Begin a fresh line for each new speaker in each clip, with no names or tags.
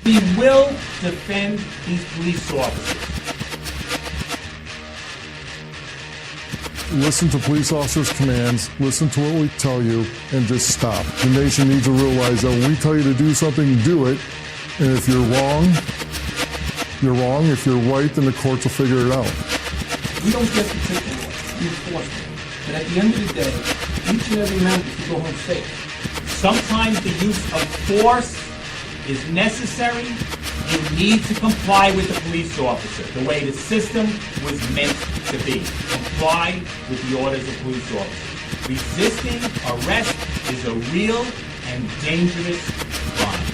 We will defend these police officers.
Listen to police officers' commands, listen to what we tell you, and just stop. The nation needs to realize that when we tell you to do something, do it. And if you're wrong, you're wrong. If you're right, then the courts will figure it out.
We don't get to take the law, we enforce it. But at the end of the day, each and every member should go home safe. Sometimes the use of force is necessary. You need to comply with the police officer, the way the system was meant to be. Comply with the orders of police officers. Resisting arrest is a real and dangerous crime.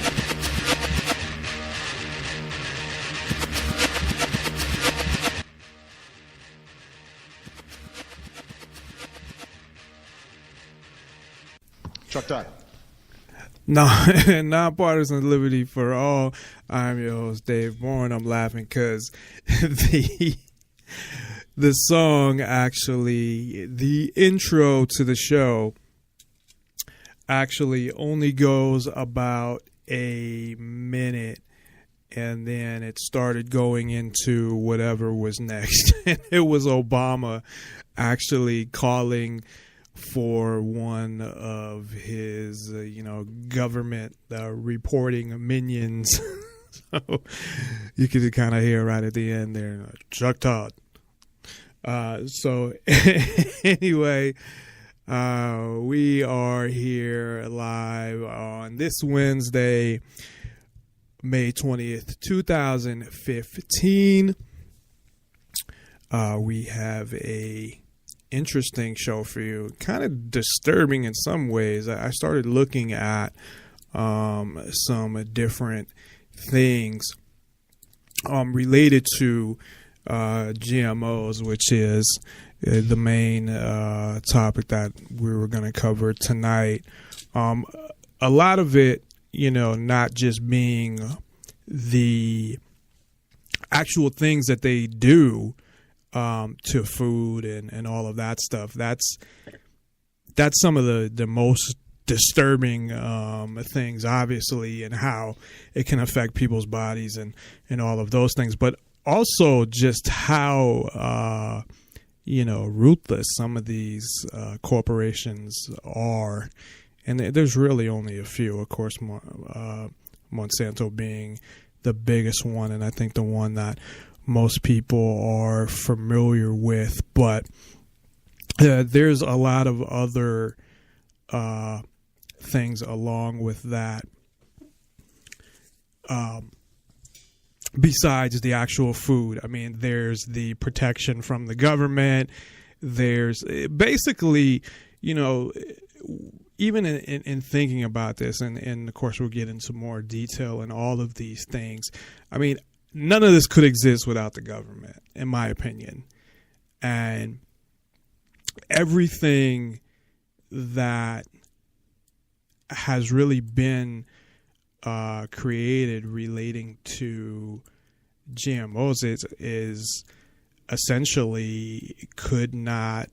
Chuck Todd.
Nonpartisan Liberty for All. I'm your host, Dave Bourne. I'm laughing because the song, actually, the intro to the show actually only goes about a minute, and then it started going into whatever was next. And it was Obama actually calling for one of his, government reporting minions. So you could kind of hear right at the end there, Chuck Todd. So anyway, we are here live on this Wednesday, May 20th, 2015. We have a interesting show for you, kind of disturbing in some ways. I started looking at some different things related to GMOs, which is the main topic that we were going to cover tonight. A lot of it, not just being the actual things that they do to food and all of that stuff. That's some of the most disturbing things, obviously, and how it can affect people's bodies and all of those things. But also just how ruthless some of these corporations are. And there's really only a few, of course, Monsanto being the biggest one, and I think the one that most people are familiar with. But there's a lot of other things along with that, besides the actual food. I mean, there's the protection from the government. There's basically, even in thinking about this, and of course we'll get into more detail in all of these things. I mean, none of this could exist without the government, in my opinion. And everything that has really been created relating to GMOs is essentially could not,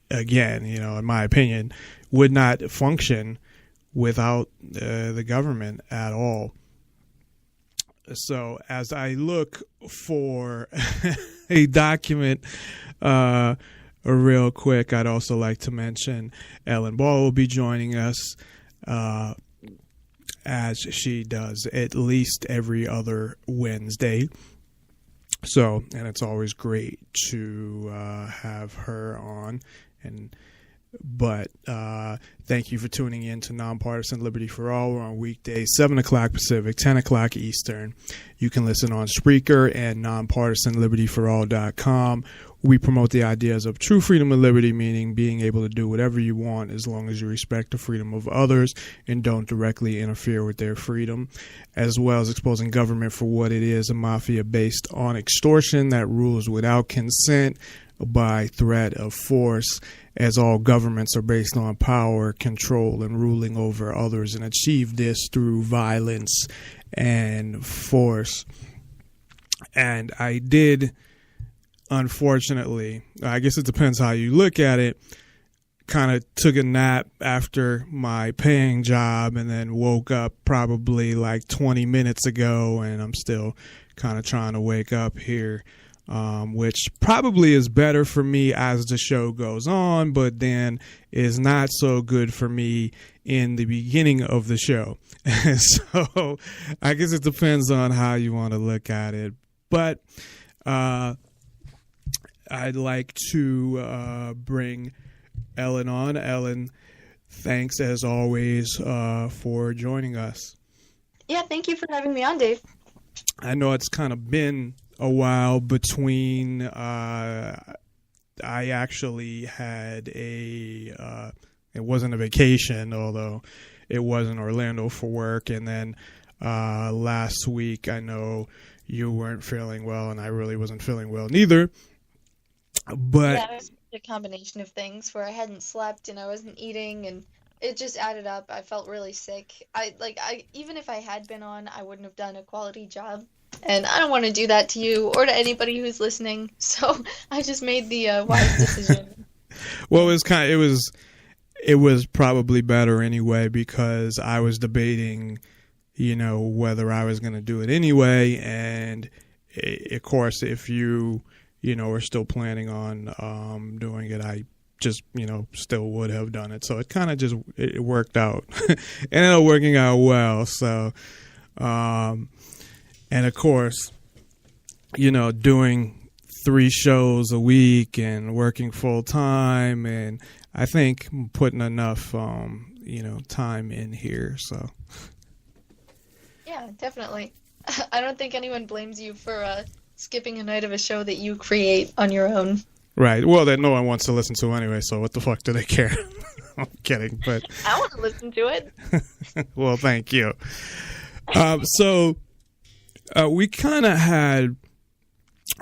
again, in my opinion, would not function without the government at all. So as I look for a document real quick, I'd also like to mention Ellen Ball will be joining us as she does at least every other Wednesday. So, and it's always great to have her on. But thank you for tuning in to Nonpartisan Liberty for All. We're on weekdays, 7 o'clock Pacific, 10 o'clock Eastern. You can listen on Spreaker and nonpartisanlibertyforall.com. We promote the ideas of true freedom and liberty, meaning being able to do whatever you want as long as you respect the freedom of others and don't directly interfere with their freedom, as well as exposing government for what it is, a mafia based on extortion that rules without consent by threat of force, as all governments are based on power, control, and ruling over others, and achieve this through violence and force. And I did, unfortunately, I guess it depends how you look at it, kind of took a nap after my paying job and then woke up probably like 20 minutes ago, and I'm still kind of trying to wake up here, which probably is better for me as the show goes on, but then is not so good for me in the beginning of the show. So I guess it depends on how you want to look at it. But I'd like to bring Ellen on. Ellen, thanks as always for joining us.
Yeah, thank you for having me on, Dave.
I know it's kind of been a while between I actually had it wasn't a vacation, although it was in Orlando for work, and then last week I know you weren't feeling well and I really wasn't feeling well neither. But
yeah, it was a combination of things where I hadn't slept and I wasn't eating, and it just added up. I felt really sick. I even if I had been on, I wouldn't have done a quality job. And I don't want to do that to you or to anybody who's listening. So I just made the wise decision.
Well, it was probably better anyway, because I was debating, whether I was going to do it anyway. And of course, if you are still planning on doing it, I just, still would have done it. So it kind of it worked out. It ended up working out well. So, and of course, doing 3 shows a week and working full time, and I think putting enough, time in here. So.
Yeah, definitely. I don't think anyone blames you for skipping a night of a show that you create on your own.
Right. Well, that no one wants to listen to anyway, so what the fuck do they care? I'm kidding, but
I want to listen to it.
Well, thank you. So we kind of had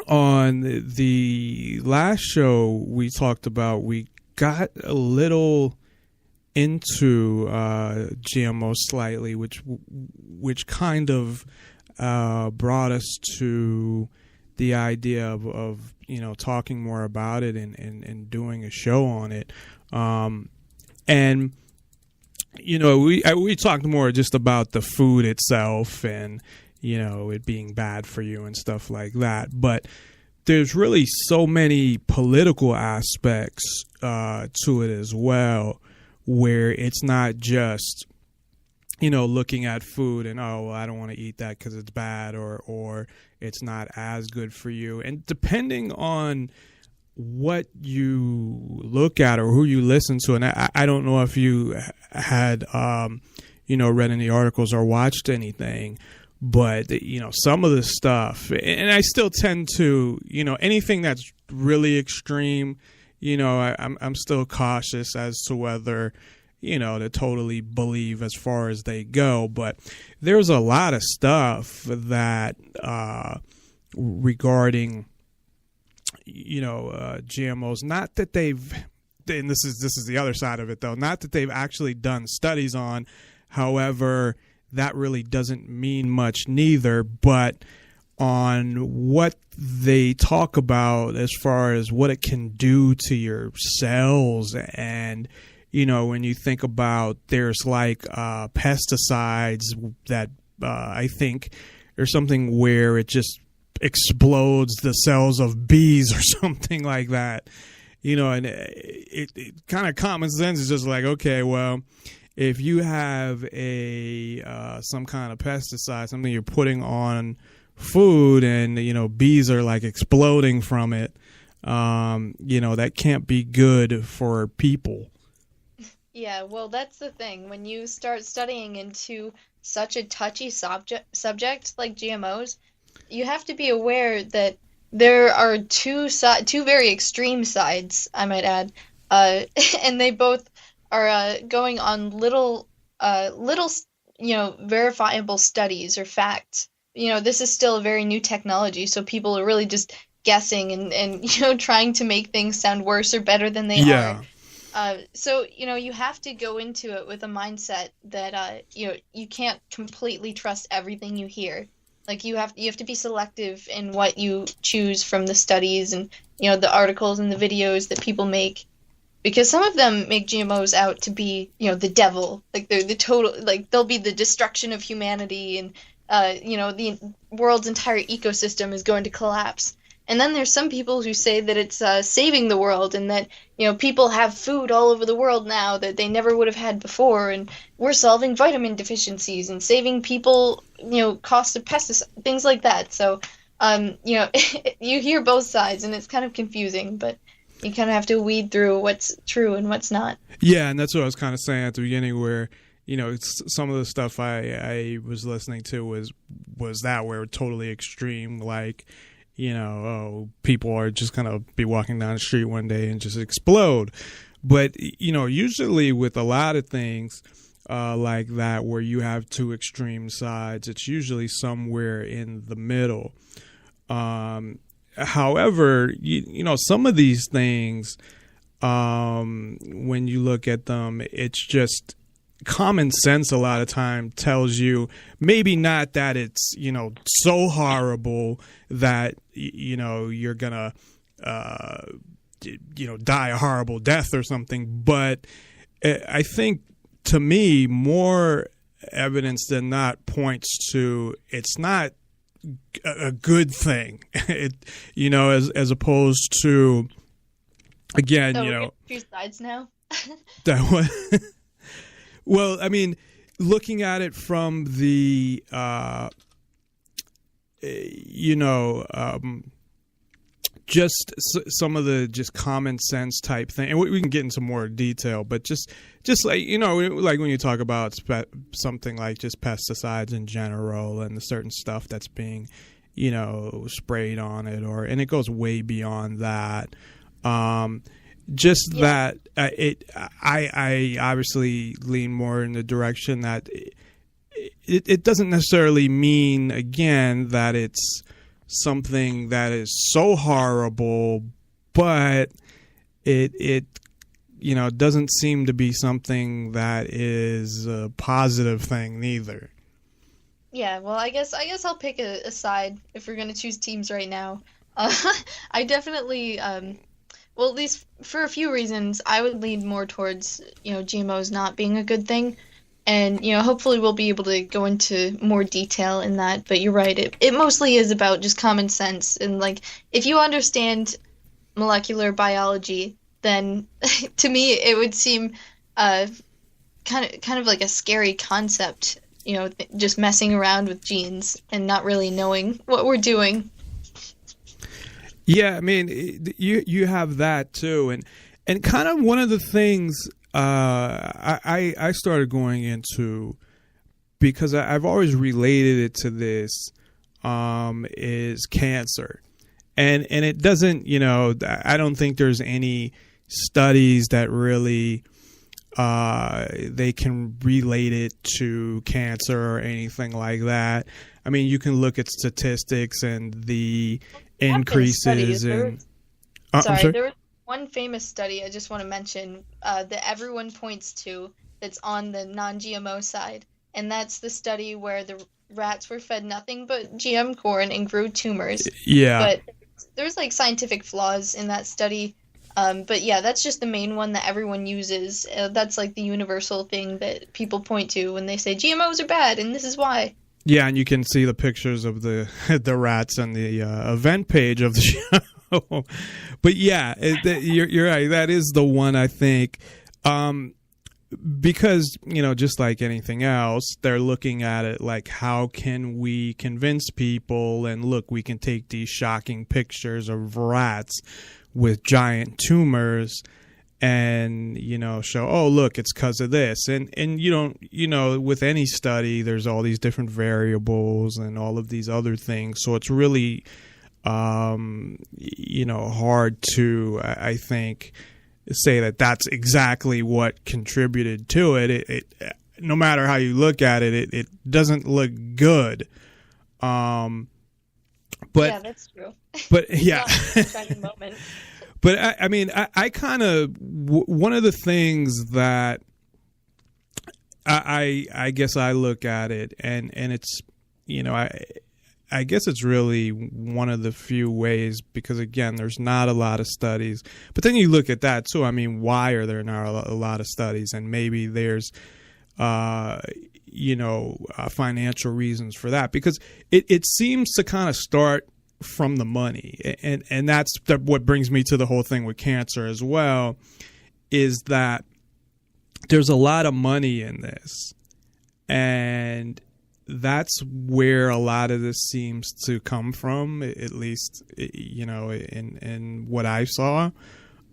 on the last show we talked about, we got a little into GMOs slightly, which kind of brought us to the idea of talking more about it and doing a show on it. And we talked more just about the food itself and it being bad for you and stuff like that. But there's really so many political aspects to it as well, where it's not just looking at food and, oh, well, I don't want to eat that because it's bad or it's not as good for you. And depending on what you look at or who you listen to, and I don't know if you had, read any articles or watched anything, but, some of the stuff, and I still tend to, anything that's really extreme, I'm still cautious as to whether, to totally believe as far as they go. But there's a lot of stuff that regarding, GMOs, not that they've, and this is the other side of it though, not that they've actually done studies on. However, that really doesn't mean much neither, but on what they talk about as far as what it can do to your cells. And when you think about, there's like pesticides that I think there's something where it just explodes the cells of bees or something like that, and it kind of common sense is just like, okay, well, if you have some kind of pesticide, something you're putting on food and, bees are like exploding from it, that can't be good for people.
Yeah, well, that's the thing. When you start studying into such a touchy subject like GMOs, you have to be aware that there are two very extreme sides, I might add, and they both are going on little verifiable studies or facts. This is still a very new technology, so people are really just guessing and trying to make things sound worse or better than they are. So you have to go into it with a mindset that you can't completely trust everything you hear. Like you have to be selective in what you choose from the studies and the articles and the videos that people make. because some of them make GMOs out to be, the devil, like they're the total, like they'll be the destruction of humanity, and the world's entire ecosystem is going to collapse. And then there's some people who say that it's saving the world, and that, people have food all over the world now that they never would have had before, and we're solving vitamin deficiencies and saving people, cost of pesticides, things like that. So, you hear both sides, and it's kind of confusing, but you kind of have to weed through what's true and what's not.
Yeah, and that's what I was kind of saying at the beginning, where some of the stuff I was listening to was that where totally extreme, like, people are just gonna be walking down the street one day and just explode. But usually with a lot of things like that, where you have two extreme sides, it's usually somewhere in the middle. However, some of these things, when you look at them, it's just common sense a lot of time tells you maybe not that it's, so horrible that, you're gonna, die a horrible death or something. But I think, to me, more evidence than not points to it's not a good thing, as opposed to, again,
So two sides now.
that one. Well, I mean, looking at it from the, just some of the just common sense type thing, and we can get into more detail, but just like, like when you talk about something like just pesticides in general and the certain stuff that's being, sprayed on it, and it goes way beyond that. That I obviously lean more in the direction that it doesn't necessarily mean, again, that it's something that is so horrible, but it doesn't seem to be something that is a positive thing neither.
Yeah, well, I guess I'll pick a side if we're gonna choose teams right now. I definitely, well, at least for a few reasons, I would lean more towards, GMOs not being a good thing. And, hopefully we'll be able to go into more detail in that. But you're right, it mostly is about just common sense. And, like, if you understand molecular biology, then to me it would seem kind of like a scary concept, just messing around with genes and not really knowing what we're doing.
Yeah, I mean, you have that too, and kind of one of the things I started going into, because I've always related it to this, is cancer, and it doesn't, I don't think there's any studies that really they can relate it to cancer or anything like that. I mean, you can look at statistics and the increases in.
Sorry, there was one famous study I just want to mention that everyone points to that's on the non-GMO side, and that's the study where the rats were fed nothing but GM corn and grew tumors.
Yeah.
But there's like scientific flaws in that study. But yeah, that's just the main one that everyone uses. That's like the universal thing that people point to when they say GMOs are bad, and this is why. Yeah,
and you can see the pictures of the rats on the event page of the show. But yeah, you're right. That is the one, I think, because, just like anything else, they're looking at it like, how can we convince people? And look, we can take these shocking pictures of rats with giant tumors and, show, oh, look, it's because of this. And you don't, with any study, there's all these different variables and all of these other things. So it's really, hard to, I think, say that that's exactly what contributed to it. It no matter how you look at it, it doesn't look good. But
yeah, that's true.
But yeah.
Moment.
But I kind of, one of the things that I guess I look at it, and it's, I guess it's really one of the few ways, because again, there's not a lot of studies. But then you look at that too. I mean, why are there not a lot of studies? And maybe there's, financial reasons for that, because it seems to kind of start from the money, and that's what brings me to the whole thing with cancer as well, is that there's a lot of money in this, and that's where a lot of this seems to come from, at least, in what I saw.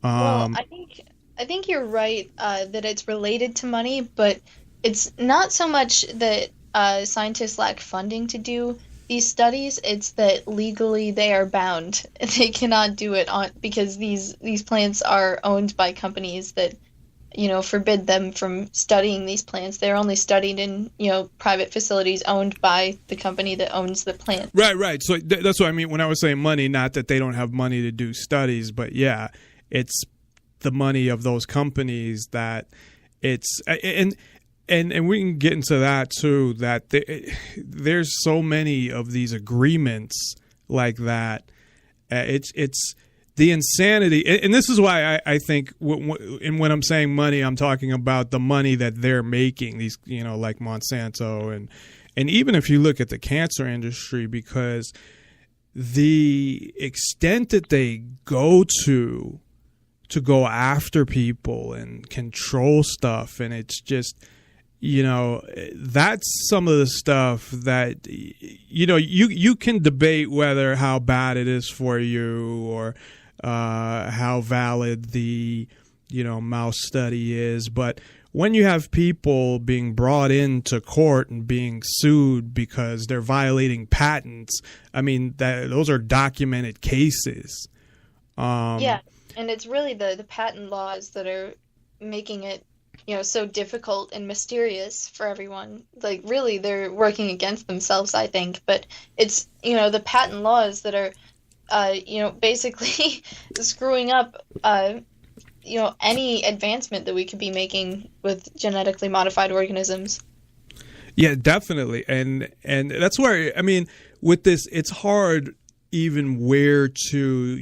Well, I think you're right that it's related to money, but it's not so much that scientists lack funding to do these studies. It's that legally they are bound. They cannot do it because these plants are owned by companies that forbid them from studying these plants. They're only studied in, private facilities owned by the company that owns the plant.
Right. So that's what I mean when I was saying money, not that they don't have money to do studies, but yeah, it's the money of those companies that it's, and we can get into that too, that there's so many of these agreements like that. It's the insanity, and this is why I think, and when I'm saying money, I'm talking about the money that they're making, these, like Monsanto, and even if you look at the cancer industry, because the extent that they go to go after people and control stuff, and it's just, that's some of the stuff that, you can debate whether how bad it is for you, or how valid the mouse study is, but when you have people being brought into court and being sued because they're violating patents, I mean those are documented cases.
Yeah, and it's really the patent laws that are making it so difficult and mysterious for everyone. Like, really, they're working against themselves, I think, but it's the patent laws that are basically screwing up, any advancement that we could be making with genetically modified organisms.
Yeah, definitely. And that's where, I mean, with this, it's hard even where to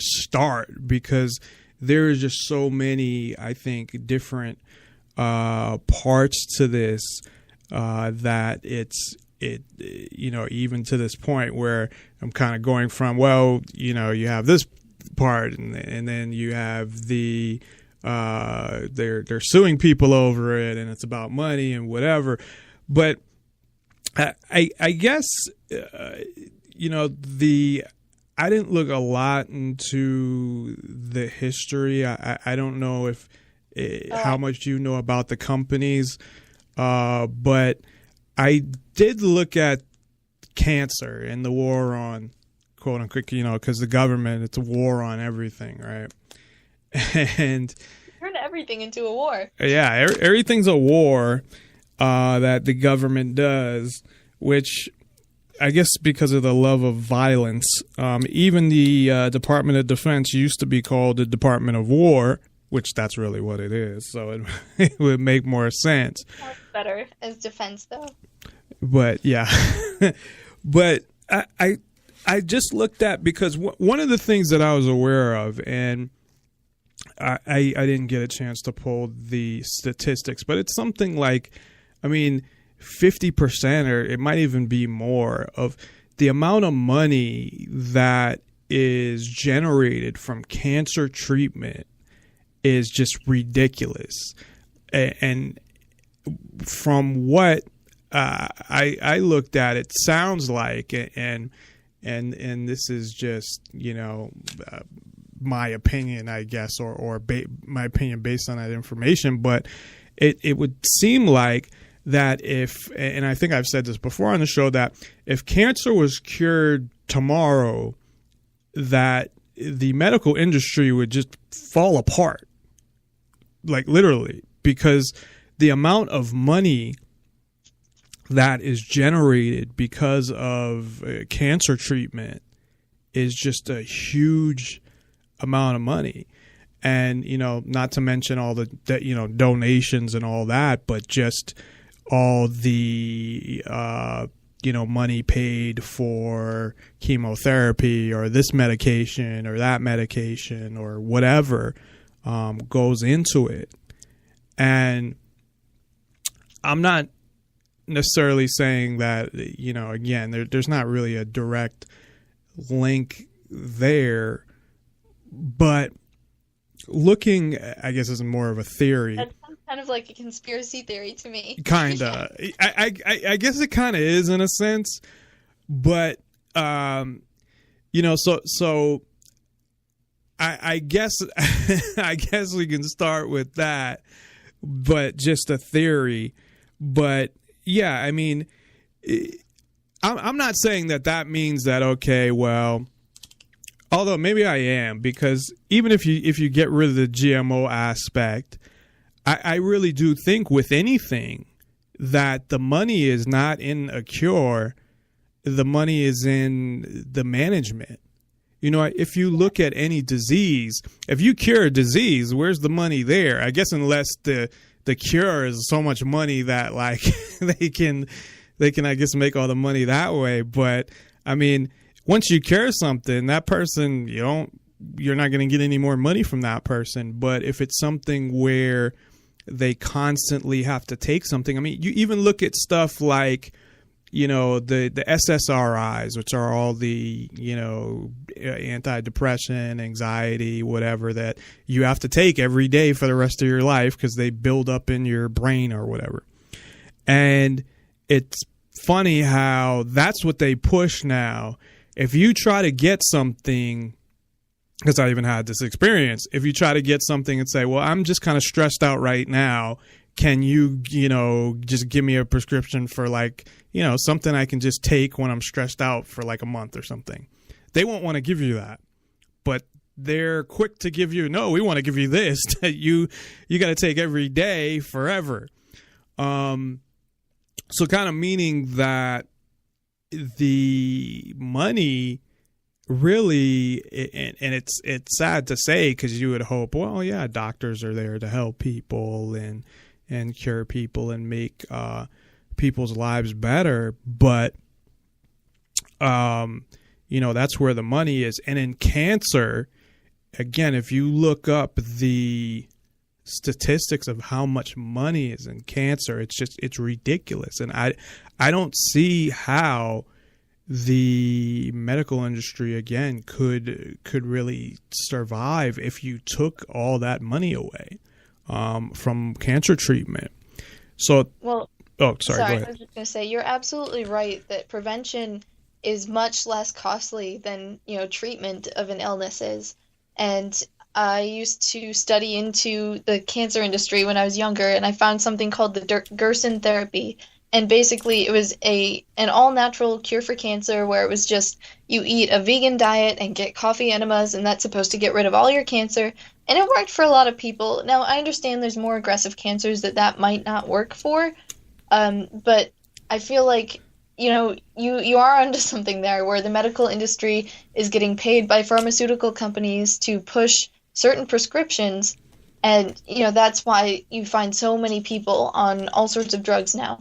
start, because there is just so many, I think, different parts to this that even to this point where I'm kind of going from, well, you have this part, and then you have the they're suing people over it, and it's about money and whatever. But I guess I didn't look a lot into the history. I don't know if how much you know about the companies, but I did look at cancer and the war on, quote unquote, because the government, it's a war on everything, right? And
turn everything into a war.
Yeah, everything's a war that the government does, which I guess because of the love of violence. Even the Department of Defense used to be called the Department of War, which that's really what it is. So it would make more sense.
That's better as defense, though.
But yeah, but I just looked at, because one of the things that I was aware of, and I didn't get a chance to pull the statistics, but it's something like, 50%, or it might even be more, of the amount of money that is generated from cancer treatment is just ridiculous. And from what I looked at, it sounds like, and this is just my opinion, I guess, or my opinion based on that information, but it would seem like that if, and I think I've said this before on the show, that if cancer was cured tomorrow, that the medical industry would just fall apart, like literally, because the amount of money that is generated because of cancer treatment is just a huge amount of money. And, not to mention all the, donations and all that, but just all the money paid for chemotherapy or this medication or that medication or whatever goes into it. And I'm not necessarily saying that, again, there's not really a direct link there, but looking, I guess, is more of a theory.
That sounds kind of like a conspiracy theory to me.
Kinda. I guess it kind of is in a sense, but so I guess I guess we can start with that, but just a theory. But yeah, I mean, I'm not saying that means that, okay, well, although maybe I am, because even if you get rid of the GMO aspect, I really do think with anything that the money is not in a cure, the money is in the management. If you look at any disease, if you cure a disease, where's the money there? I guess unless the cure is so much money that like they can I guess make all the money that way. But I mean, once you cure something, that person, you're not going to get any more money from that person. But if it's something where they constantly have to take something, I mean, you even look at stuff like, the SSRIs, which are all the, antidepressant, anxiety, whatever, that you have to take every day for the rest of your life because they build up in your brain or whatever. And it's funny how that's what they push now. If you try to get something, because I even had this experience, if you try to get something and say, well, I'm just kind of stressed out right now, can you, just give me a prescription for like, something I can just take when I'm stressed out for like a month or something. They won't want to give you that, but they're quick to give you, no, we want to give you this that you got to take every day forever. So kind of meaning that the money really, and it's sad to say, because you would hope, well, yeah, doctors are there to help people and cure people and make people's lives better, but that's where the money is. And in cancer, again, if you look up the statistics of how much money is in cancer, it's ridiculous. And I don't see how the medical industry, again, could really survive if you took all that money away from cancer treatment. So,
well,
oh, sorry, go ahead.
I was just going to say, you're absolutely right that prevention is much less costly than, treatment of an illness is. And I used to study into the cancer industry when I was younger, and I found something called the Gerson therapy. And basically it was an all-natural cure for cancer, where it was just you eat a vegan diet and get coffee enemas, and that's supposed to get rid of all your cancer. And it worked for a lot of people. Now, I understand there's more aggressive cancers that might not work for, but I feel like, you are onto something there, where the medical industry is getting paid by pharmaceutical companies to push certain prescriptions, and, that's why you find so many people on all sorts of drugs now.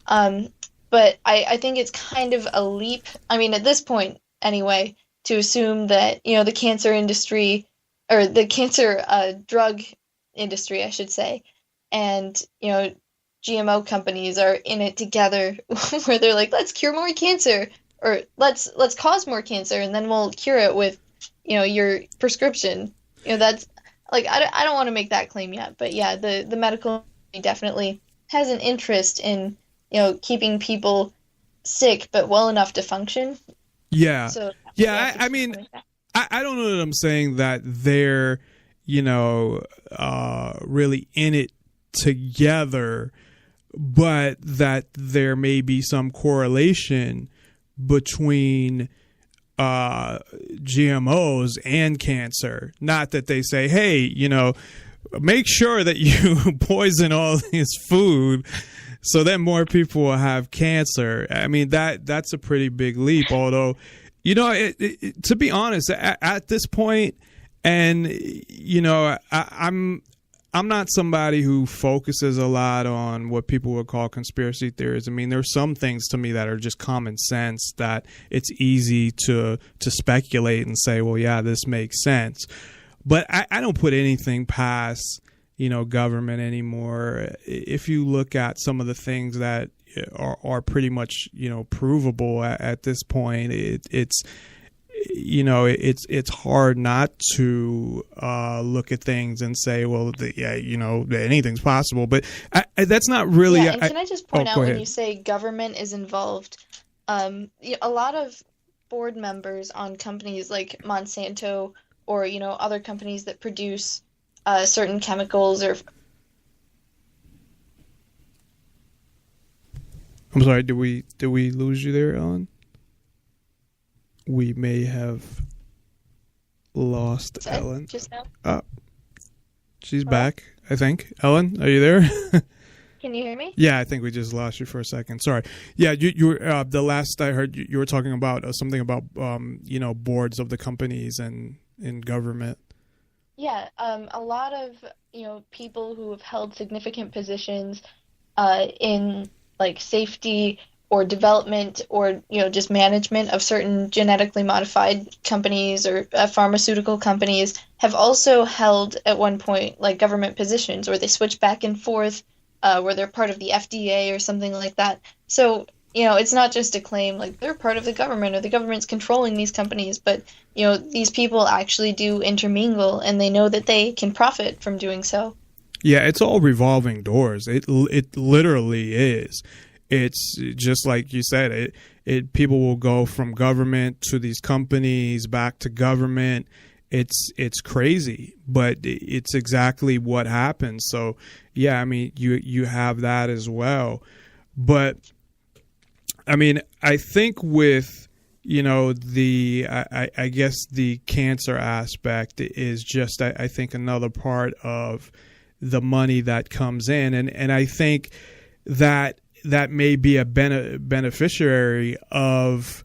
But I think it's kind of a leap, I mean, at this point anyway, to assume that, the cancer industry, or the cancer drug industry, I should say, and, GMO companies are in it together, where they're like, let's cure more cancer, or let's cause more cancer, and then we'll cure it with, your prescription. That's, like, I don't want to make that claim yet, but yeah, the medical industry definitely has an interest in, keeping people sick but well enough to function.
Yeah.
So,
yeah, I mean, I don't know that I'm saying that they're, really in it together, but that there may be some correlation between GMOs and cancer. Not that they say, hey, make sure that you poison all this food so that more people will have cancer. I mean, that's a pretty big leap, although, to be honest, at this point, and, I'm I'm not somebody who focuses a lot on what people would call conspiracy theories. I mean, there's some things to me that are just common sense that it's easy to speculate and say, well, yeah, this makes sense. But I don't put anything past, government anymore. If you look at some of the things that are pretty much, provable at this point, it's hard not to look at things and say, well, anything's possible. But that's not really.
Yeah, and can I just point out, when you say government is involved, a lot of board members on companies like Monsanto or other companies that produce certain chemicals or.
I'm sorry. Did we lose you there, Ellen? We may have lost Ellen.
Just now?
She's back, I think. Ellen, are you there?
Can you hear me?
Yeah, I think we just lost you for a second. Sorry. Yeah, you were the last I heard you were talking about something about boards of the companies and in government.
Yeah, a lot of people who have held significant positions in like safety or development or just management of certain genetically modified companies or pharmaceutical companies have also held at one point like government positions, or they switch back and forth where they're part of the FDA or something like that. So it's not just a claim like they're part of the government or the government's controlling these companies, but these people actually do intermingle and they know that they can profit from doing so.
Yeah, it's all revolving doors. It literally is. It's just like you said, it people will go from government to these companies back to government. It's crazy, but it's exactly what happens. So yeah, I mean, you have that as well. But I mean, I think with I guess the cancer aspect is just I think another part of the money that comes in, and I think that may be a beneficiary of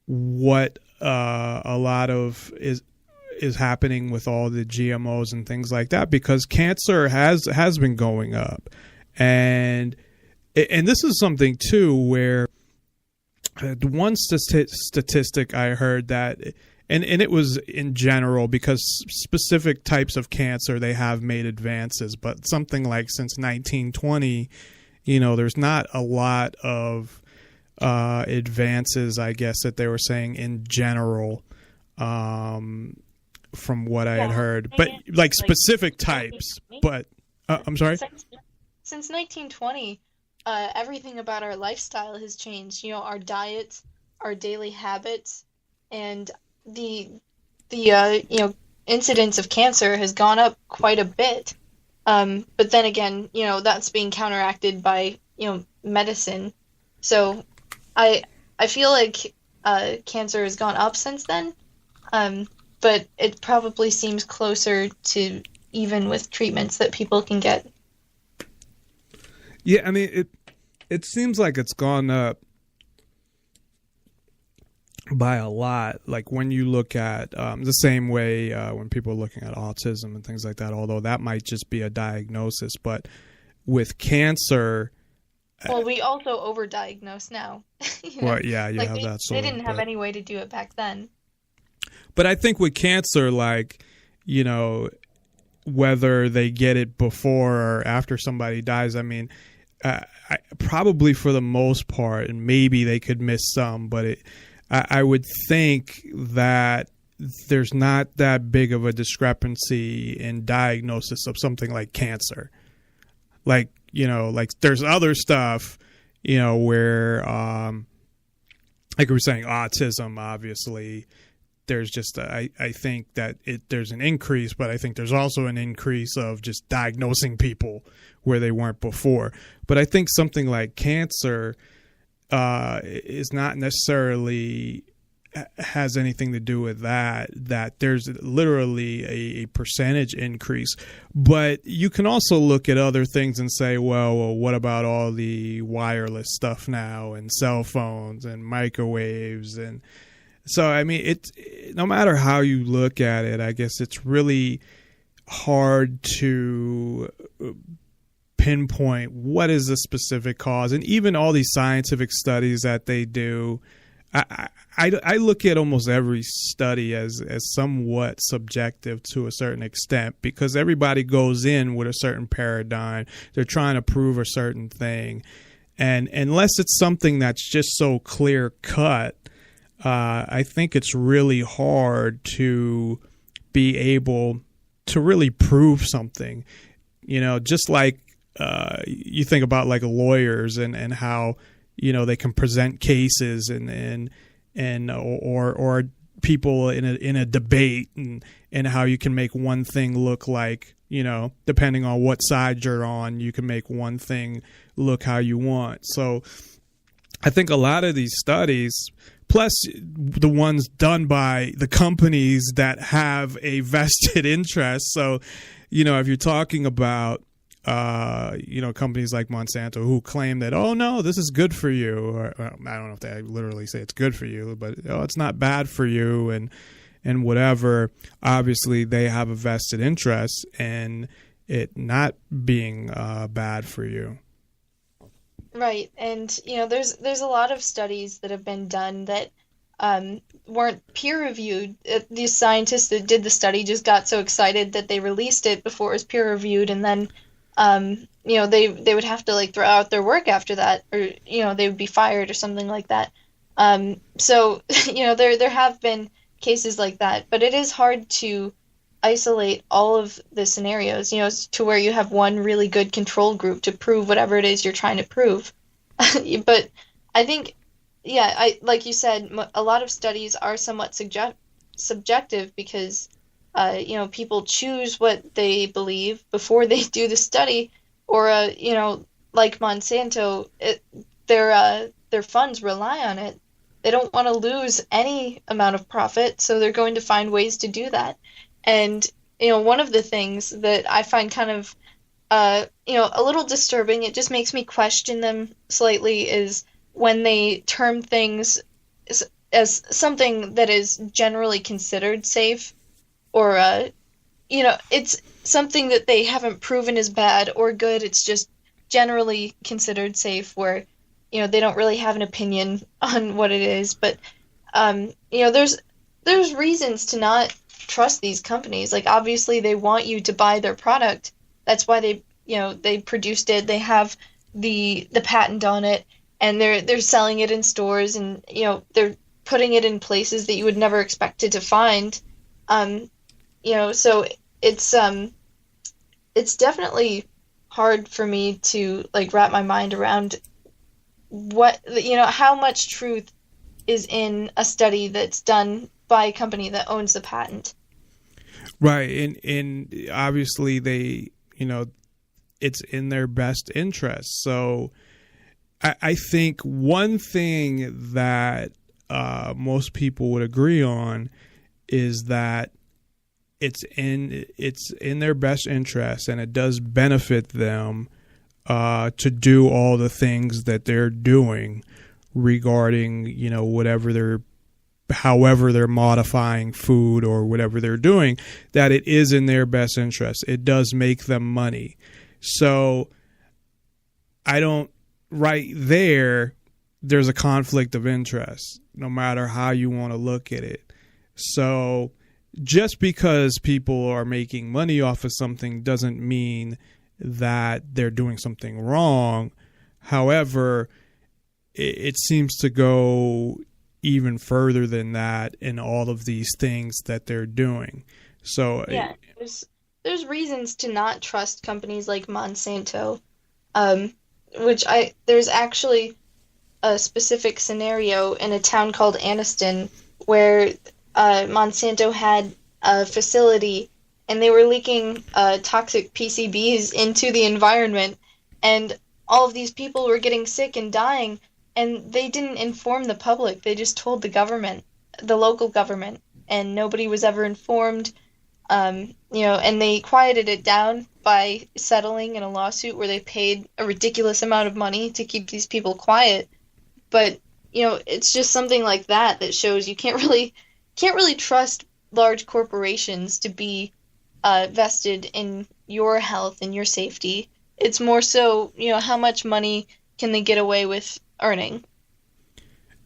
what a lot of is happening with all the GMOs and things like that, because cancer has been going up, and this is something too where one statistic I heard that. And it was in general, because specific types of cancer, they have made advances. But something like since 1920, there's not a lot of advances, I guess, that they were saying in general, from what I had heard. But like specific types. But I'm sorry?
Since 1920, everything about our lifestyle has changed. Our diets, our daily habits, and the incidence of cancer has gone up quite a bit. But then again, that's being counteracted by, medicine. So I feel like cancer has gone up since then. But it probably seems closer to even with treatments that people can get.
Yeah, I mean, it seems like it's gone up by a lot. Like when you look at the same way when people are looking at autism and things like that, although that might just be a diagnosis, but with cancer,
well, we also overdiagnose now.
Well, yeah, you
like
have that sort
they didn't have any way to do it back then.
But I think with cancer, like, whether they get it before or after somebody dies, I mean, probably for the most part, and maybe they could miss some, but I would think that there's not that big of a discrepancy in diagnosis of something like cancer. Like, like there's other stuff, where, like we were saying, autism, obviously, there's just, I think that there's an increase, but I think there's also an increase of just diagnosing people where they weren't before. But I think something like cancer is not necessarily has anything to do with that there's literally a percentage increase. But you can also look at other things and say, well, what about all the wireless stuff now and cell phones and microwaves? And so, I mean, no matter how you look at it, I guess it's really hard to pinpoint what is the specific cause. And even all these scientific studies that they do, I look at almost every study as somewhat subjective to a certain extent, because everybody goes in with a certain paradigm. They're trying to prove a certain thing. And unless it's something that's just so clear cut, I think it's really hard to be able to really prove something. You know, just like you think about like lawyers and how, you know, they can present cases or people in a debate and how you can make one thing look like, you know, depending on what side you're on, you can make one thing look how you want. So I think a lot of these studies, plus the ones done by the companies that have a vested interest. So, you know, if you're talking about, you know, companies like Monsanto who claim that, oh, no, this is good for you. Or, I don't know if they literally say it's good for you, but oh, it's not bad for you and whatever. Obviously, they have a vested interest in it not being bad for you.
Right. And, you know, there's a lot of studies that have been done that weren't peer reviewed. These scientists that did the study just got so excited that they released it before it was peer reviewed, and then you know, they would have to like throw out their work after that, or, you know, they would be fired or something like that. So, you know, there have been cases like that, but it is hard to isolate all of the scenarios, you know, to where you have one really good control group to prove whatever it is you're trying to prove. But I think, yeah, like you said, a lot of studies are somewhat subjective because you know, people choose what they believe before they do the study, or you know, like Monsanto, their funds rely on it. They don't want to lose any amount of profit, so they're going to find ways to do that. And you know, one of the things that I find kind of you know, a little disturbing, it just makes me question them slightly, is when they term things as something that is generally considered safe, or you know, it's something that they haven't proven is bad or good. It's just generally considered safe, where, you know, they don't really have an opinion on what it is. But you know, there's reasons to not trust these companies. Like, obviously they want you to buy their product. That's why they, you know, they produced it. They have the patent on it, and they're selling it in stores, and, you know, they're putting it in places that you would never expect it to find. You know, so it's definitely hard for me to like wrap my mind around what, you know, how much truth is in a study that's done by a company that owns the patent.
Right. And obviously they, you know, it's in their best interest. So I think one thing that most people would agree on is that it's in their best interest, and it does benefit them to do all the things that they're doing regarding, you know, however they're modifying food or whatever they're doing, that it is in their best interest. It does make them money. So right there's a conflict of interest, no matter how you want to look at it. So just because people are making money off of something doesn't mean that they're doing something wrong. However, it seems to go even further than that in all of these things that they're doing. So
yeah, there's reasons to not trust companies like Monsanto, there's actually a specific scenario in a town called Anniston where Monsanto had a facility, and they were leaking toxic PCBs into the environment, and all of these people were getting sick and dying, and they didn't inform the public. They just told the government, the local government, and nobody was ever informed. You know, and they quieted it down by settling in a lawsuit where they paid a ridiculous amount of money to keep these people quiet. But, you know, it's just something like that shows you can't really trust large corporations to be vested in your health and your safety. It's more so, how much money can they get away with earning?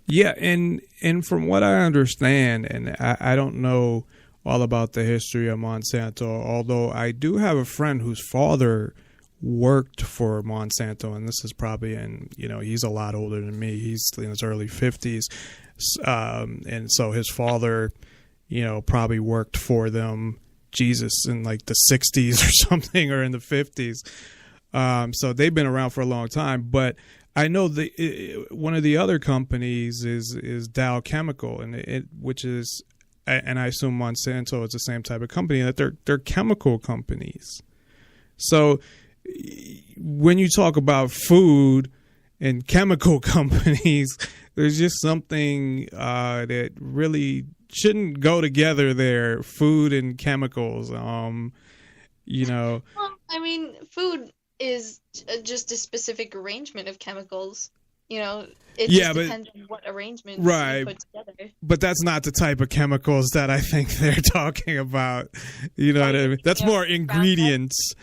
Yeah, and from what I understand, and I don't know all about the history of Monsanto, although I do have a friend whose father worked for Monsanto, and this is probably he's a lot older than me. He's in his early 50s. And so his father, probably worked for them, Jesus, in like the 60s or something, or in the 50s. So they've been around for a long time. But I know one of the other companies is Dow Chemical, which is, and I assume Monsanto is the same type of company, that they're chemical companies. So when you talk about food and chemical companies, there's just something that really shouldn't go together there. Food and chemicals,
Well, I mean, food is just a specific arrangement of chemicals. It just depends on what arrangement you put together.
But that's not the type of chemicals that I think they're talking about. You know what I mean? That's more ingredients.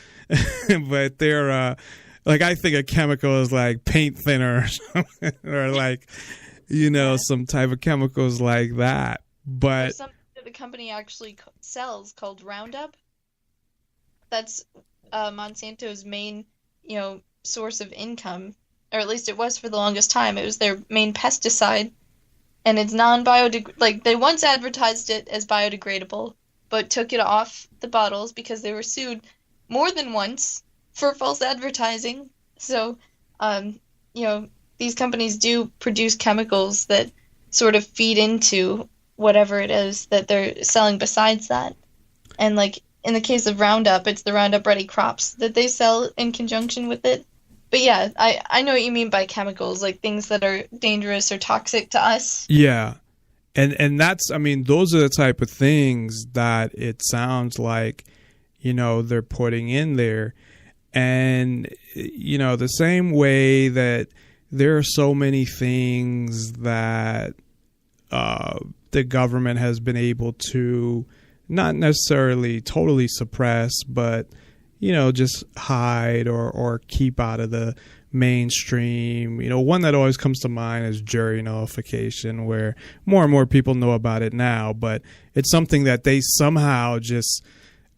But they're like, I think a chemical is like paint thinner or something, or like, some type of chemicals like that. But
there's something that the company actually sells called Roundup. That's Monsanto's main, source of income, or at least it was for the longest time. It was their main pesticide, and it's non-biodegradable. Like, they once advertised it as biodegradable, but took it off the bottles because they were sued more than once for false advertising. So, these companies do produce chemicals that sort of feed into whatever it is that they're selling besides that. And like in the case of Roundup, it's the Roundup Ready crops that they sell in conjunction with it. But yeah, I know what you mean by chemicals, like things that are dangerous or toxic to us.
Yeah. And that's, those are the type of things that it sounds like, they're putting in there. And, the same way that there are so many things that the government has been able to not necessarily totally suppress, but, just hide or keep out of the mainstream. One that always comes to mind is jury nullification, where more and more people know about it now, but it's something that they somehow just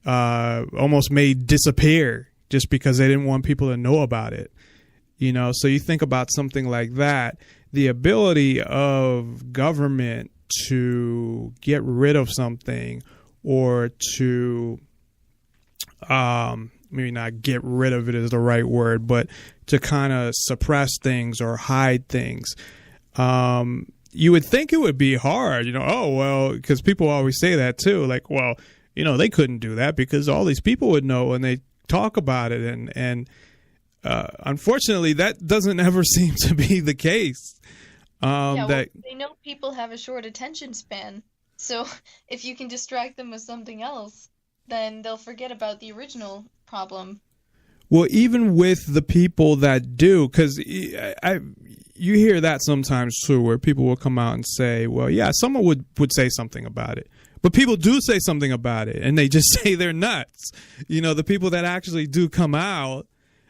almost made disappear just because they didn't want people to know about it. So you think about something like that, the ability of government to get rid of something, or to maybe not get rid of it is the right word, but to kind of suppress things or hide things. You would think it would be hard, because people always say that too. Like, well, they couldn't do that because all these people would know and they talk about it. And unfortunately, that doesn't ever seem to be the case.
They know people have a short attention span. So if you can distract them with something else, then they'll forget about the original problem.
Well, even with the people that do, because you hear that sometimes too, where people will come out and say, well, yeah, someone would say something about it. But people do say something about it, and they just say they're nuts. The people that actually do come out,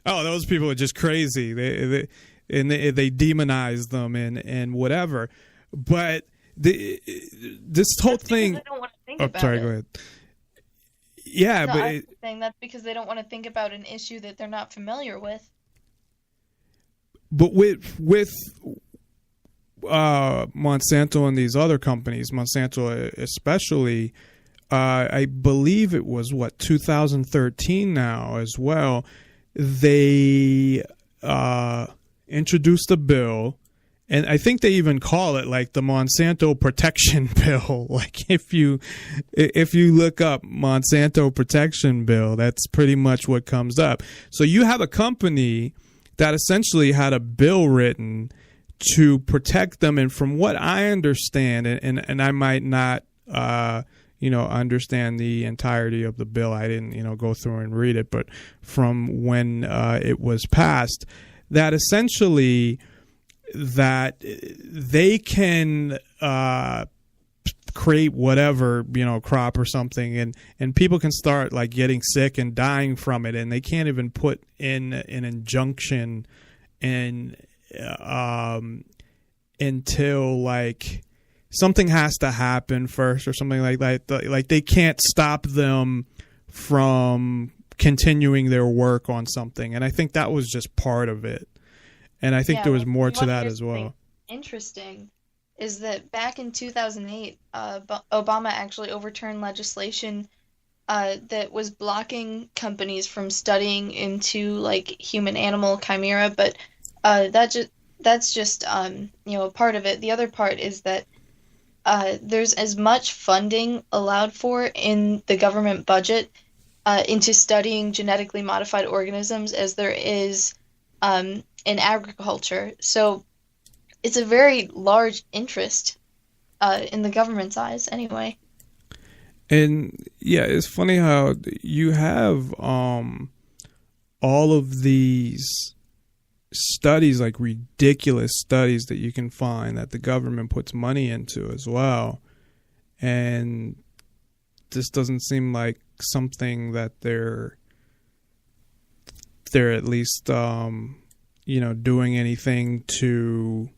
oh, those people are just crazy. They demonize them and whatever. But this whole thing.
They don't want to think about
sorry,
it.
go ahead. Yeah,
no,
but
I'm saying that's because they don't want to think about an issue that they're not familiar with.
But with Monsanto and these other companies, Monsanto especially, I believe it was 2013 now as well. They introduced a bill, and I think they even call it like the Monsanto Protection Bill. Like if you look up Monsanto Protection Bill, that's pretty much what comes up. So you have a company that essentially had a bill written to protect them, and from what I understand, and I might not understand the entirety of the bill. I didn't go through and read it, but from when it was passed, that essentially that they can create whatever, crop or something, and people can start like getting sick and dying from it, and they can't even put in an injunction and until like something has to happen first or something like that. Like they can't stop them from continuing their work on something, and I think that was just part of it, and I think there was more to that as well.
Interesting is that back in 2008, Obama actually overturned legislation that was blocking companies from studying into like human-animal chimera, but that's just a part of it. The other part is that there's as much funding allowed for in the government budget into studying genetically modified organisms as there is in agriculture. So it's a very large interest in the government's eyes anyway.
And yeah, it's funny how you have all of these studies, like ridiculous studies that you can find that the government puts money into as well. And this doesn't seem like something that they're at least doing anything to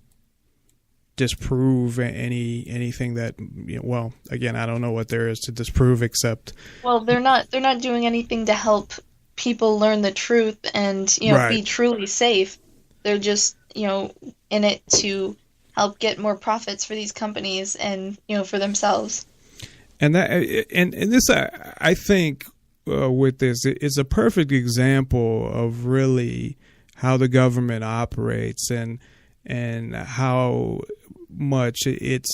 disprove anything that, well, again, I don't know what there is to disprove except,
well, they're not doing anything to help people learn the truth and
Right.
be truly safe. They're just in it to help get more profits for these companies and for themselves.
And that and this I think with this is a perfect example of really how the government operates and how much it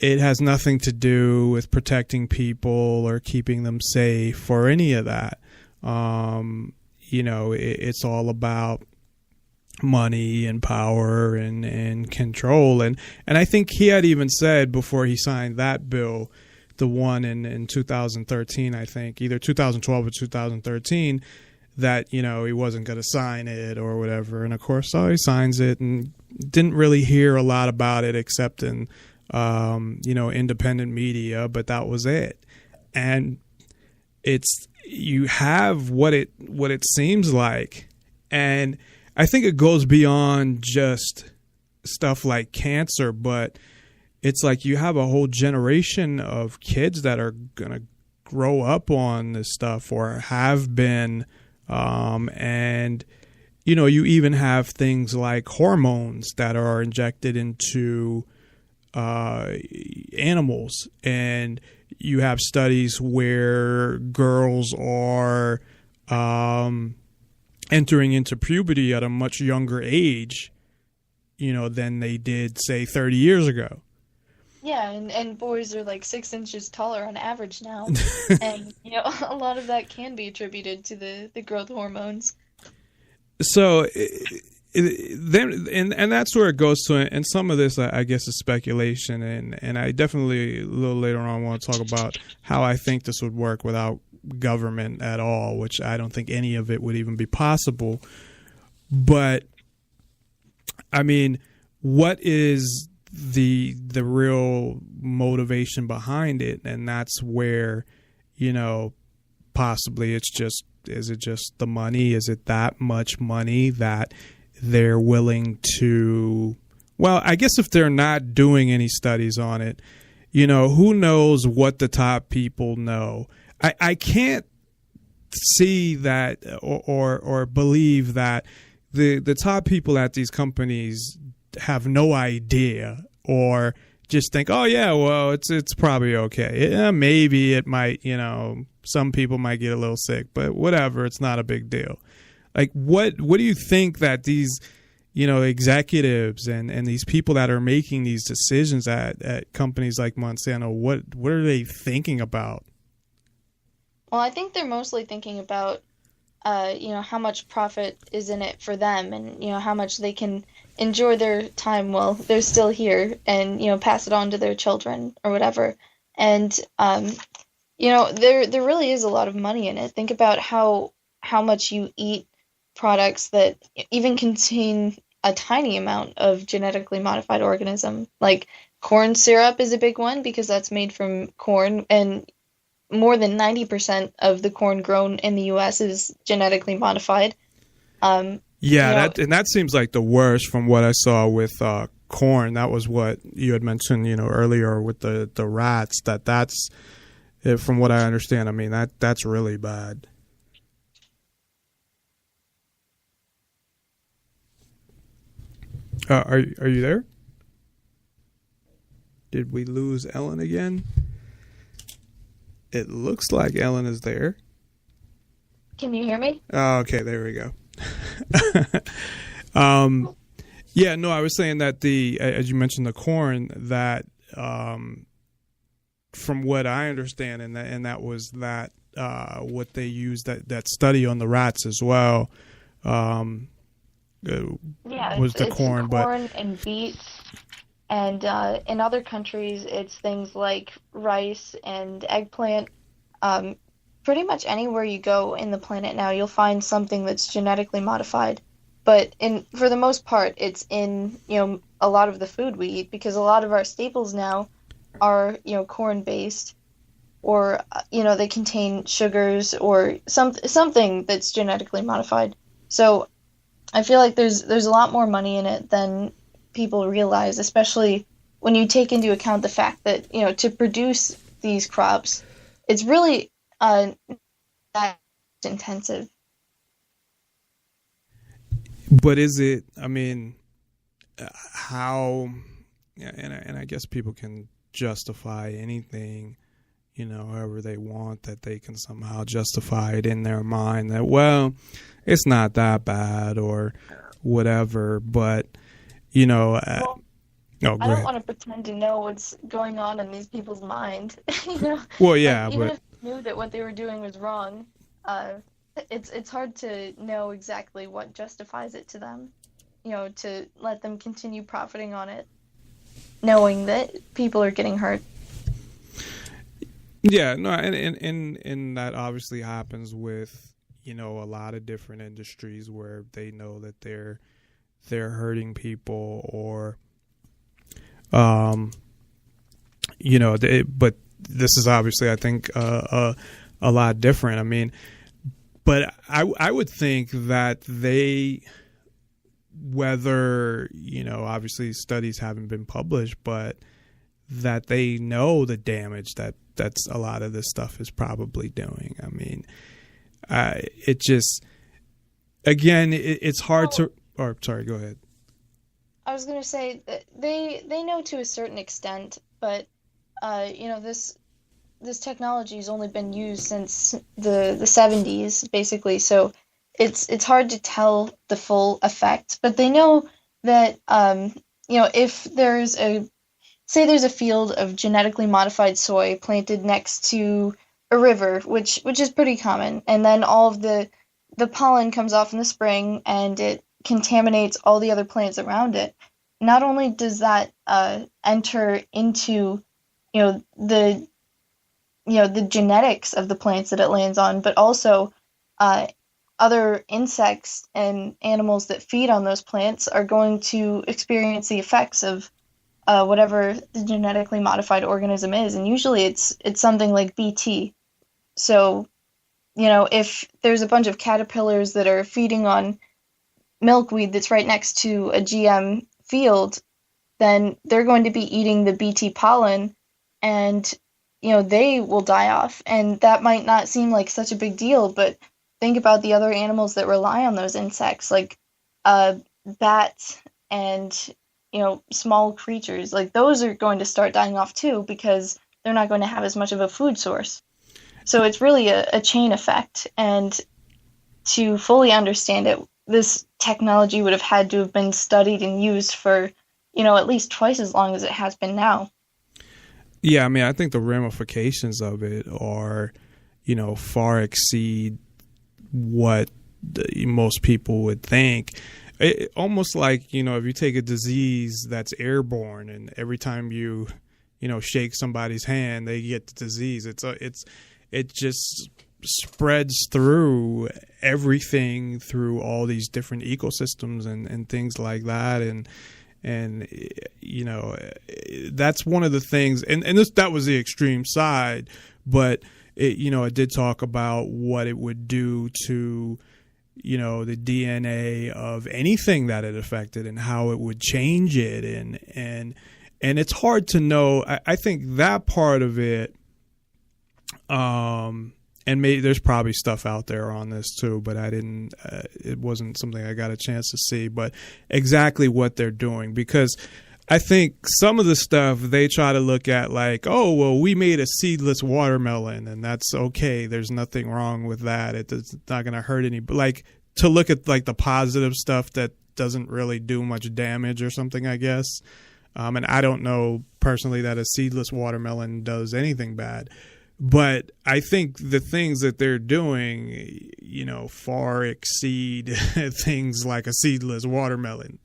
has nothing to do with protecting people or keeping them safe or any of that. It's all about money and power and control. And I think he had even said before he signed that bill, the one in 2013, I think, either 2012 or 2013, that, he wasn't going to sign it or whatever. And of course, so he signs it and didn't really hear a lot about it except in, independent media, but that was it. And you have what it seems like. And I think it goes beyond just stuff like cancer, but it's like you have a whole generation of kids that are going to grow up on this stuff or have been. And, you even have things like hormones that are injected into animals. And you have studies where girls are entering into puberty at a much younger age, than they did, say, 30 years ago.
Yeah, and boys are like 6 inches taller on average now. And, a lot of that can be attributed to the growth hormones.
So then that's where it goes to, and some of this, I guess, is speculation. And I definitely, a little later on, want to talk about how I think this would work without government at all, which I don't think any of it would even be possible. But, I mean, what is the real motivation behind it? And that's where, possibly is it just the money? Is it that much money that they're willing to, well, I guess if they're not doing any studies on it, who knows what the top people know? I can't see that or believe that the top people at these companies have no idea or just think, oh yeah, well, it's probably okay. Yeah, maybe it might, some people might get a little sick, but whatever, it's not a big deal. Like, what do you think that these, executives and these people that are making these decisions at companies like Monsanto, what are they thinking about?
Well, I think they're mostly thinking about, how much profit is in it for them and, how much they can enjoy their time while they're still here and, pass it on to their children or whatever. And, there really is a lot of money in it. Think about how much you eat products that even contain a tiny amount of genetically modified organism. Like corn syrup is a big one because that's made from corn, and more than 90% of the corn grown in the U.S. is genetically modified.
Yeah, that seems like the worst from what I saw with corn. That was what you had mentioned, earlier with the rats. That's from what I understand. I mean, that's really bad. Are you there? Did we lose Ellen again? It looks like Ellen is there.
Can you hear me?
Oh, okay, there we go. Yeah, no, I was saying that as you mentioned, the corn, that from what I understand, and that was that what they used, that study on the rats as well. Was the corn,
but and beets, and in other countries it's things like rice and eggplant. Pretty much anywhere you go in the planet now, you'll find something that's genetically modified. But for the most part, it's in a lot of the food we eat, because a lot of our staples now are corn based, or they contain sugars or something that's genetically modified. So I feel like there's a lot more money in it than people realize, especially when you take into account the fact that to produce these crops, it's really that intensive.
But is it? I mean, how? And I guess people can justify anything, however they want, that they can somehow justify it in their mind that, well, it's not that bad or whatever. But I don't
want to pretend to know what's going on in these people's mind.
Well, yeah,
even
but
if they knew that what they were doing was wrong, it's hard to know exactly what justifies it to them, to let them continue profiting on it, knowing that people are getting hurt.
Yeah, no, and that obviously happens with a lot of different industries where they know that they're hurting people, or but this is obviously, I think, a lot different. I mean, but I would think that whether obviously studies haven't been published, but that they know the damage that's a lot of this stuff is probably doing. I mean, it just, again, it's hard to. Or sorry, go ahead.
I was going to say that they know to a certain extent, but this technology has only been used since the 70s, basically. So it's hard to tell the full effect. But they know that if there's there's a field of genetically modified soy planted next to a river, which is pretty common, and then all of the pollen comes off in the spring and it contaminates all the other plants around it. Not only does that enter into the genetics of the plants that it lands on, but also other insects and animals that feed on those plants are going to experience the effects of whatever the genetically modified organism is, and usually it's something like BT. So if there's a bunch of caterpillars that are feeding on milkweed that's right next to a GM field, then they're going to be eating the BT pollen, and they will die off. And that might not seem like such a big deal, but think about the other animals that rely on those insects, like bats and small creatures. Like, those are going to start dying off too, because they're not going to have as much of a food source. So it's really a chain effect, and to fully understand it, this technology would have had to have been studied and used for, at least twice as long as it has been now.
Yeah, I mean, I think the ramifications of it are, far exceed what most people would think. Almost like, if you take a disease that's airborne, and every time you shake somebody's hand, they get the disease. It just spreads through everything, through all these different ecosystems and things like that. And you know, that's one of the things, and that was the extreme side, but it, you know, it did talk about what it would do to, you know, the DNA of anything that it affected and how it would change it. And it's hard to know. I think that part of it, and maybe there's probably stuff out there on this too, but it wasn't something I got a chance to see, but exactly what they're doing, because I think some of the stuff they try to look at like, oh, well, we made a seedless watermelon and that's okay. There's nothing wrong with that. It's not going to hurt any, like to look at like the positive stuff that doesn't really do much damage or something, I guess. And I don't know personally that a seedless watermelon does anything bad. But I think the things that they're doing, you know, far exceed things like a seedless watermelon,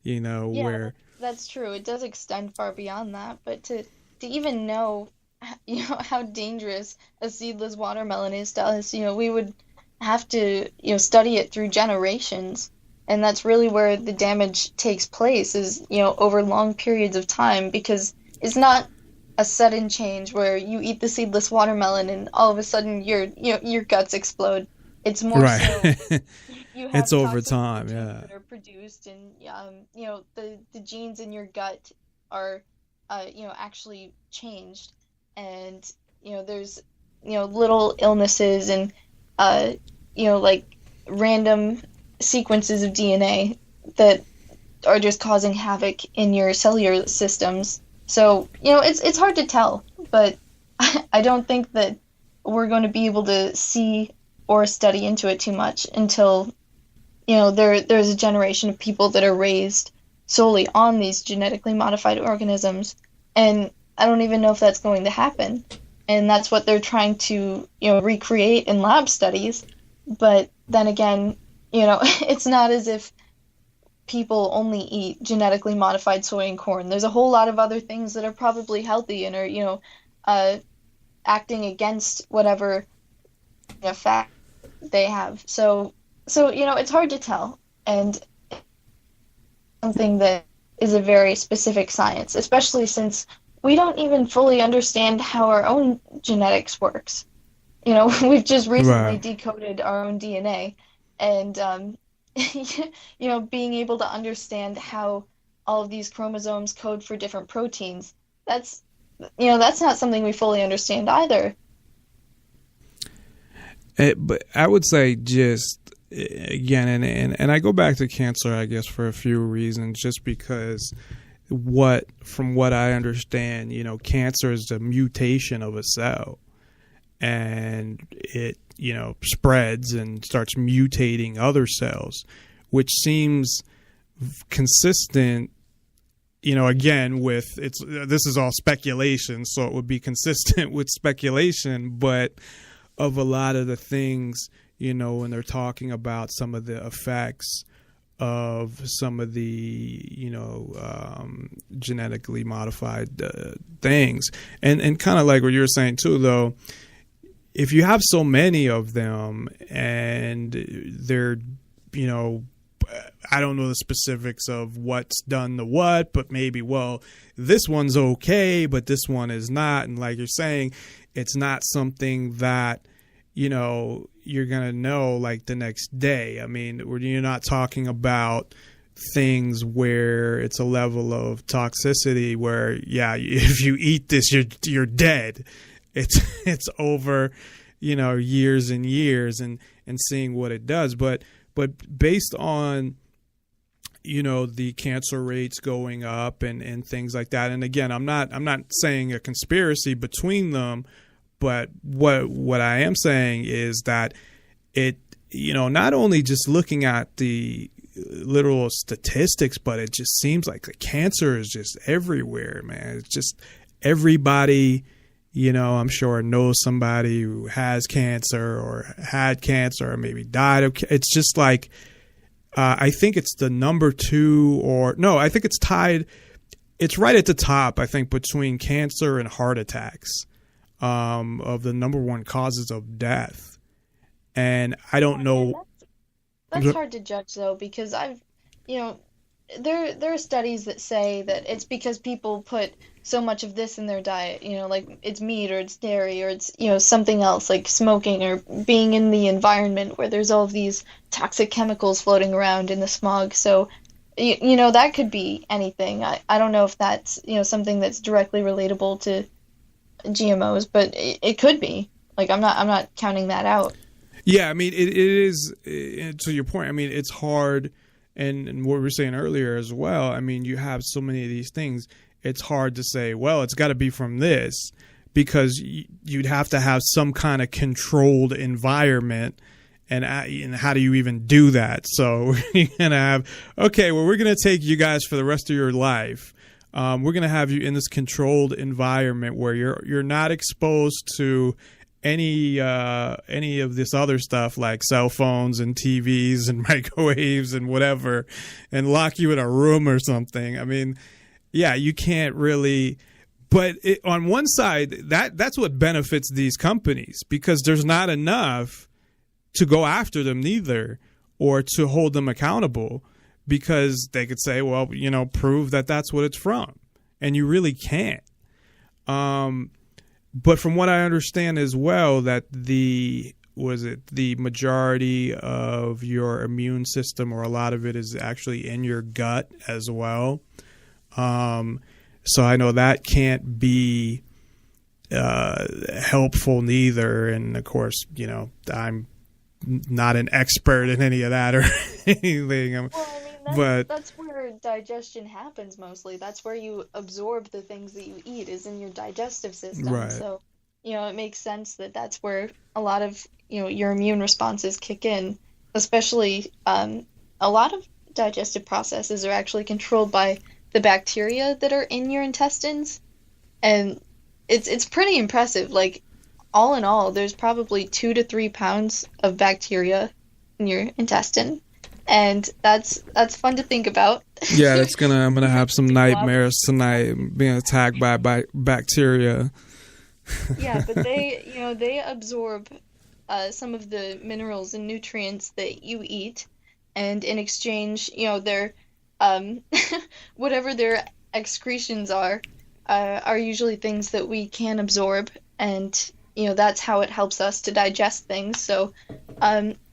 you know,
Yeah,
where.
that's true. It does extend far beyond that, but to even know, you know, how dangerous a seedless watermelon is to us, you know, we would have to, you know, study it through generations. And that's really where the damage takes place is, you know, over long periods of time, because it's not a sudden change where you eat the seedless watermelon and all of a sudden your guts explode. It's more
Right.
so you have
It's over
toxic
time,
proteins
yeah.
that are produced, and you know, the genes in your gut are you know, actually changed, and you know, there's, you know, little illnesses and you know, like random sequences of DNA that are just causing havoc in your cellular systems. So, you know, it's hard to tell, but I don't think that we're going to be able to see or study into it too much until, you know, there's a generation of people that are raised solely on these genetically modified organisms. And I don't even know if that's going to happen. And that's what they're trying to, you know, recreate in lab studies. But then again, you know, it's not as if people only eat genetically modified soy and corn. There's a whole lot of other things that are probably healthy and are, you know, acting against whatever effect they have. So you know, it's hard to tell, and something that is a very specific science, especially since we don't even fully understand how our own genetics works. You know, we've just recently
Right.
decoded our own DNA, and you know, being able to understand how all of these chromosomes code for different proteins, that's, you know, that's not something we fully understand either.
But I would say just again, and I go back to cancer, I guess, for a few reasons, just because from what I understand, you know, cancer is a mutation of a cell, and it, you know, spreads and starts mutating other cells, which seems consistent, you know, again, with this is all speculation, so it would be consistent with speculation, but of a lot of the things, you know, when they're talking about some of the effects of some of the, you know, genetically modified things, and kind of like what you were saying too, though, if you have so many of them and they're, you know, I don't know the specifics of what's done to what, but maybe, well, this one's okay, but this one is not. And like you're saying, it's not something that, you know, you're going to know like the next day. I mean, you're not talking about things where it's a level of toxicity where, yeah, if you eat this, you're dead. It's over, you know, years and years and seeing what it does. But based on, you know, the cancer rates going up and things like that. And again, I'm not saying a conspiracy between them, but what I am saying is that it, you know, not only just looking at the literal statistics, but it just seems like the cancer is just everywhere, man. It's just everybody, you know, I'm sure knows somebody who has cancer or had cancer or maybe died of. It's just like, I think it's the number 2 or no, I think it's tied. It's right at the top, I think, between cancer and heart attacks, of the number 1 causes of death. And I don't know.
That's hard to judge though, because I've, you know, there are studies that say that it's because people put so much of this in their diet, like it's meat or it's dairy or it's, something else like smoking or being in the environment where there's all of these toxic chemicals floating around in the smog. So, that could be anything. I don't know if that's, something that's directly relatable to GMOs, but it could be. Like, I'm not counting that out.
Yeah, I mean, it is, to your point, I mean, it's hard, and what we were saying earlier as well, I mean, you have so many of these things, it's hard to say, well, it's got to be from this, because you'd have to have some kind of controlled environment, and how do you even do that? So you're going to have, okay, well, we're going to take you guys for the rest of your life. We're going to have you in this controlled environment where you're not exposed to any of this other stuff like cell phones and TVs and microwaves and whatever, and lock you in a room or something. I mean, yeah, you can't really. But on one side, that's what benefits these companies, because there's not enough to go after them neither, or to hold them accountable, because they could say, well, prove that that's what it's from, and you really can't. But from what I understand as well, that the majority of your immune system, or a lot of it, is actually in your gut as well. So I know that can't be helpful neither. And of course, I'm not an expert in any of that or anything.
Well, I mean, that's where digestion happens mostly. That's where you absorb the things that you eat, is in your digestive system.
Right.
So, it makes sense that that's where a lot of, your immune responses kick in, especially a lot of digestive processes are actually controlled by the bacteria that are in your intestines. And it's pretty impressive. Like, all in all, there's probably 2 to 3 pounds of bacteria in your intestine. And that's fun to think about.
Yeah, I'm gonna have some nightmares tonight, being attacked by bacteria.
Yeah, but they absorb some of the minerals and nutrients that you eat, and in exchange, their whatever their excretions are usually things that we can absorb, and that's how it helps us to digest things. So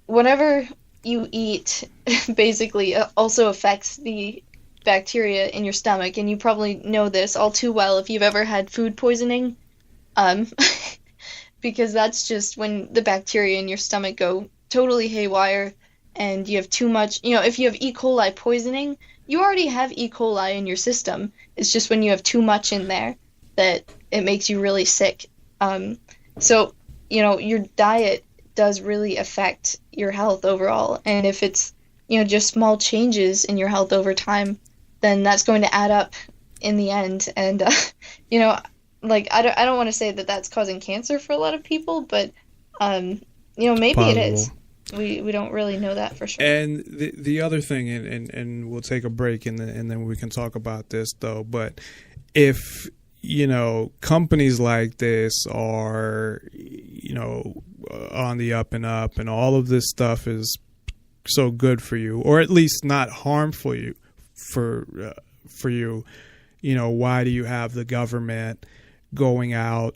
whatever you eat basically also affects the bacteria in your stomach, and you probably know this all too well if you've ever had food poisoning, because that's just when the bacteria in your stomach go totally haywire, and you have too much. If you have E. coli poisoning, you already have E. coli in your system. It's just when you have too much in there that it makes you really sick. So your diet does really affect your health overall. And if it's, just small changes in your health over time, then that's going to add up in the end. And, like, I don't want to say that that's causing cancer for a lot of people, but, maybe
Possible.
It is. We don't really know that for sure.
And the other thing, and we'll take a break and then we can talk about this though, but if, companies like this are, on the up and up, and all of this stuff is so good for you, or at least not harmful for you, why do you have the government going out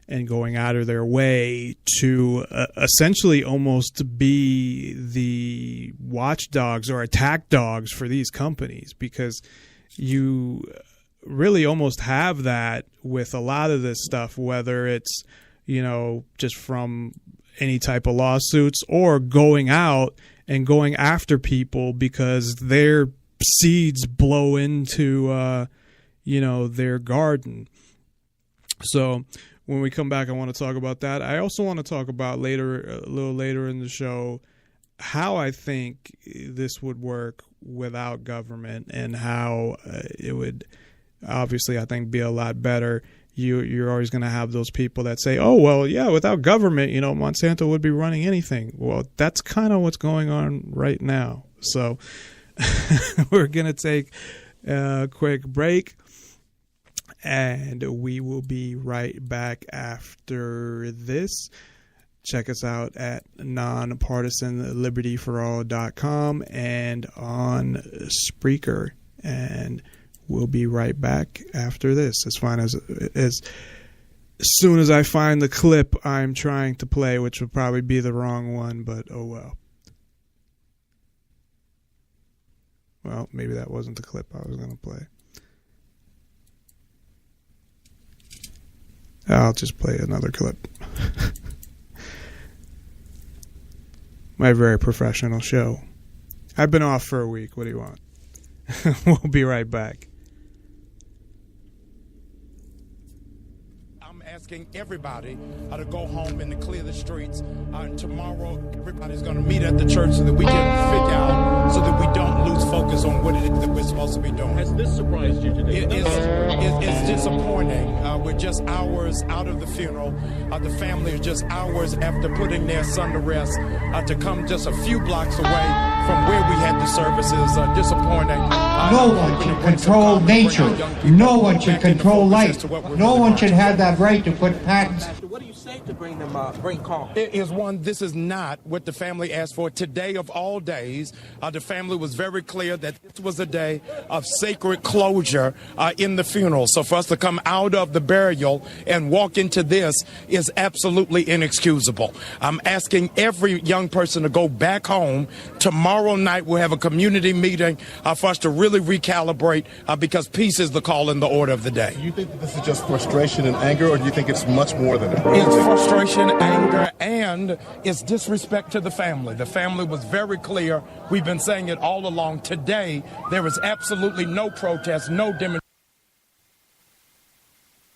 of their way to essentially almost be the watchdogs or attack dogs for these companies? Because you really almost have that with a lot of this stuff, whether it's, just from any type of lawsuits, or going out and going after people because their seeds blow into, their garden. So when we come back, I want to talk about that. I also want to talk about a little later in the show, how I think this would work without government, and how it would obviously, I think, be a lot better. You're always going to have those people that say, oh, well, yeah, without government, Monsanto would be running anything. Well, that's kind of what's going on right now. So we're going to take a quick break, and we will be right back after this. Check us out at nonpartisanlibertyforall.com and on Spreaker and we'll be right back after this. As soon as I find the clip I'm trying to play, which would probably be the wrong one, but oh well. Well, maybe that wasn't the clip I was going to play. I'll just play another clip. My very professional show. I've been off for a week. What do you want? We'll be right back.
I'm asking everybody to go home and to clear the streets. Tomorrow, everybody's going to meet at the church so that we can figure out, so that we don't lose focus on what it is that we're supposed to be doing.
Has this surprised you today?
It's disappointing. We're just hours out of the funeral. The family is just hours after putting their son to rest to come just a few blocks away from where we had the services. Disappointing.
No one should control nature. No one should control life. No one should have that right to put patents.
What do you say to bring calm?
This is not what the family asked for. Today of all days, the family was very clear that this was a day of sacred closure in the funeral. So for us to come out of the burial and walk into this is absolutely inexcusable. I'm asking every young person to go back home. Tomorrow night we'll have a community meeting for us to really recalibrate because peace is the call and the order of the day.
Do you think that this is just frustration and anger, or do you think it's much more than that?
It's frustration, anger, and it's disrespect to the family. The family was very clear. We've been saying it all along. Today, there is absolutely no protest, no demonstration.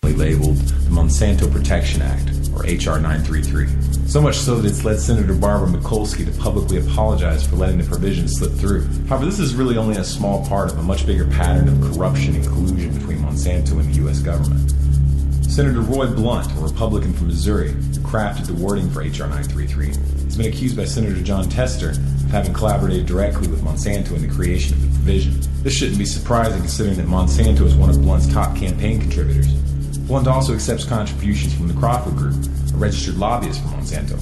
Labeled the Monsanto Protection Act, or H.R. 933. So much so that it's led Senator Barbara Mikulski to publicly apologize for letting the provisions slip through. However, this is really only a small part of a much bigger pattern of corruption and collusion between Monsanto and the U.S. government. Senator Roy Blunt, a Republican from Missouri, who crafted the wording for H.R. 933, has been accused by Senator John Tester of having collaborated directly with Monsanto in the creation of the provision. This shouldn't be surprising considering that Monsanto is one of Blunt's top campaign contributors. Blunt also accepts contributions from the Crawford Group, a registered lobbyist for Monsanto.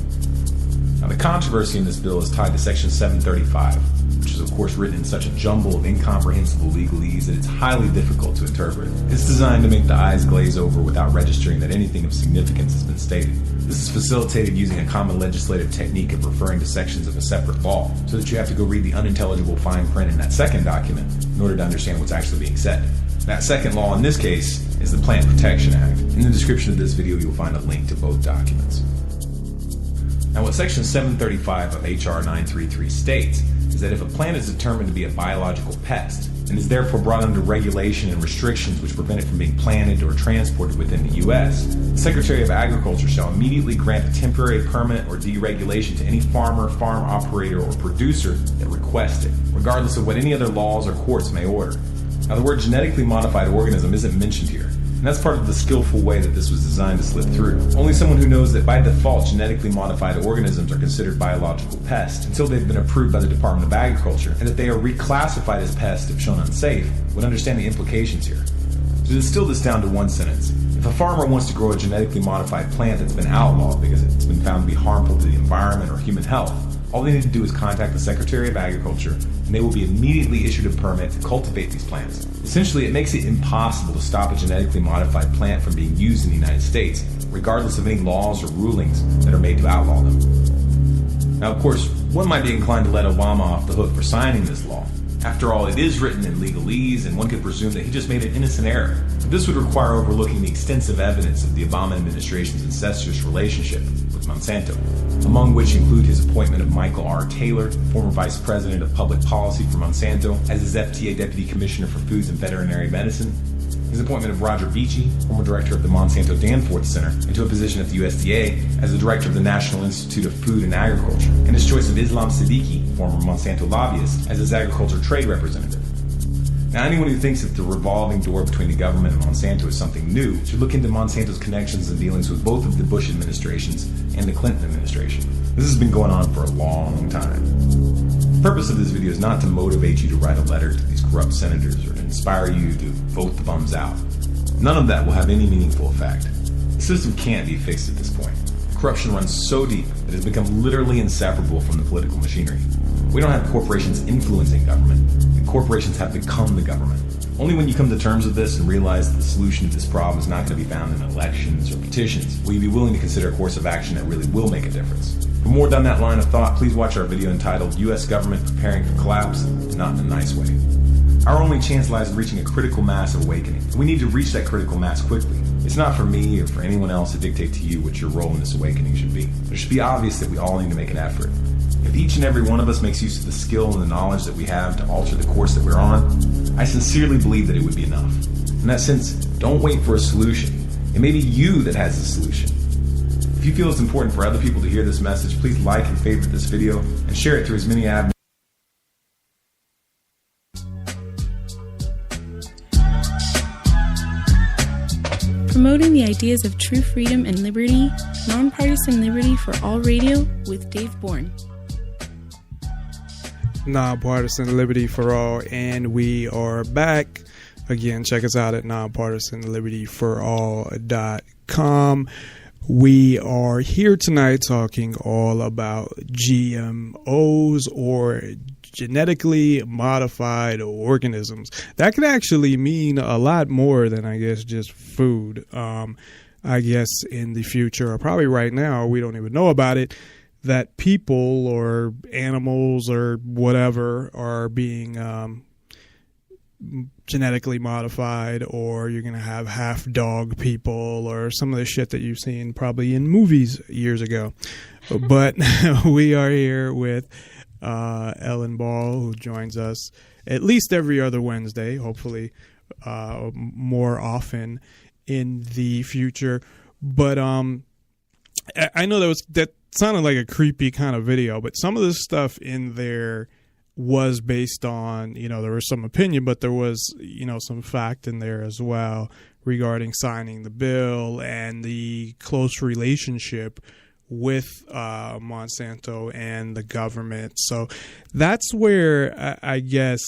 Now, the controversy in this bill is tied to Section 735, which is of course written in such a jumble of incomprehensible legalese that it's highly difficult to interpret. It's designed to make the eyes glaze over without registering that anything of significance has been stated. This is facilitated using a common legislative technique of referring to sections of a separate law, so that you have to go read the unintelligible fine print in that second document in order to understand what's actually being said. That second law in this case is the Plant Protection Act. In the description of this video, you'll find a link to both documents. Now, what Section 735 of H.R. 933 states is that if a plant is determined to be a biological pest and is therefore brought under regulation and restrictions which prevent it from being planted or transported within the U.S., the Secretary of Agriculture shall immediately grant a temporary, permanent, or deregulation to any farmer, farm operator, or producer that requests it, regardless of what any other laws or courts may order. Now, the word genetically modified organism isn't mentioned here, and that's part of the skillful way that this was designed to slip through. Only someone who knows that by default genetically modified organisms are considered biological pests until they've been approved by the Department of Agriculture, and that they are reclassified as pests if shown unsafe, would understand the implications here. To distill this down to one sentence, if a farmer wants to grow a genetically modified plant that's been outlawed because it's been found to be harmful to the environment or human health, all they need to do is contact the Secretary of Agriculture, and they will be immediately issued a permit to cultivate these plants. Essentially, it makes it impossible to stop a genetically modified plant from being used in the United States, regardless of any laws or rulings that are made to outlaw them. Now, of course, one might be inclined to let Obama off the hook for signing this law. After all, it is written in legalese, and one could presume that he just made an innocent error. But this would require overlooking the extensive evidence of the Obama administration's incestuous relationship with Monsanto, among which include his appointment of Michael R. Taylor, former Vice President of Public Policy for Monsanto, as his FDA Deputy Commissioner for Foods and Veterinary Medicine, his appointment of Roger Beachy, former Director of the Monsanto Danforth Center, into a position at the USDA as the Director of the National Institute of Food and Agriculture, and his choice of Islam Siddiqui, former Monsanto lobbyist, as his Agriculture Trade Representative. Now, anyone who thinks that the revolving door between the government and Monsanto is something new should look into Monsanto's connections and dealings with both of the Bush administrations and the Clinton administration. This has been going on for a long time. The purpose of this video is not to motivate you to write a letter to these corrupt senators or to inspire you to vote the bums out. None of that will have any meaningful effect. The system can't be fixed at this point. Corruption runs so deep that it has become literally inseparable from the political machinery. We don't have corporations influencing government. The corporations have become the government. Only when you come to terms with this and realize that the solution to this problem is not going to be found in elections or petitions will you be willing to consider a course of action that really will make a difference. For more down that line of thought, please watch our video entitled U.S. Government Preparing for Collapse, Not in a Nice Way. Our only chance lies in reaching a critical mass of awakening. We need to reach that critical mass quickly. It's not for me or for anyone else to dictate to you what your role in this awakening should be. It should be obvious that we all need to make an effort. If each and every one of us makes use of the skill and the knowledge that we have to alter the course that we're on, I sincerely believe that it would be enough. In that sense, don't wait for a solution. It may be you that has the solution. If you feel it's important for other people to hear this message, please like and favorite this video and share it through as many avenues.
Promoting the ideas of true freedom and liberty, Nonpartisan Liberty for All Radio with Dave Bourne.
Nonpartisan Liberty for All, and we are back. Again, check us out at nonpartisanlibertyforall.com. We are here tonight talking all about GMOs, or genetically modified organisms. That could actually mean a lot more than, I guess, just food. I guess in the future, or probably right now, we don't even know about it, that people or animals or whatever are being genetically modified, or you're going to have half dog people, or some of the shit that you've seen probably in movies years ago. But we are here with Ellen Ball, who joins us at least every other Wednesday, hopefully more often in the future. But I know that sounded like a creepy kind of video, but some of the stuff in there was based on, there was some opinion, but there was, some fact in there as well regarding signing the bill and the close relationship with Monsanto and the government. So that's where I guess,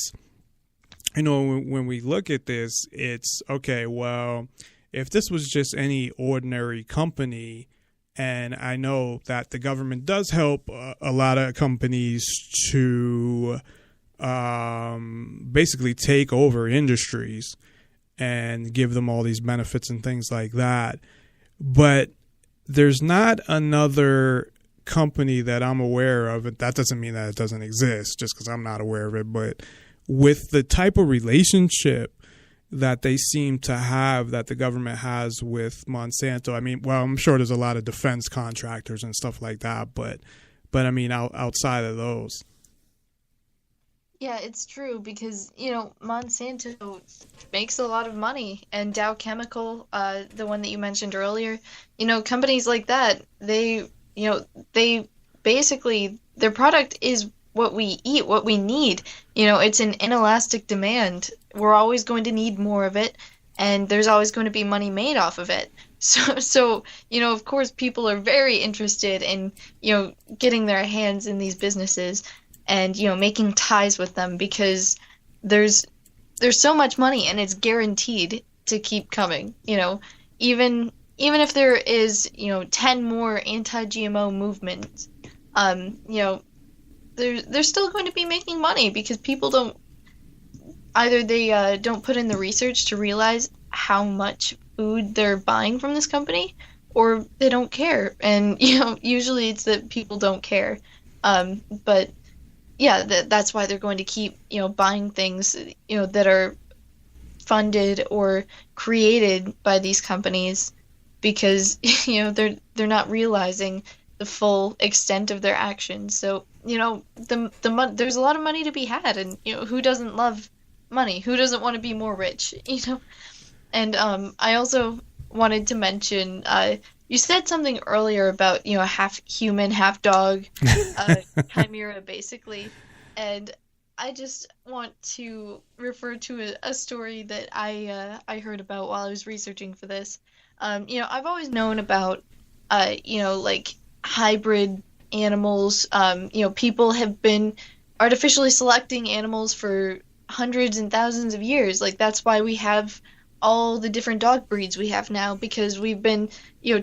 when we look at this, it's okay, well, if this was just any ordinary company, and I know that the government does help a lot of companies to basically take over industries and give them all these benefits and things like that. But there's not another company that I'm aware of. That doesn't mean that it doesn't exist just because I'm not aware of it. But with the type of relationship that they seem to have, that the government has with Monsanto. I mean, well, I'm sure there's a lot of defense contractors and stuff like that, but I mean, outside of those.
Yeah, it's true because, Monsanto makes a lot of money, and Dow Chemical, the one that you mentioned earlier, companies like that, they basically, their product is what we eat, what we need. It's an inelastic demand. We're always going to need more of it, and there's always going to be money made off of it. So of course, people are very interested in, getting their hands in these businesses and, making ties with them because there's so much money and it's guaranteed to keep coming. Even if there is, 10 more anti-GMO movements, they're still going to be making money because people don't put in the research to realize how much food they're buying from this company, or they don't care. And usually it's that people don't care. But yeah, that's why they're going to keep buying things that are funded or created by these companies because they're not realizing the full extent of their actions. So there's a lot of money to be had, and who doesn't love money? Who doesn't want to be more rich? And I also wanted to mention, you said something earlier about half human, half dog, chimera basically, and I just want to refer to a story that I heard about while I was researching for this. I've always known about like hybrid animals. People have been artificially selecting animals for hundreds and thousands of years. Like, that's why we have all the different dog breeds we have now, because we've been,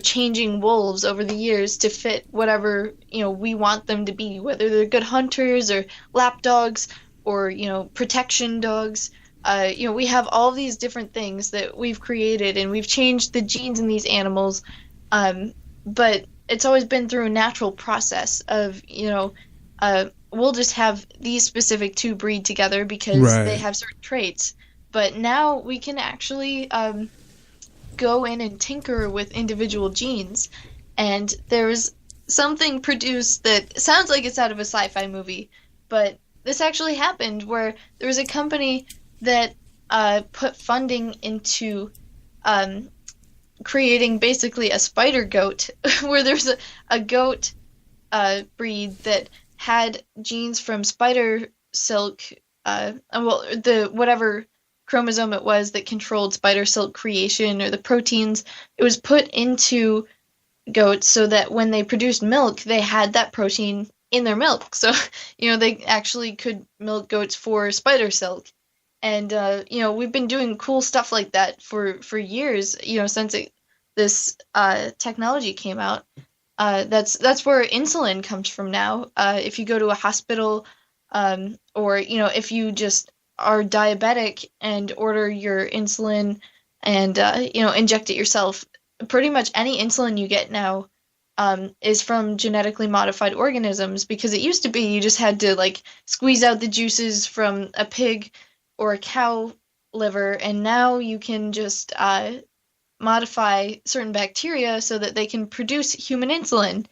changing wolves over the years to fit whatever, we want them to be, whether they're good hunters or lap dogs or, protection dogs. We have all these different things that we've created, and we've changed the genes in these animals. But it's always been through a natural process of, we'll just have these specific two breed together because they have certain traits. But now we can actually go in and tinker with individual genes. And there's something produced that sounds like it's out of a sci-fi movie, but this actually happened, where there was a company that put funding into creating basically a spider goat, where there's a goat breed that had genes from spider silk, the whatever chromosome it was that controlled spider silk creation, or the proteins. It was put into goats so that when they produced milk, they had that protein in their milk. So, they actually could milk goats for spider silk. And, we've been doing cool stuff like that for years, since this technology came out. That's where insulin comes from now. If you go to a hospital, or, if you just are diabetic and order your insulin and, inject it yourself, pretty much any insulin you get now is from genetically modified organisms, because it used to be you just had to, squeeze out the juices from a pig or a cow liver, and now you can just modify certain bacteria so that they can produce human insulin.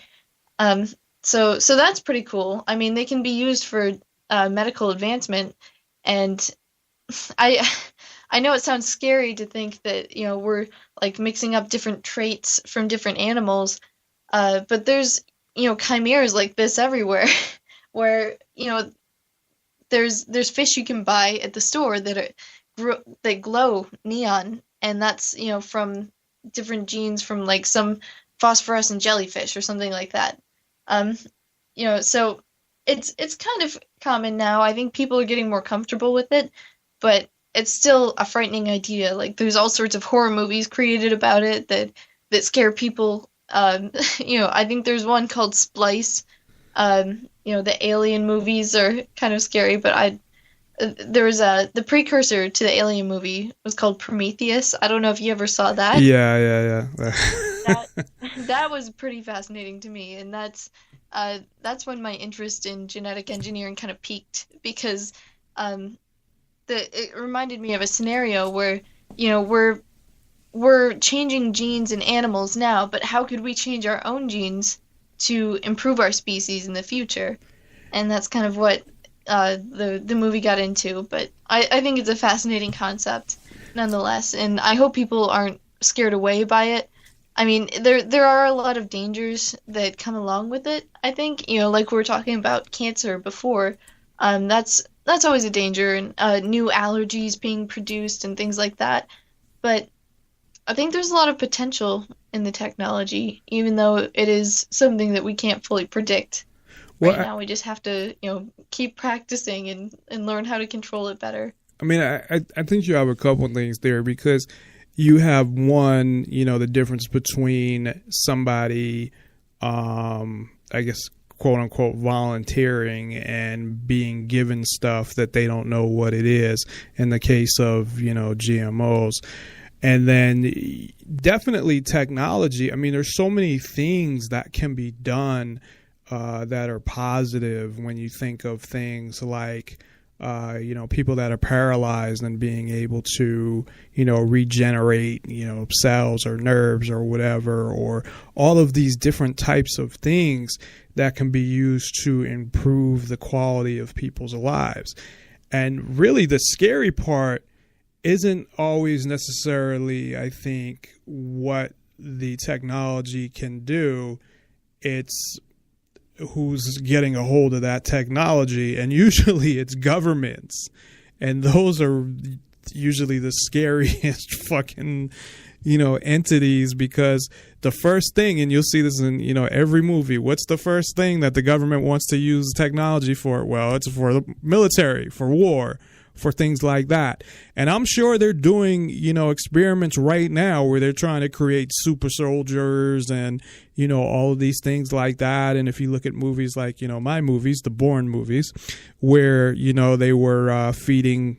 So that's pretty cool. I mean, they can be used for medical advancement, and I know it sounds scary to think that we're mixing up different traits from different animals, but there's chimeras like this everywhere, where there's fish you can buy at the store that glow neon, and that's from different genes from some phosphorescent jellyfish or something like that. So it's kind of common now. I think people are getting more comfortable with it, but it's still a frightening idea. There's all sorts of horror movies created about it that scare people. I think there's one called Splice. The alien movies are kind of scary, but there was the precursor to the alien movie was called Prometheus. I don't know if you ever saw that.
Yeah.
That was pretty fascinating to me, and that's when my interest in genetic engineering kind of peaked, because it reminded me of a scenario where we're changing genes in animals now, but how could we change our own genes to improve our species in the future? And that's kind of what the movie got into. But I think it's a fascinating concept nonetheless, and I hope people aren't scared away by it. I mean, there are a lot of dangers that come along with it. I think, like we were talking about cancer before, that's always a danger, and new allergies being produced and things like that. But I think there's a lot of potential in the technology, even though it is something that we can't fully predict. Right now, we just have to, keep practicing and learn how to control it better.
I mean, I think you have a couple of things there, because you have one, the difference between somebody, I guess, quote unquote, volunteering and being given stuff that they don't know what it is, in the case of, GMOs. And then definitely technology. I mean, there's so many things that can be done that are positive when you think of things like, people that are paralyzed and being able to, regenerate, cells or nerves or whatever, or all of these different types of things that can be used to improve the quality of people's lives. And really the scary part isn't always necessarily, I think, what the technology can do. It's who's getting a hold of that technology, and usually it's governments, and those are usually the scariest fucking entities, because the first thing, and you'll see this in every movie, what's the first thing that the government wants to use technology for? Well, it's for the military, for war. for things like that. And I'm sure they're doing, experiments right now where they're trying to create super soldiers and, all of these things like that. And if you look at movies like, my movies, the Bourne movies, where, they were feeding,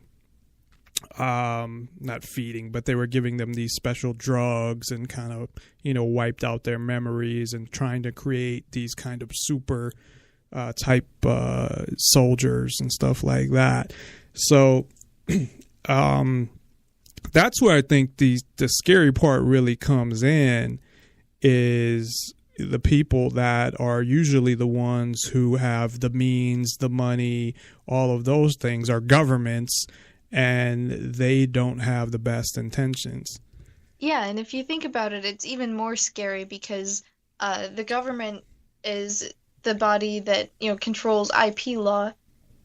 not feeding, but they were giving them these special drugs and kind of, wiped out their memories and trying to create these kind of super type soldiers and stuff like that. So that's where I think the scary part really comes in, is the people that are usually the ones who have the means, the money, all of those things are governments, and they don't have the best intentions.
Yeah, and if you think about it, it's even more scary because the government is the body that, controls IP law.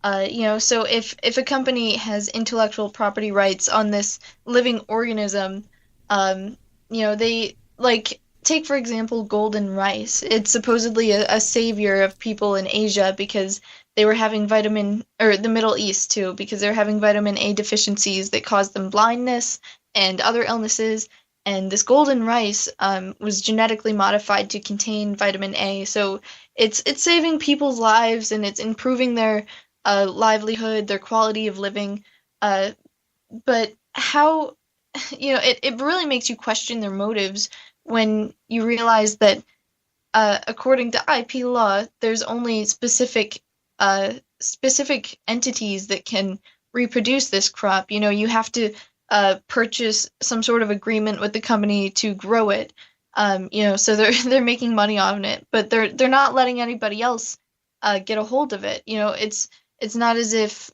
So if a company has intellectual property rights on this living organism, they, like, take, for example, golden rice. It's supposedly a savior of people in Asia because they were having the Middle East too, because they were having vitamin A deficiencies that caused them blindness and other illnesses. And this golden rice was genetically modified to contain vitamin A. So it's saving people's lives, and it's improving their livelihood, their quality of living. But how, it really makes you question their motives when you realize that according to IP law, there's only specific entities that can reproduce this crop. You have to purchase some sort of agreement with the company to grow it. So they're making money on it, but they're not letting anybody else get a hold of it. It's not as if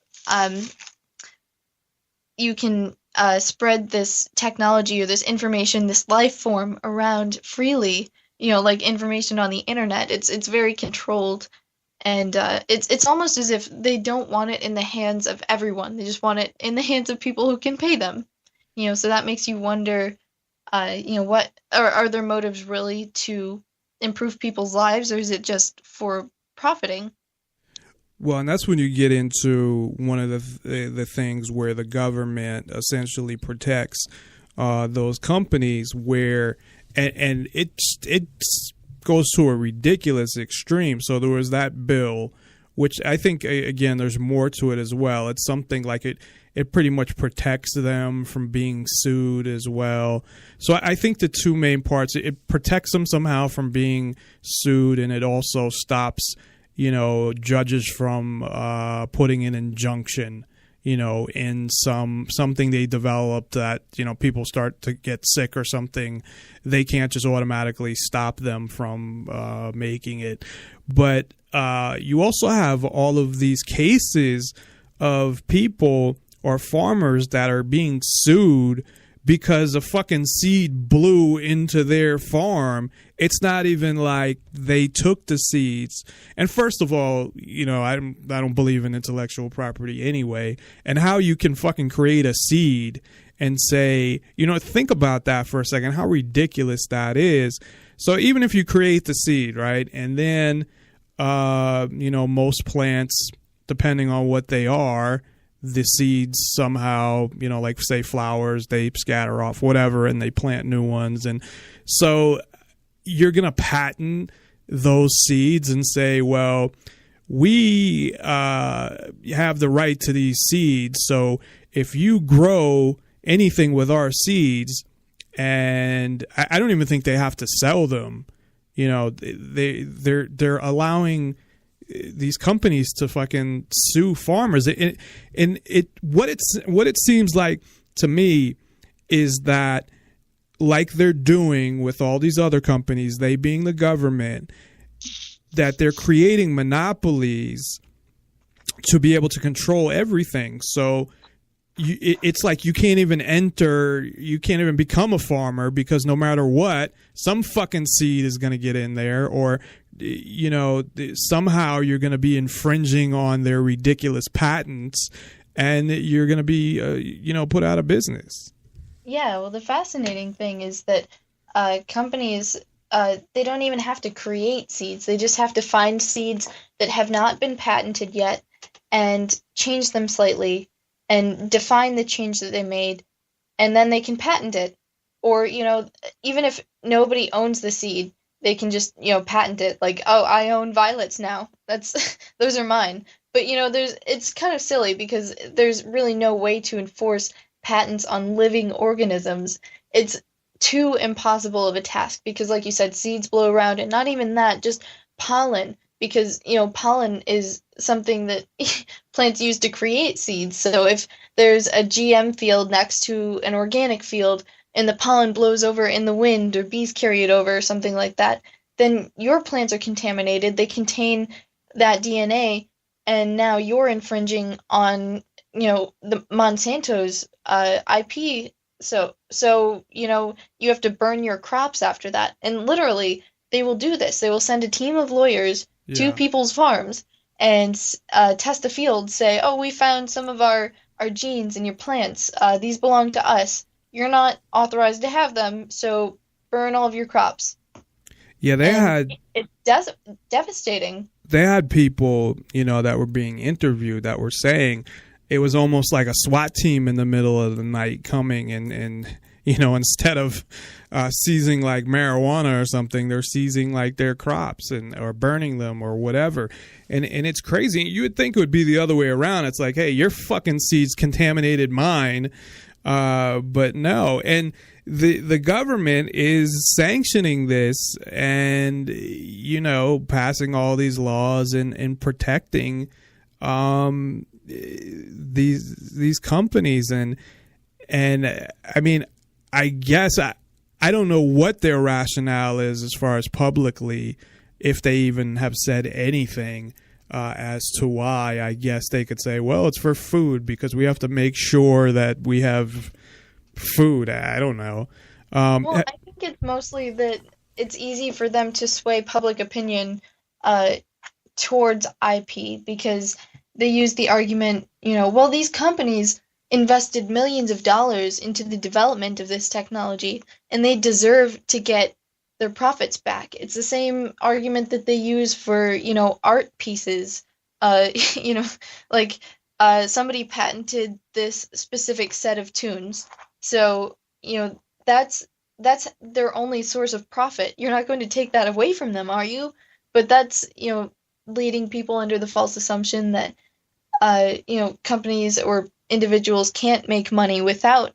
you can spread this technology or this information, this life form around freely, like information on the internet. It's very controlled, and it's almost as if they don't want it in the hands of everyone. They just want it in the hands of people who can pay them. So that makes you wonder, what are their motives really to improve people's lives, or is it just for profiting?
Well, and that's when you get into one of the things where the government essentially protects those companies, where and it goes to a ridiculous extreme. So there was that bill, which I think, again, there's more to it as well. It's something like it pretty much protects them from being sued as well. So I think the two main parts, it protects them somehow from being sued, and it also stops judges from putting an injunction, in something they developed that, people start to get sick or something. They can't just automatically stop them from making it. But you also have all of these cases of people or farmers that are being sued because a fucking seed blew into their farm. It's not even like they took the seeds. And first of all, I don't believe in intellectual property anyway. And how you can fucking create a seed and say, think about that for a second, how ridiculous that is. So even if you create the seed, right, and then, most plants, depending on what they are, the seeds somehow, like say flowers, they scatter off, whatever, and they plant new ones. And so you're going to patent those seeds and say, well, we have the right to these seeds. So if you grow anything with our seeds, and I don't even think they have to sell them, they're allowing these companies to fucking sue farmers. What it seems like to me is that, like they're doing with all these other companies, they being the government, that they're creating monopolies to be able to control everything. So it's like you can't even become a farmer, because no matter what, some fucking seed is going to get in there, or somehow you're going to be infringing on their ridiculous patents, and you're going to be put out of business.
Yeah, well, the fascinating thing is that companies, they don't even have to create seeds. They just have to find seeds that have not been patented yet and change them slightly and define the change that they made, and then they can patent it. Or, even if nobody owns the seed, they can just, patent it. Like, oh, I own violets now. Those are mine. But, it's kind of silly because there's really no way to enforce patents on living organisms. It's too impossible of a task because, like you said, seeds blow around, and not even that, just pollen, because, pollen is something that plants use to create seeds. So if there's a GM field next to an organic field and the pollen blows over in the wind or bees carry it over or something like that, then your plants are contaminated. They contain that DNA, and now you're infringing on, the Monsanto's IP. So you have to burn your crops after that. And literally, they will do this. They will send a team of lawyers to people's farms and test the field, say, oh, we found some of our genes in your plants. These belong to us. You're not authorized to have them, so burn all of your crops.
Yeah,
It's devastating.
They had people, that were being interviewed that were saying it was almost like a SWAT team in the middle of the night coming and instead of seizing like marijuana or something, they're seizing like their crops or burning them or whatever. And it's crazy. You would think it would be the other way around. It's like, hey, your fucking seeds contaminated mine. But no. And the government is sanctioning this and, passing all these laws and protecting these companies. And I mean, I guess I don't know what their rationale is as far as publicly, if they even have said anything as to why. I guess they could say, well, it's for food because we have to make sure that we have food. I don't know.
Well, I think it's mostly that it's easy for them to sway public opinion towards IP because they use the argument, well, these companies invested millions of dollars into the development of this technology, and they deserve to get their profits back. It's the same argument that they use for, art pieces. Like somebody patented this specific set of tunes. So, that's their only source of profit. You're not going to take that away from them, are you? But that's, leading people under the false assumption that, companies or individuals can't make money without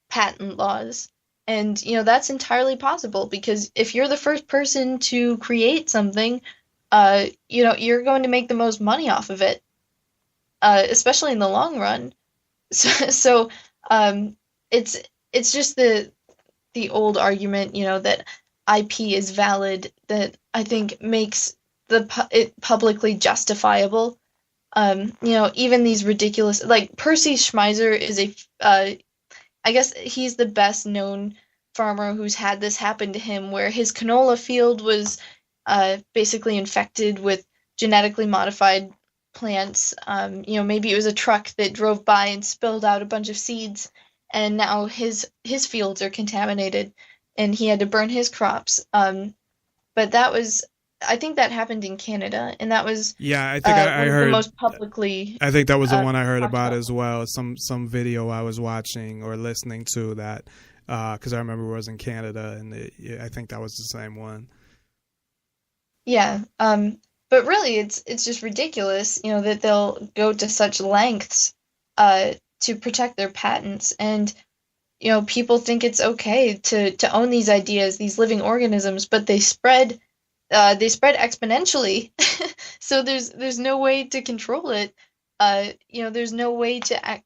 patent laws. And, that's entirely possible because if you're the first person to create something, you're going to make the most money off of it, especially in the long run. So it's just the old argument, that IP is valid that I think makes it publicly justifiable. Even these ridiculous, like Percy Schmeiser is I guess he's the best known farmer who's had this happen to him, where his canola field was basically infected with genetically modified plants. Maybe it was a truck that drove by and spilled out a bunch of seeds, and now his fields are contaminated, and he had to burn his crops. But I think that happened in Canada, and that was
I think I heard
the most publicly.
I think that was the one I heard about as well. Some video I was watching or listening to that because I remember it was in Canada, and I think that was the same one.
Yeah, but really, it's just ridiculous, that they'll go to such lengths to protect their patents, and people think it's okay to own these ideas, these living organisms, but they spread exponentially. So there's no way to control it. There's no way to act,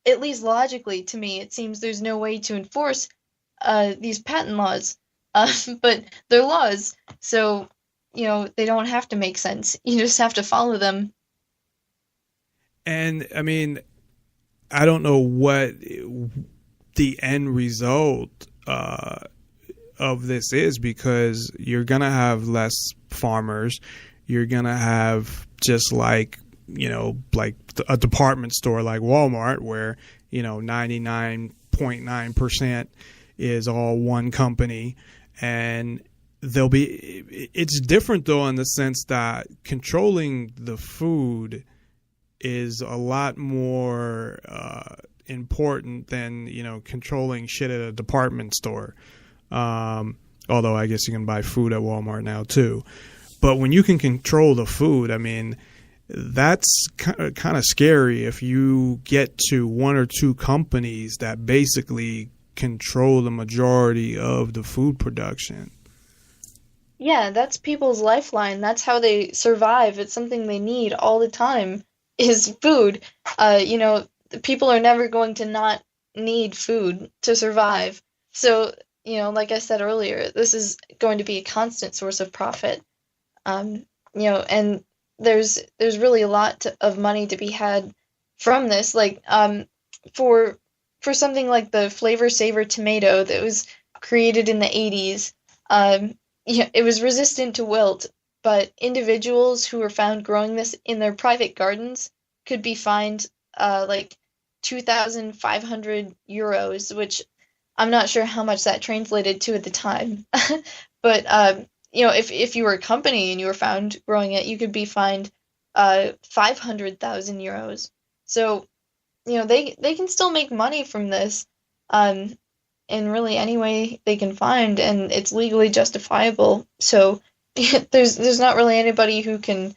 at least logically to me, it seems there's no way to enforce these patent laws. But they're laws, so they don't have to make sense. You just have to follow them.
And I mean, I don't know what the end result of this is, because you're gonna have less farmers. You're gonna have just like like a department store like Walmart, where 99.9% is all one company, and it's different though in the sense that controlling the food is a lot more important than, controlling shit at a department store. Although I guess you can buy food at Walmart now too. But when you can control the food, I mean, that's kind of scary if you get to one or two companies that basically control the majority of the food production.
Yeah, that's people's lifeline. That's how they survive. It's something they need all the time is food. People are never going to not need food to survive. So, like I said earlier, this is going to be a constant source of profit. And there's really a lot of money to be had from this. Like, for something like the Flavor Saver tomato that was created in the 80s, it was resistant to wilt, but individuals who were found growing this in their private gardens could be fined like 2,500 euros, which I'm not sure how much that translated to at the time. But if you were a company and you were found growing it, you could be fined 500,000 euros. So, they can still make money from this in really any way they can find, and it's legally justifiable. So there's not really anybody who can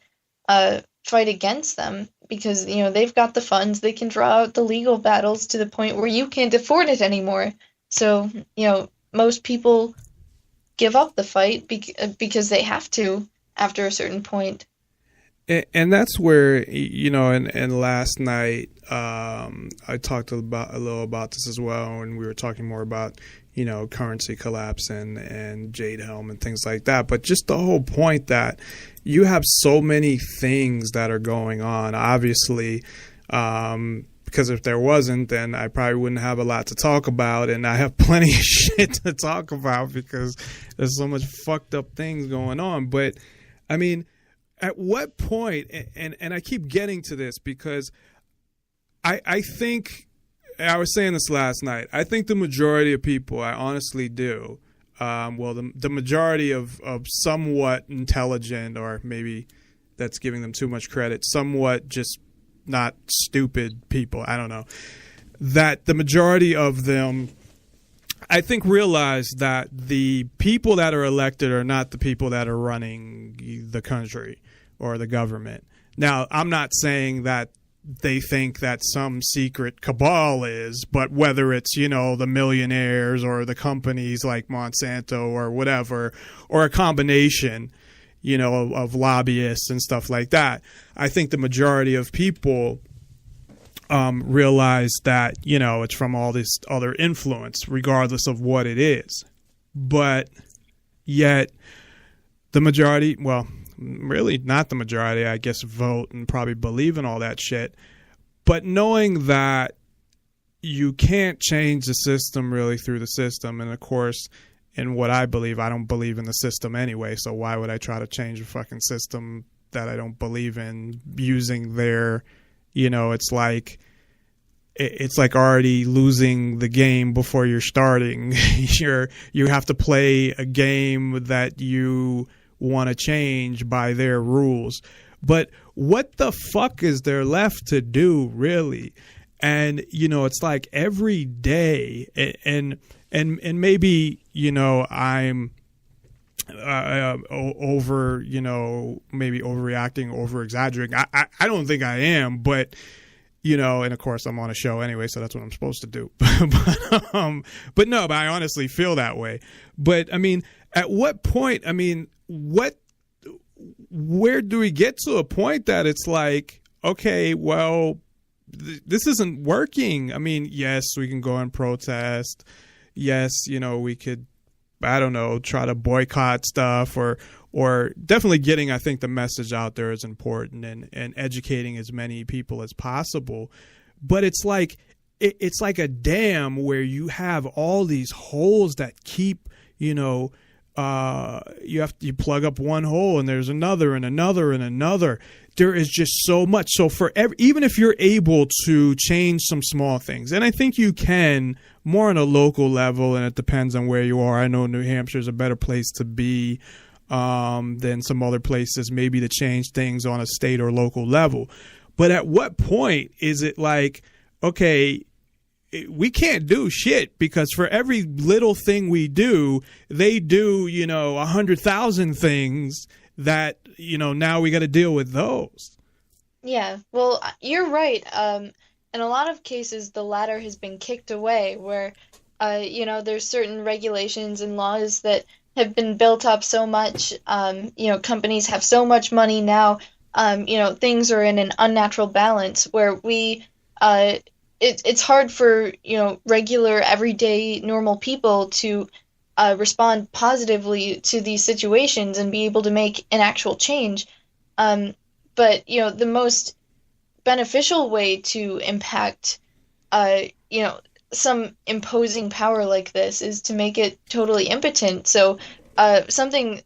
fight against them because, they've got the funds. They can draw out the legal battles to the point where you can't afford it anymore. So, most people give up the fight because they have to after a certain point.
And that's where, and last night I talked a little about this as well, and we were talking more about, currency collapse and Jade Helm and things like that. But just the whole point that you have so many things that are going on, obviously, because if there wasn't, then I probably wouldn't have a lot to talk about, and I have plenty of shit to talk about because there's so much fucked up things going on. But, I mean, at what point, and I keep getting to this because I think, I was saying this last night, I think the majority of people, I honestly do, the majority of somewhat intelligent, or maybe that's giving them too much credit, somewhat just not stupid people, I don't know, that the majority of them, I think, realize that the people that are elected are not the people that are running the country or the government. Now, I'm not saying that they think that some secret cabal is, but whether it's, the millionaires or the companies like Monsanto or whatever, or a combination, of lobbyists and stuff like that, I think the majority of people realize that, it's from all this other influence, regardless of what it is. But yet the majority, well, really not the majority, I guess, vote and probably believe in all that shit. But knowing that you can't change the system really through the system. And of course, in what I believe, I don't believe in the system anyway. So why would I try to change a fucking system that I don't believe in using their, it's like already losing the game before you're starting. You have to play a game that you want to change by their rules. But what the fuck is there left to do, really? And it's like every day, and maybe I'm over, maybe overreacting, over exaggerating. I don't think I am, but and of course I'm on a show anyway, so that's what I'm supposed to do. But I honestly feel that way. But I mean, at what point? I mean, where do we get to a point that it's like, okay, well, this isn't working? I mean, yes, we can go and protest. Yes, we could, I don't know, try to boycott stuff, or definitely getting, I think, the message out there is important, and educating as many people as possible. But it's like a dam where you have all these holes that keep, you plug up one hole and there's another and another and another. There is just so much. So even if you're able to change some small things, and I think you can more on a local level, and it depends on where you are. I know New Hampshire is a better place to be than some other places, maybe to change things on a state or local level. But at what point is it like, okay, we can't do shit because for every little thing we do, they do, 100,000 things that, now we got to deal with those.
Yeah, well, you're right. In a lot of cases, the latter has been kicked away where, there's certain regulations and laws that have been built up so much. Companies have so much money now. Things are in an unnatural balance where it's hard for, regular, everyday, normal people to respond positively to these situations and be able to make an actual change. But, the most beneficial way to impact, some imposing power like this is to make it totally impotent. So as an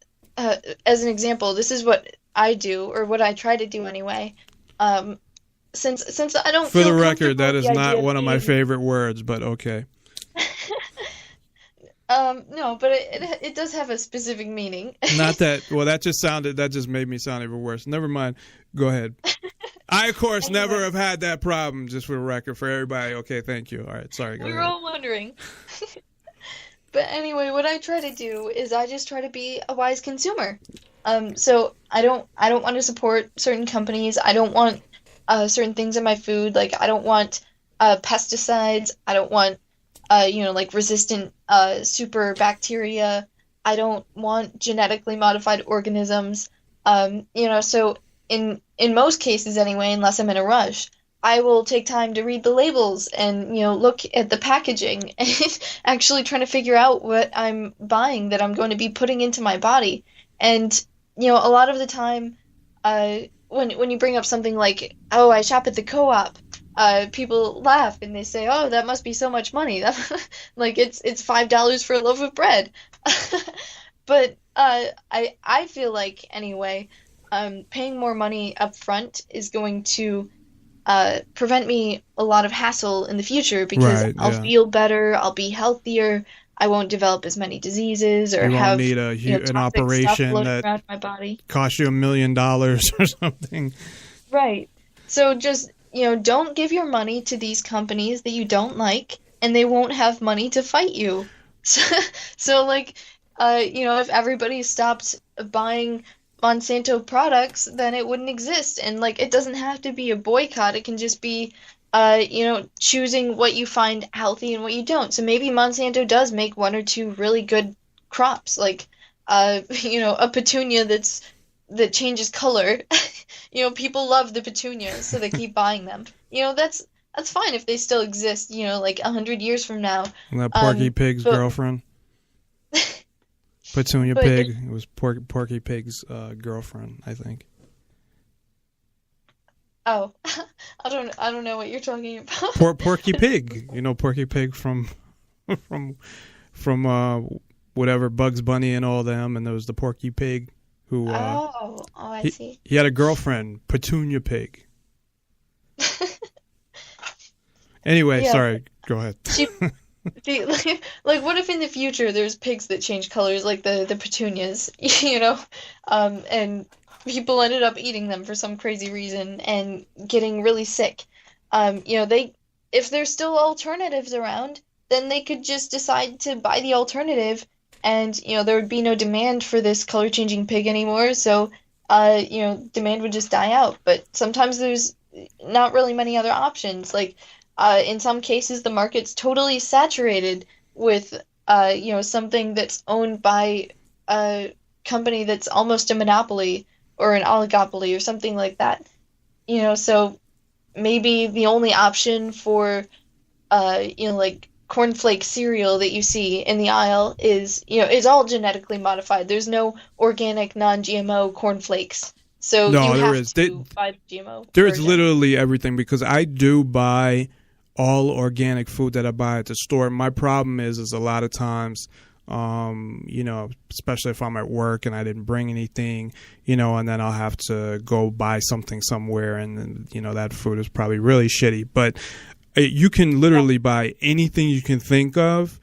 example, this is what I do, or what I try to do anyway. Since I don't
For
feel
the record, that is
the
not
idea
one of my favorite words, but okay.
No, but it does have a specific meaning.
Not that. Well, that just made me sound even worse. Never mind. Go ahead. I, of course,
Anyway.
never have had that problem, just for the record, for everybody. Okay, thank you. All right, sorry. Go
We were
ahead.
all wondering. But anyway, what I try to do is I just try to be a wise consumer. So I don't want to support certain companies. I don't want certain things in my food. Like I don't want pesticides. I don't want resistant super bacteria. I don't want genetically modified organisms. So in most cases anyway, unless I'm in a rush, I will take time to read the labels and, look at the packaging and actually trying to figure out what I'm buying that I'm going to be putting into my body. And, a lot of the time, when you bring up something like, oh, I shop at the co-op, people laugh and they say, oh, that must be so much money. Like it's $5 for a loaf of bread. But I feel like anyway, paying more money up front is going to prevent me a lot of hassle in the future because
Right,
I'll
yeah.
feel better, I'll be healthier, I won't develop as many diseases or
You won't
have
need an
toxic
operation
stuff floating
that
around my body.
costs you $1 million or something.
Right. So just, don't give your money to these companies that you don't like, and they won't have money to fight you. So if everybody stopped buying Monsanto products, then it wouldn't exist. And, it doesn't have to be a boycott. It can just be, choosing what you find healthy and what you don't. So maybe Monsanto does make one or two really good crops, like, a petunia that changes color. People love the petunias, so they keep buying them. That's fine if they still exist, 100 years from now.
And that Porky Pig's girlfriend. Petunia
but
Pig. It was Porky Pig's girlfriend, I think.
Oh, I don't know what you're talking about.
Porky Pig. Porky Pig from whatever, Bugs Bunny and all them, and there was the Porky Pig who
I see.
He had a girlfriend, Petunia Pig. Anyway,
Yeah.
sorry, go ahead.
What if in the future there's pigs that change colors like the petunias, and people ended up eating them for some crazy reason and getting really sick. If there's still alternatives around, then they could just decide to buy the alternative and, there would be no demand for this color changing pig anymore. So, demand would just die out. But sometimes there's not really many other options. In some cases, the market's totally saturated with, something that's owned by a company that's almost a monopoly or an oligopoly or something like that. So maybe the only option for, cornflake cereal that you see in the aisle is all genetically modified. There's no organic, non-GMO cornflakes. So
No,
you
there
have
is.
to buy the GMO
There is
version.
literally everything, because I do buy all organic food that I buy at the store. My problem is a lot of times, especially if I'm at work and I didn't bring anything, and then I'll have to go buy something somewhere, and that food is probably really shitty. But you can literally buy anything you can think of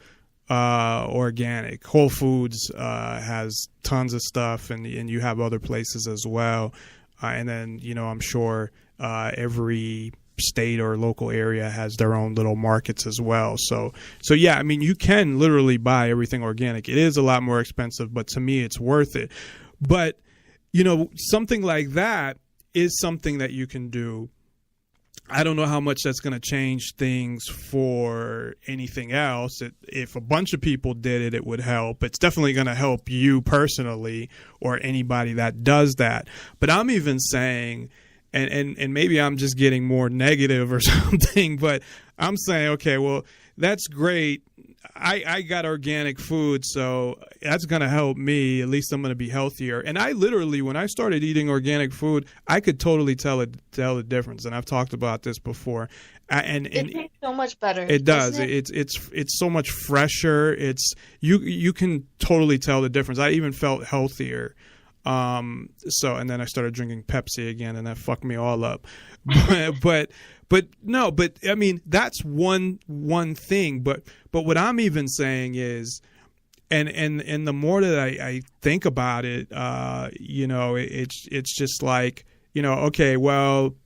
organic. Whole Foods has tons of stuff, and you have other places as well. And then, I'm sure every state or local area has their own little markets as well. So yeah, I mean, you can literally buy everything organic. It is a lot more expensive, but to me, it's worth it. But, you know, something like that is something that you can do. I don't know how much that's going to change things for anything else. If a bunch of people did it, it would help. It's definitely going to help you personally or anybody that does that. But I'm even saying, and maybe I'm just getting more negative or something, but I'm saying, okay, well, that's great. I got organic food, so that's going to help me. At least I'm going to be healthier. And I literally, when I started eating organic food, I could totally tell the difference. And I've talked about this before. And
it tastes so much better.
It does. It's so much fresher. It's you can totally tell the difference. I even felt healthier. And then I started drinking Pepsi again, and that fucked me all up. But I mean, that's one thing. But what I'm even saying is, and the more that I think about it, you know, it's just like, you know, okay, well,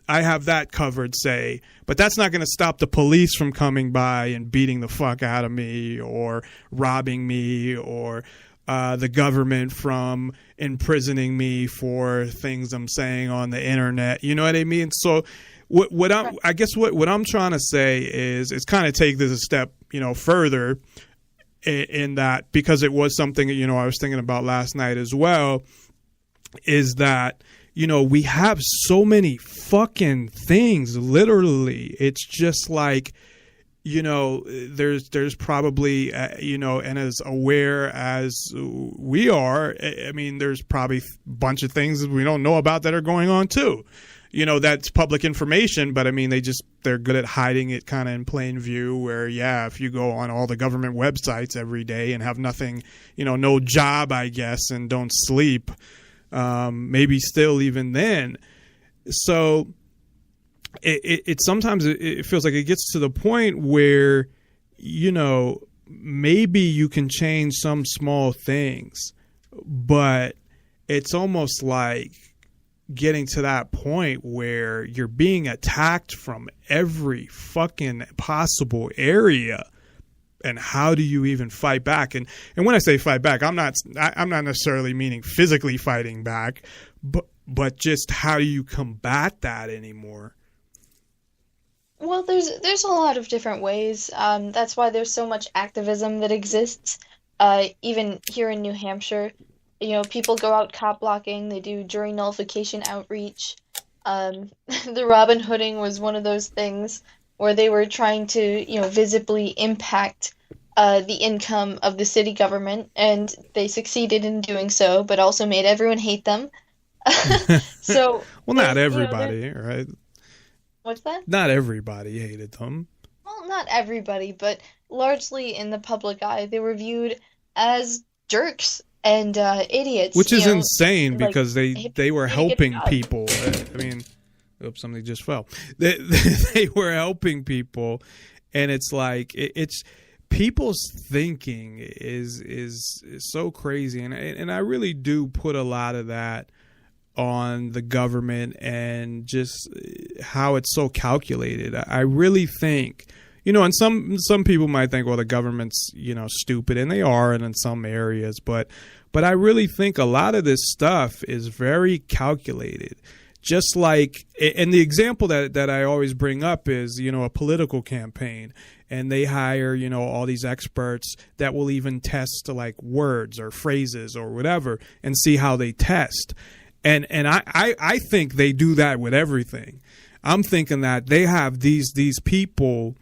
I have that covered, say, but that's not going to stop the police from coming by and beating the fuck out of me or robbing me or the government from imprisoning me for things I'm saying on the internet. You know what I mean? So what I'm trying to say is kind of take this a step, you know, further in that, because it was something, you know, I was thinking about last night as well, is that, you know, we have so many fucking things, literally. It's just like, you know, there's probably, you know, and as aware as we are, I mean, there's probably a bunch of things that we don't know about that are going on too. You know, that's public information, but I mean, they're good at hiding it kind of in plain view, where, yeah, if you go on all the government websites every day and have nothing, you know, no job, I guess, and don't sleep, maybe still even then. So it sometimes it feels like it gets to the point where, you know, maybe you can change some small things, but it's almost like getting to that point where you're being attacked from every fucking possible area. And how do you even fight back? And when I say fight back, I'm not necessarily meaning physically fighting back, but just how do you combat that anymore?
Well, there's a lot of different ways. That's why there's so much activism that exists. Even here in New Hampshire, you know, people go out cop blocking. They do jury nullification outreach. The Robin Hooding was one of those things where they were trying to, you know, visibly impact the income of the city government, and they succeeded in doing so, but also made everyone hate them. So,
well, not everybody, you know, right?
What's that?
Not everybody hated them.
Well, not everybody, but largely in the public eye, they were viewed as jerks and idiots.
Which is insane, because they were helping people. I mean, oops, something just fell. They were helping people, and it's like it's people's thinking is so crazy, and I really do put a lot of that on the government and just how it's so calculated. I really think, you know, and some people might think, well, the government's, you know, stupid, and they are, and in some areas, but I really think a lot of this stuff is very calculated. Just like, and the example that I always bring up is, you know, a political campaign, and they hire, you know, all these experts that will even test like words or phrases or whatever and see how they test. And I think they do that with everything. I'm thinking that they have these people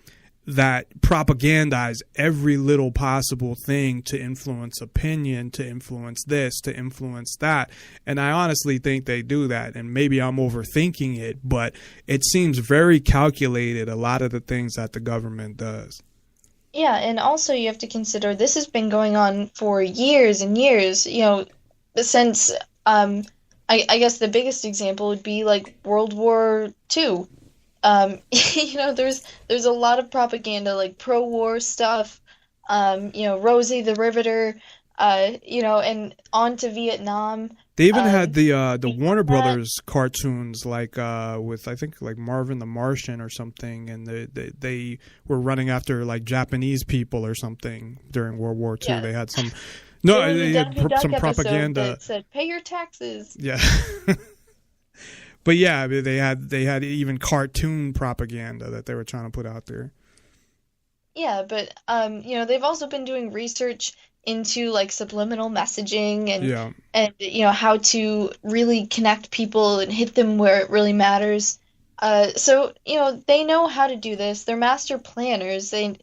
that propagandize every little possible thing to influence opinion, to influence this, to influence that. And I honestly think they do that. And maybe I'm overthinking it, but it seems very calculated, a lot of the things that the government does.
Yeah, and also you have to consider this has been going on for years and years, you know, since I guess the biggest example would be like World War II. You know, there's a lot of propaganda, like pro-war stuff. You know, Rosie the Riveter. and on to Vietnam.
They even had the Warner Brothers cartoons, like with I think like Marvin the Martian or something, and they were running after like Japanese people or something during World War II.
Yeah.
They had some
They
had some propaganda
that said, "Pay your taxes."
Yeah. But yeah, they had even cartoon propaganda that they were trying to put out there.
Yeah, but they've also been doing research into like subliminal messaging and how to really connect people and hit them where it really matters. So they know how to do this. They're master planners. They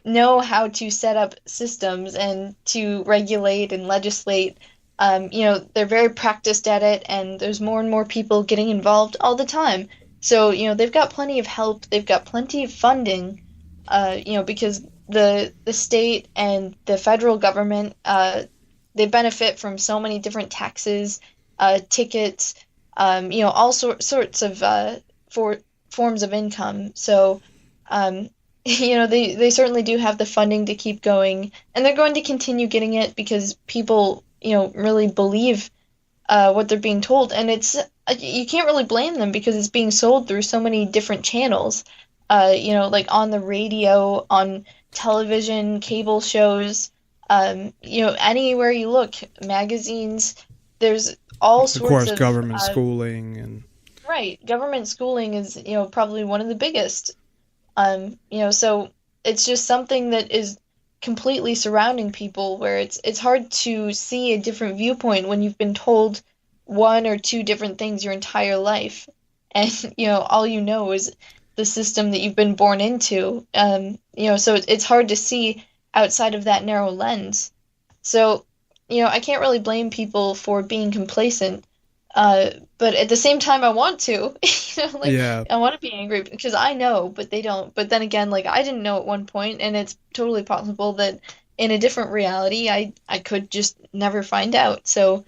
know how to set up systems and to regulate and legislate. They're very practiced at it, and there's more and more people getting involved all the time. So, they've got plenty of help. They've got plenty of funding, because the state and the federal government, they benefit from so many different taxes, tickets, all sorts of forms of income. So, they certainly do have the funding to keep going, and they're going to continue getting it because people really believe what they're being told, and you can't really blame them because it's being sold through so many different channels, like on the radio, on television, cable shows, anywhere you look, magazines, there's all sorts of
course, government schooling and
right, government schooling is probably one of the biggest, so it's just something that is completely surrounding people where it's hard to see a different viewpoint when you've been told one or two different things your entire life, and all is the system that you've been born into, so it's hard to see outside of that narrow lens. So I can't really blame people for being complacent, but at the same time I want to I want to be angry because I know, but they don't. But then again, like, I didn't know at one point, and it's totally possible that in a different reality I could just never find out. So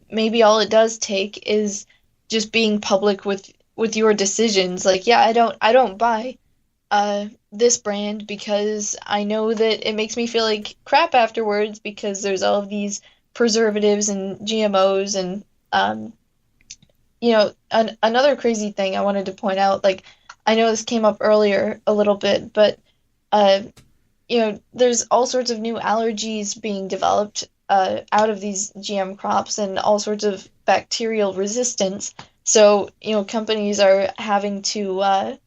maybe all it does take is just being public with your decisions. Like, yeah, I don't buy this brand because I know that it makes me feel like crap afterwards because there's all of these preservatives and GMOs and another crazy thing I wanted to point out, like, I know this came up earlier a little bit, but there's all sorts of new allergies being developed out of these GM crops and all sorts of bacterial resistance. So, companies are having to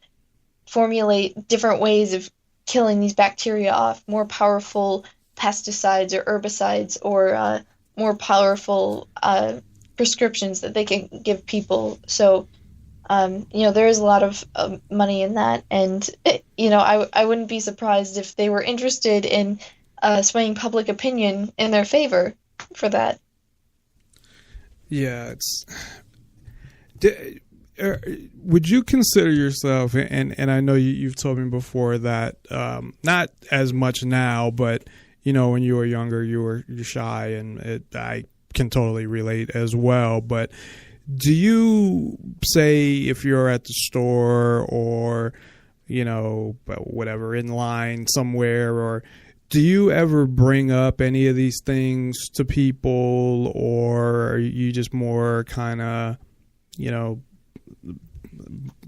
formulate different ways of killing these bacteria off, more powerful pesticides or herbicides or more powerful prescriptions that they can give people. So, there is a lot of money in that. And, I wouldn't be surprised if they were interested in swaying public opinion in their favor for that.
Yeah, would you consider yourself, and I know you've told me before that not as much now, but when you were younger, you're shy, and I can totally relate as well. But do you say if you're at the store or whatever, in line somewhere, or do you ever bring up any of these things to people, or are you just more kind of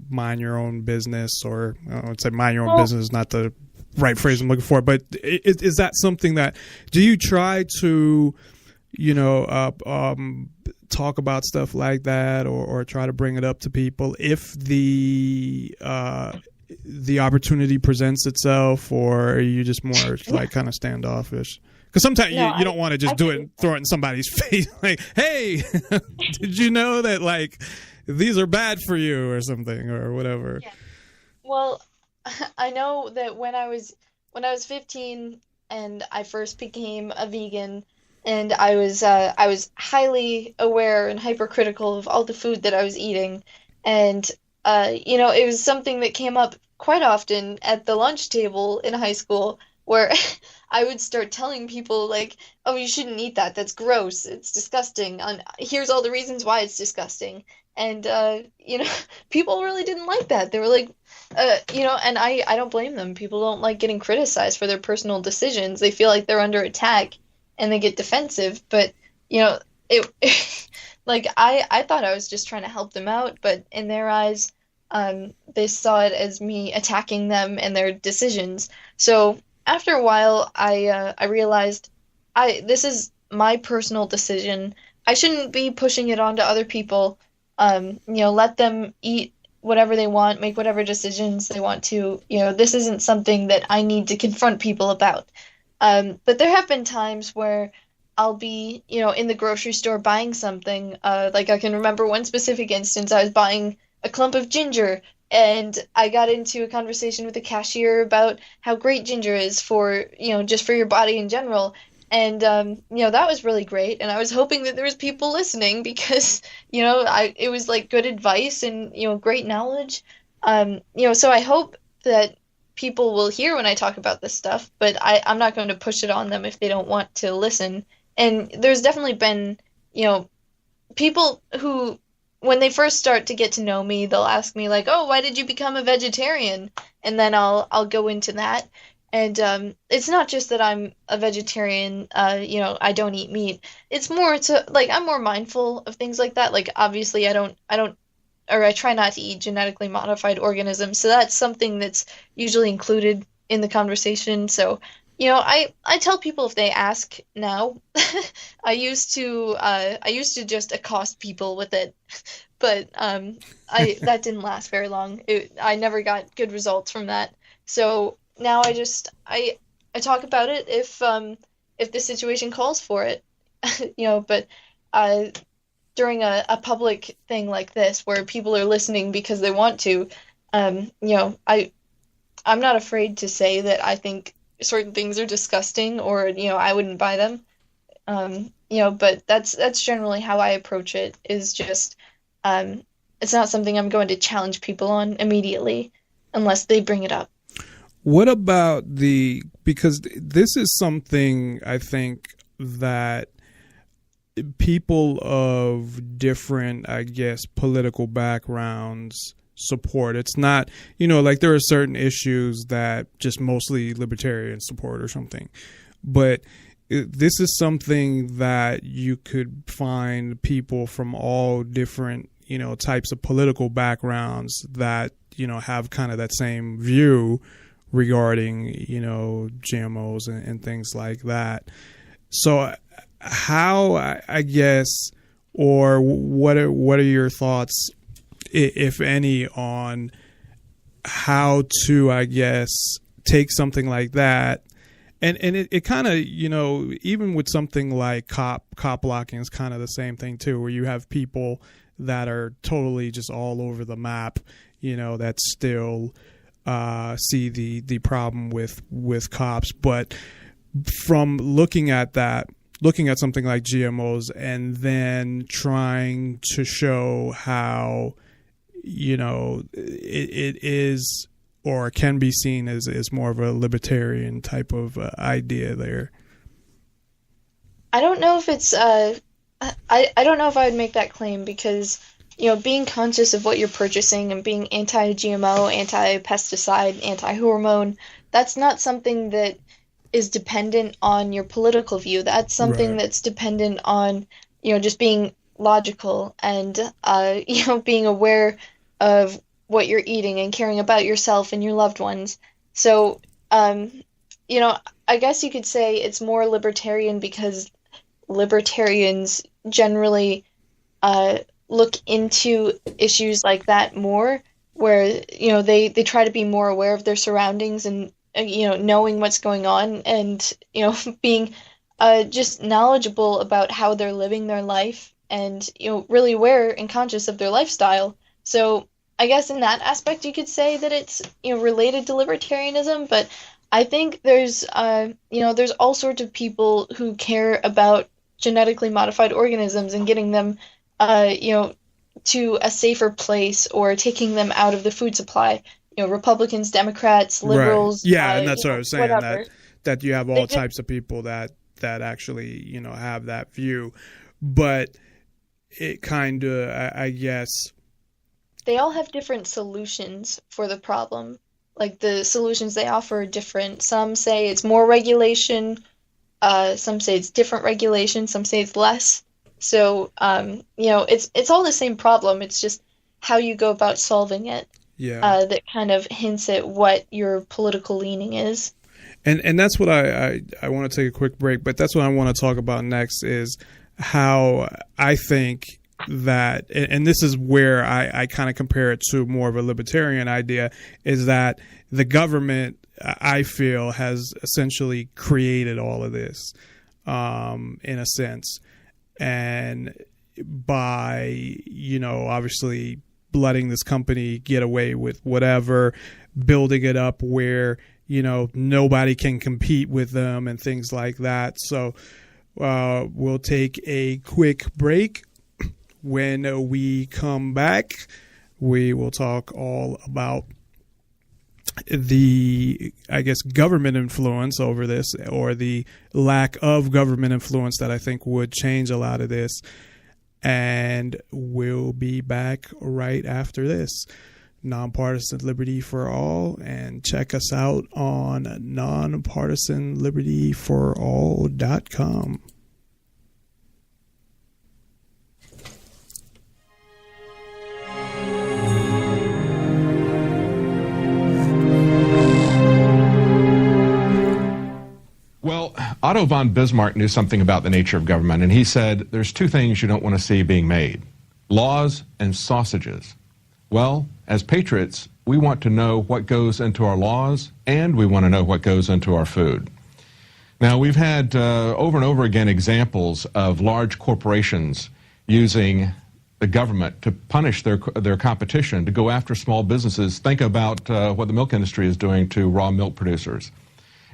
mind your own business? Or I would say mind your own business is not the right phrase I'm looking for, but is that something that, do you try to talk about stuff like that, or try to bring it up to people if the opportunity presents itself, or are you just more like kind of standoffish? Because sometimes you don't want to just do it and throw it in somebody's face, like, hey, did you know that, like, these are bad for you or something, or whatever.
Yeah. Well, I know that when I was 15 and I first became a vegan, and I was highly aware and hypercritical of all the food that I was eating, and it was something that came up quite often at the lunch table in high school, where I would start telling people, like, oh, you shouldn't eat that. That's gross. It's disgusting. And here's all the reasons why it's disgusting. And, people really didn't like that. They were like, and I don't blame them. People don't like getting criticized for their personal decisions. They feel like they're under attack and they get defensive. But, it like I thought I was just trying to help them out, but in their eyes, they saw it as me attacking them and their decisions. So after a while, I realized this is my personal decision. I shouldn't be pushing it onto other people. Let them eat whatever they want, make whatever decisions they want to. This isn't something that I need to confront people about. But there have been times where I'll be, in the grocery store buying something. Like I can remember one specific instance. I was buying a clump of ginger, and I got into a conversation with the cashier about how great ginger is for, just for your body in general. And, that was really great. And I was hoping that there was people listening because, it was like good advice and, great knowledge. So I hope that people will hear when I talk about this stuff, but I'm not going to push it on them if they don't want to listen. And there's definitely been, people who, when they first start to get to know me, they'll ask me like, "Oh, why did you become a vegetarian?" And then I'll go into that. And it's not just that I'm a vegetarian, I don't eat meat. It's more to like I'm more mindful of things like that. Like obviously I try not to eat genetically modified organisms. So that's something that's usually included in the conversation. So, I tell people if they ask now. I used to just accost people with it, but that didn't last very long. I never got good results from that. So now I talk about it if the situation calls for it, but during a public thing like this where people are listening because they want to, I'm not afraid to say that I think certain things are disgusting or, I wouldn't buy them. But that's generally how I approach it is just, it's not something I'm going to challenge people on immediately unless they bring it up.
What about because this is something I think that people of different, I guess, political backgrounds support. It's not, like there are certain issues that just mostly libertarians support or something. But this is something that you could find people from all different, types of political backgrounds that, have kind of that same view regarding, GMOs and things like that. So how, I guess, or what are your thoughts, if any, on how to, I guess, take something like that? And it kind of, even with something like cop blocking is kind of the same thing too, where you have people that are totally just all over the map, that still see the problem with cops. But from looking at something like GMOs and then trying to show how, it is or can be seen as more of a libertarian type of idea there.
I don't know if it's I don't know if I would make that claim because being conscious of what you're purchasing and being anti-GMO, anti-pesticide, anti-hormone, that's not something that is dependent on your political view. That's something that's dependent on, just being logical and, being aware of what you're eating and caring about yourself and your loved ones. So, I guess you could say it's more libertarian because libertarians generally look into issues like that more, where they try to be more aware of their surroundings and knowing what's going on and being just knowledgeable about how they're living their life and really aware and conscious of their lifestyle. So I guess in that aspect you could say that it's related to libertarianism, but I think there's all sorts of people who care about genetically modified organisms and getting them to a safer place or taking them out of the food supply. Republicans, Democrats, liberals.
Right. Yeah, and that's what I was saying,
whatever.
that you have all types of people that actually, have that view. But it kind of, I guess.
They all have different solutions for the problem. Like the solutions they offer are different. Some say it's more regulation. Some say it's different regulation. Some say it's less. So, it's all the same problem. It's just how you go about solving it.
Yeah.
That kind of hints at what your political leaning is.
And that's what I want to take a quick break, but that's what I want to talk about next is how I think that, and this is where I kind of compare it to more of a libertarian idea, is that the government, I feel, has essentially created all of this in a sense. And by, obviously letting this company get away with whatever, building it up where, nobody can compete with them and things like that. So we'll take a quick break. When we come back, we will talk all about the, government influence over this, or the lack of government influence that I think would change a lot of this. And we'll be back right after this. Nonpartisan Liberty for All, and check us out on nonpartisanlibertyforall.com.
Well, Otto von Bismarck knew something about the nature of government, and he said there's two things you don't want to see being made: laws and sausages. Well, as patriots, we want to know what goes into our laws, and we want to know what goes into our food. Now, we've had over and over again examples of large corporations using the government to punish their competition, to go after small businesses. Think about what the milk industry is doing to raw milk producers.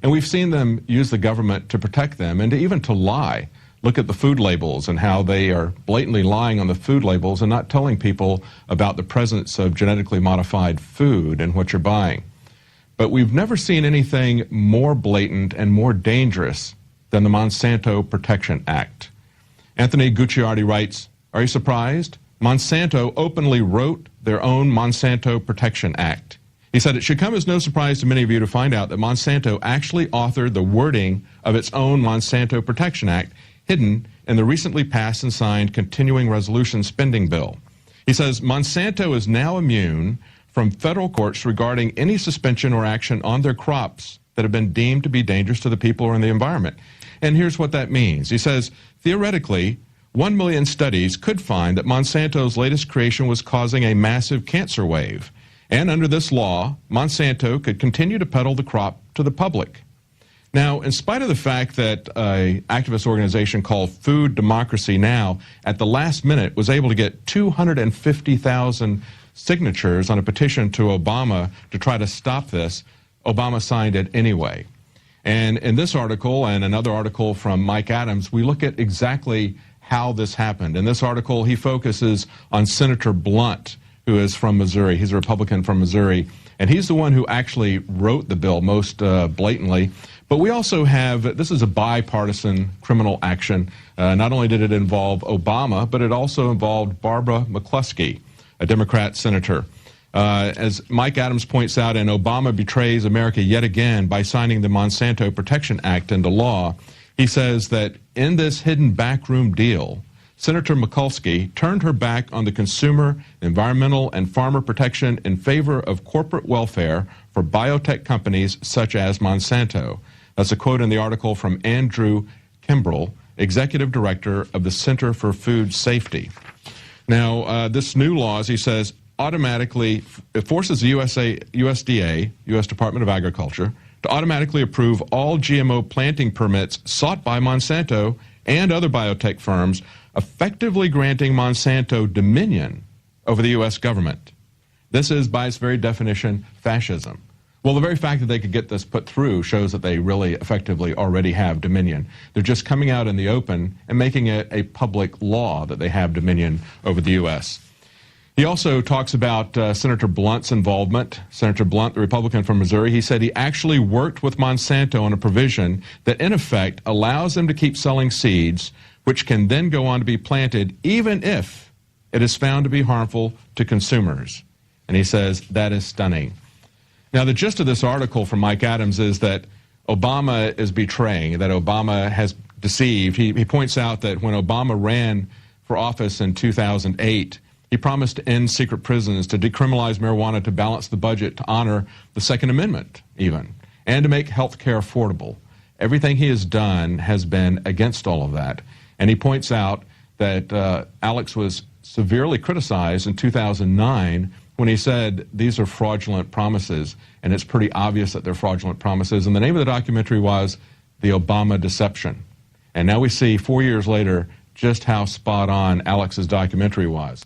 And we've seen them use the government to protect them and even to lie. Look at the food labels and how they are blatantly lying on the food labels and not telling people about the presence of genetically modified food and what you're buying. But we've never seen anything more blatant and more dangerous than the Monsanto Protection Act. Anthony Gucciardi writes, "Are you surprised? Monsanto openly wrote their own Monsanto Protection Act." He said, "It should come as no surprise to many of you to find out that Monsanto actually authored the wording of its own Monsanto Protection Act, hidden in the recently passed and signed Continuing Resolution Spending Bill." He says, "Monsanto is now immune from federal courts regarding any suspension or action on their crops that have been deemed to be dangerous to the people or in the environment." And here's what that means. He says, theoretically, 1 million studies could find that Monsanto's latest creation was causing a massive cancer wave. And under this law, Monsanto could continue to peddle the crop to the public. Now, in spite of the fact that an activist organization called Food Democracy Now! At the last minute was able to get 250,000 signatures on a petition to Obama to try to stop this, Obama signed it anyway. And in this article and another article from Mike Adams, we look at exactly how this happened. In this article, he focuses on Senator Blunt, who is from Missouri. He's a Republican from Missouri, and he's the one who actually wrote the bill most blatantly. But we also have, this is a bipartisan criminal action. Not only did it involve Obama, but it also involved Barbara McCluskey, a Democrat senator. As Mike Adams points out, and Obama betrays America yet again by signing the Monsanto Protection Act into law. He says that in this hidden backroom deal, Senator McCluskey turned her back on the consumer, environmental, and farmer protection in favor of corporate welfare for biotech companies such as Monsanto. That's a quote in the article from Andrew Kimbrell, Executive Director of the Center for Food Safety. Now, this new law, as he says, automatically it forces the USDA, U.S. Department of Agriculture, to automatically approve all GMO planting permits sought by Monsanto and other biotech firms, effectively granting Monsanto dominion over the U.S. government. This is, by its very definition, fascism. Well, the very fact that they could get this put through shows that they really effectively already have dominion. They're just coming out in the open and making it a public law that they have dominion over the U.S. He also talks about Senator Blunt's involvement. Senator Blunt, the Republican from Missouri, he said he actually worked with Monsanto on a provision that, in effect, allows them to keep selling seeds which can then go on to be planted even if it is found to be harmful to consumers. And he says that is stunning. Now, the gist of this article from Mike Adams is that Obama is betraying, that Obama has deceived. He points out that when Obama ran for office in 2008, he promised to end secret prisons, to decriminalize marijuana, to balance the budget, to honor the Second Amendment even, and to make health care affordable. Everything he has done has been against all of that. And he points out that Alex was severely criticized in 2009 when he said these are fraudulent promises, and it's pretty obvious that they're fraudulent promises. And the name of the documentary was The Obama Deception. And now we see 4 years later just how spot on Alex's documentary was.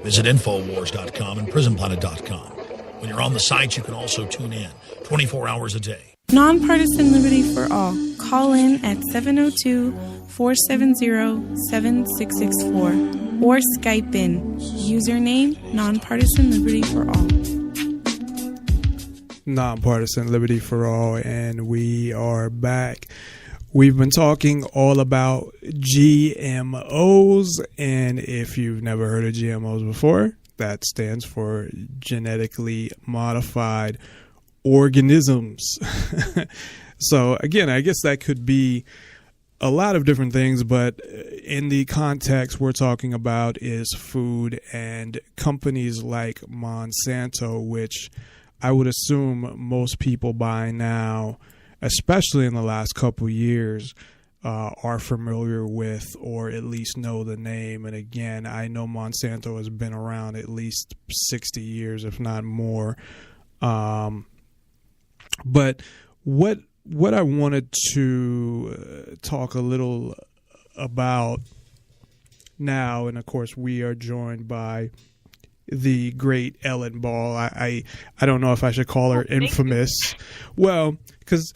Visit Infowars.com and PrisonPlanet.com. When you're on the site, you can also tune in 24 hours a day.
Nonpartisan Liberty for All. Call in at 702-470-7664 or Skype in. Username Nonpartisan Liberty for All.
Nonpartisan Liberty for All, and we are back. We've been talking all about GMOs, and if you've never heard of GMOs before, that stands for genetically modified organisms. So again, I guess that could be a lot of different things, but in the context we're talking about is food and companies like Monsanto, which I would assume most people by now, especially in the last couple years, are familiar with or at least know the name. And again, I know Monsanto has been around at least 60 years, if not more. But what I wanted to talk a little about now, and of course we are joined by the great Ellen Ball. I don't know if I should call her infamous. Well, because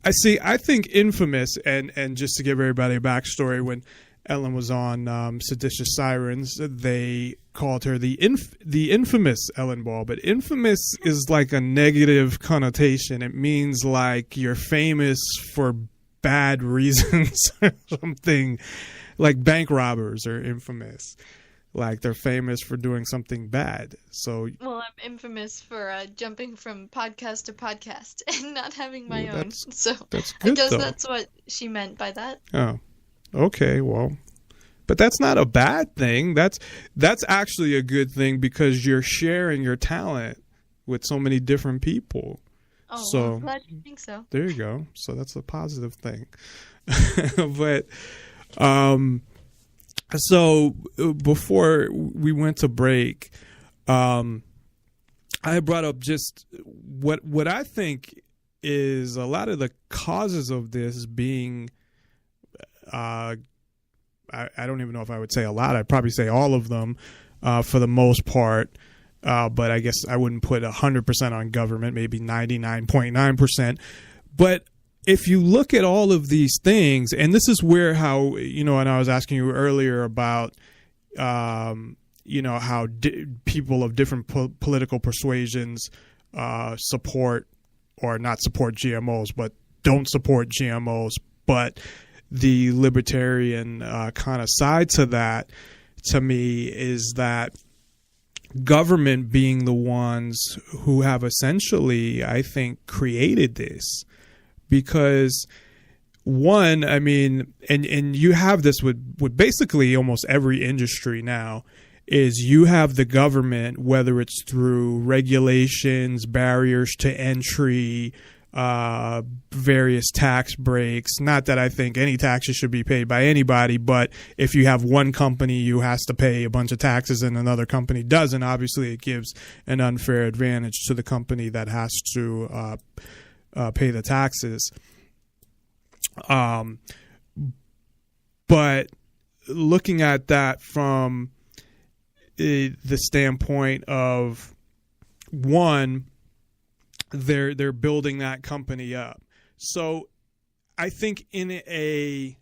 I think infamous, and just to give everybody a backstory, when Ellen was on Seditious Sirens, they called her the infamous Ellen Ball. But infamous is like a negative connotation. It means like you're famous for bad reasons or something, like bank robbers are infamous. Like they're famous for doing something bad. So, well,
I'm infamous for jumping from podcast to podcast and not having my own. So
that's good,
I guess
though.
That's what she meant by that.
Oh, okay. Well, but that's not a bad thing. That's actually a good thing because you're sharing your talent with so many different people.
Oh,
so
well, I'm glad you think so.
There you go. So that's a positive thing. But so before we went to break, I brought up just what I think is a lot of the causes of this being, I don't even know if I would say a lot. I'd probably say all of them for the most part. But I guess I wouldn't put 100% on government, maybe 99.9%. But if you look at all of these things, and this is where how, and I was asking you earlier about, how people of different political persuasions support or not support GMOs, but don't support GMOs. But the libertarian kind of side to that, to me, is that government being the ones who have essentially, I think, created this. Because one, I mean, and you have this with basically almost every industry now, is you have the government, whether it's through regulations, barriers to entry, various tax breaks. Not that I think any taxes should be paid by anybody, but if you have one company who has to pay a bunch of taxes and another company doesn't, obviously it gives an unfair advantage to the company that has to pay the taxes. But looking at that from the standpoint of, one, they're building that company up. So I think in a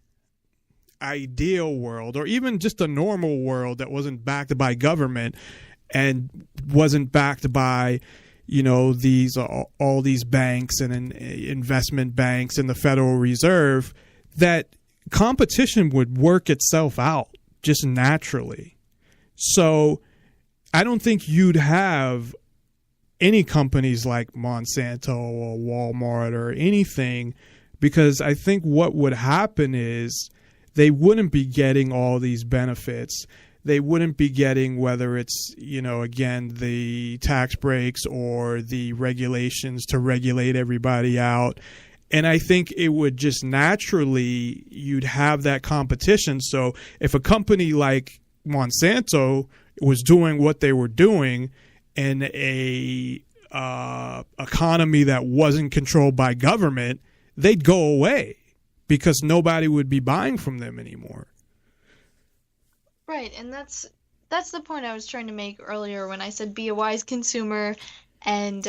ideal world, or even just a normal world that wasn't backed by government and wasn't backed by these all these banks and investment banks and the Federal Reserve, that competition would work itself out just naturally. So I don't think you'd have any companies like Monsanto or Walmart or anything, because I think what would happen is they wouldn't be getting all these benefits. They wouldn't be getting, whether it's, again, the tax breaks or the regulations to regulate everybody out. And I think it would just naturally, you'd have that competition. So if a company like Monsanto was doing what they were doing in a economy that wasn't controlled by government, they'd go away because nobody would be buying from them anymore.
Right, and that's the point I was trying to make earlier when I said be a wise consumer and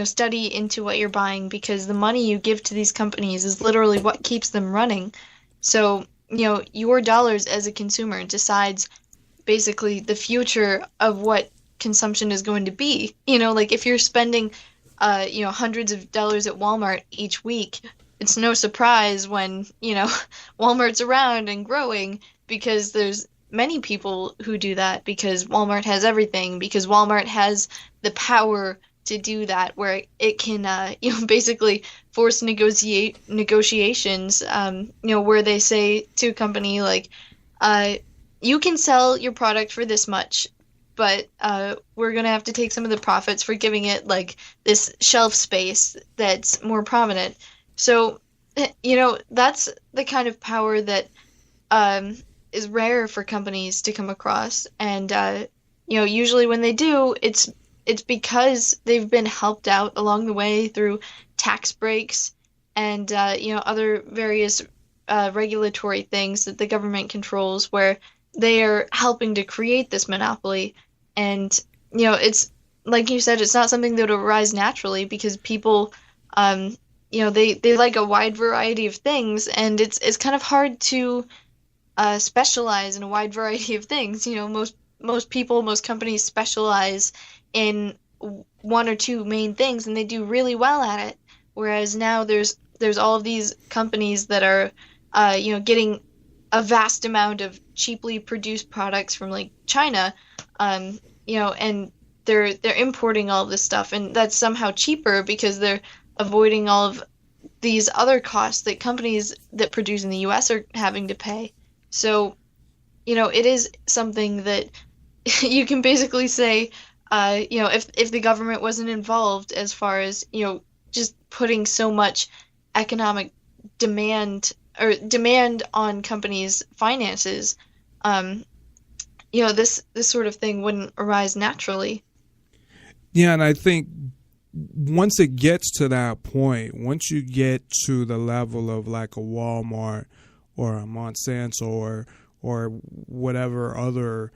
study into what you're buying, because the money you give to these companies is literally what keeps them running. So, your dollars as a consumer decides basically the future of what consumption is going to be. Like if you're spending hundreds of dollars at Walmart each week, it's no surprise when, Walmart's around and growing, because there's many people who do that, because Walmart has everything, because Walmart has the power to do that, where it can, basically force negotiations, where they say to a company like, you can sell your product for this much, but we're going to have to take some of the profits for giving it like this shelf space that's more prominent. So, that's the kind of power that is rare for companies to come across. And, usually when they do, it's because they've been helped out along the way through tax breaks and, other various regulatory things that the government controls, where they are helping to create this monopoly. And, it's like you said, it's not something that would arise naturally, because people, they like a wide variety of things, and it's kind of hard to specialize in a wide variety of things. Most people, most companies specialize in one or two main things, and they do really well at it. Whereas now there's all of these companies that are, getting a vast amount of cheaply produced products from like China, and they're importing all of this stuff, and that's somehow cheaper because they're avoiding all of these other costs that companies that produce in the U.S. are having to pay. So, it is something that you can basically say, if the government wasn't involved as far as, just putting so much economic demand on companies' finances, this sort of thing wouldn't arise naturally.
Yeah, and I think once it gets to that point, once you get to the level of like a Walmart or a Monsanto or whatever other,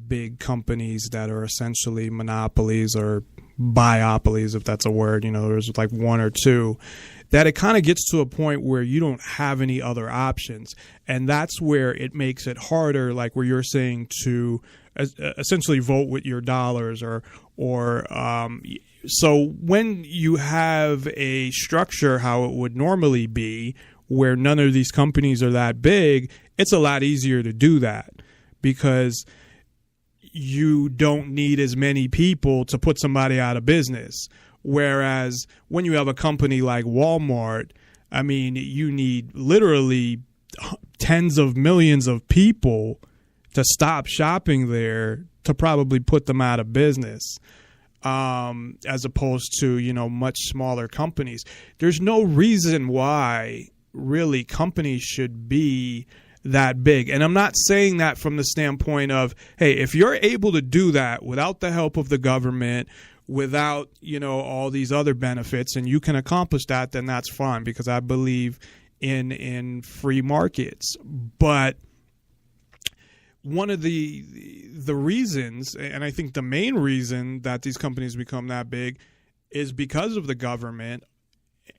big companies that are essentially monopolies or biopolies, if that's a word, there's like one or two, that it kind of gets to a point where you don't have any other options. And that's where it makes it harder, like where you're saying, to essentially vote with your dollars so when you have a structure how it would normally be, where none of these companies are that big, it's a lot easier to do that, because you don't need as many people to put somebody out of business. Whereas when you have a company like Walmart, I mean, you need literally tens of millions of people to stop shopping there to probably put them out of business, as opposed to, much smaller companies. There's no reason why really companies should be that big. And I'm not saying that from the standpoint of, hey, if you're able to do that without the help of the government, without, all these other benefits, and you can accomplish that, then that's fine, because I believe in free markets. But one of the reasons, and I think the main reason that these companies become that big, is because of the government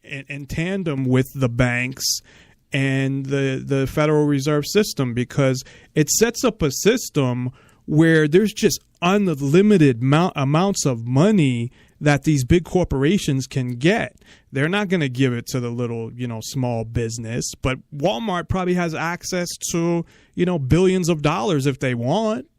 in tandem with the banks and the Federal Reserve System, because it sets up a system where there's just unlimited amounts of money that these big corporations can get. They're not going to give it to the little, small business, but Walmart probably has access to, billions of dollars if they want.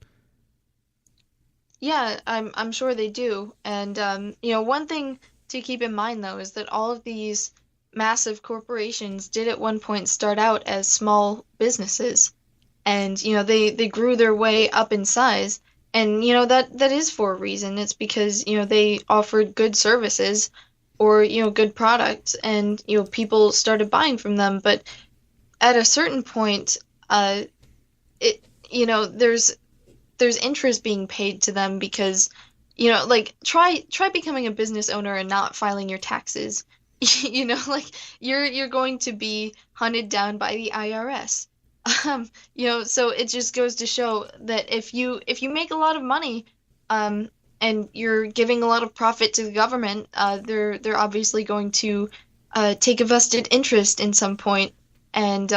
Yeah, I'm sure they do. And one thing to keep in mind though is that all of these massive corporations did at one point start out as small businesses. And they grew their way up in size. And that is for a reason. It's because they offered good services or good products, and people started buying from them. But at a certain point, there's interest being paid to them because, try becoming a business owner and not filing your taxes. You're going to be hunted down by the IRS. So it just goes to show that if you make a lot of money, and you're giving a lot of profit to the government, they're obviously going to take a vested interest in some point, and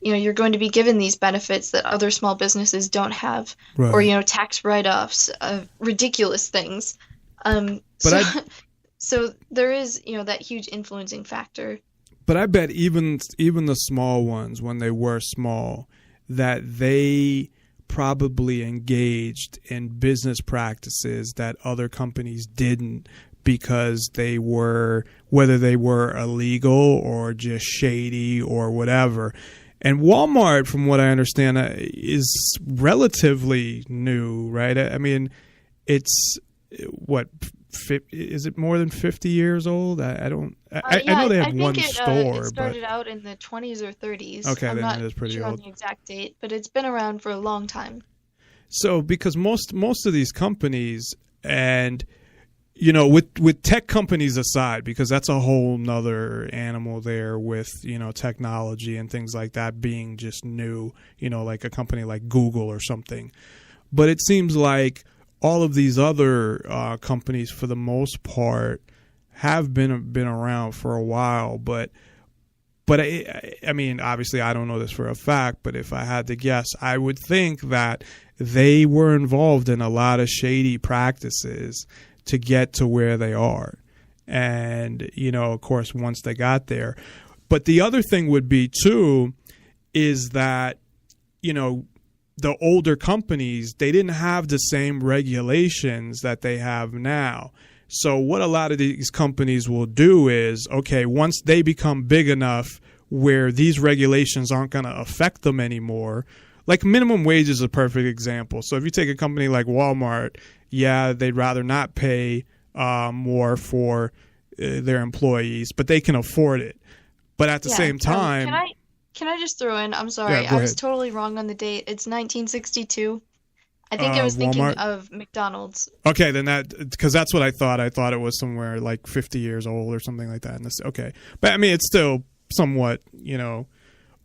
you're going to be given these benefits that other small businesses don't have,
right.
Or tax write-offs, ridiculous things. So there is that huge influencing factor.
But I bet even the small ones, when they were small, that they probably engaged in business practices that other companies didn't, because they were, whether they were illegal or just shady or whatever. And Walmart, from what I understand, is relatively new, right? I mean, it's what, is it more than 50 years old? I know they have one store.
It started out in the 20s or 30s.
Okay,
I'm
then
not
it is pretty
sure
old.
on the exact date, but it's been around for a long time.
So, because most of these companies, and with tech companies aside, because that's a whole nother animal there with technology and things like that being just new, like a company like Google or something. But it seems like all of these other companies, for the most part, have been around for a while. But I mean, obviously, I don't know this for a fact. But if I had to guess, I would think that they were involved in a lot of shady practices to get to where they are. And of course, once they got there. But the other thing would be too, is that the older companies, they didn't have the same regulations that they have now. So what a lot of these companies will do is, okay, once they become big enough where these regulations aren't going to affect them anymore, like minimum wage is a perfect example. So if you take a company like Walmart, yeah, they'd rather not pay more for their employees, but they can afford it. But at the same time...
Can I just throw in? I'm sorry,
Yeah,
I was totally wrong on the date. It's 1962. I think I was thinking
Walmart?
of McDonald's.
Okay, then because that's what I thought. I thought it was somewhere like 50 years old or something like that. Okay, but I mean, it's still somewhat,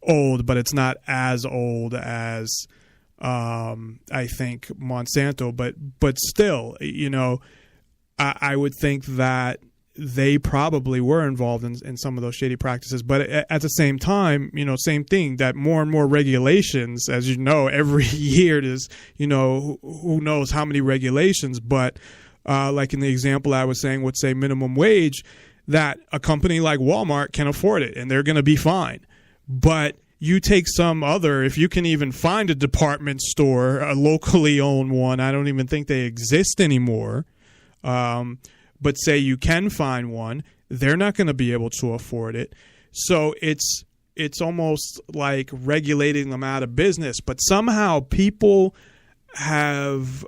old, but it's not as old as I think Monsanto. But still, I would think that they probably were involved in some of those shady practices. But at the same time, same thing, that more and more regulations, as you know, every year there's, who knows how many regulations. But like in the example I was saying, would say minimum wage, that a company like Walmart can afford it and they're going to be fine. But you take some other, if you can even find a department store, a locally owned one, I don't even think they exist anymore. But say you can find one, they're not going to be able to afford it. So it's almost like regulating them out of business. But somehow people have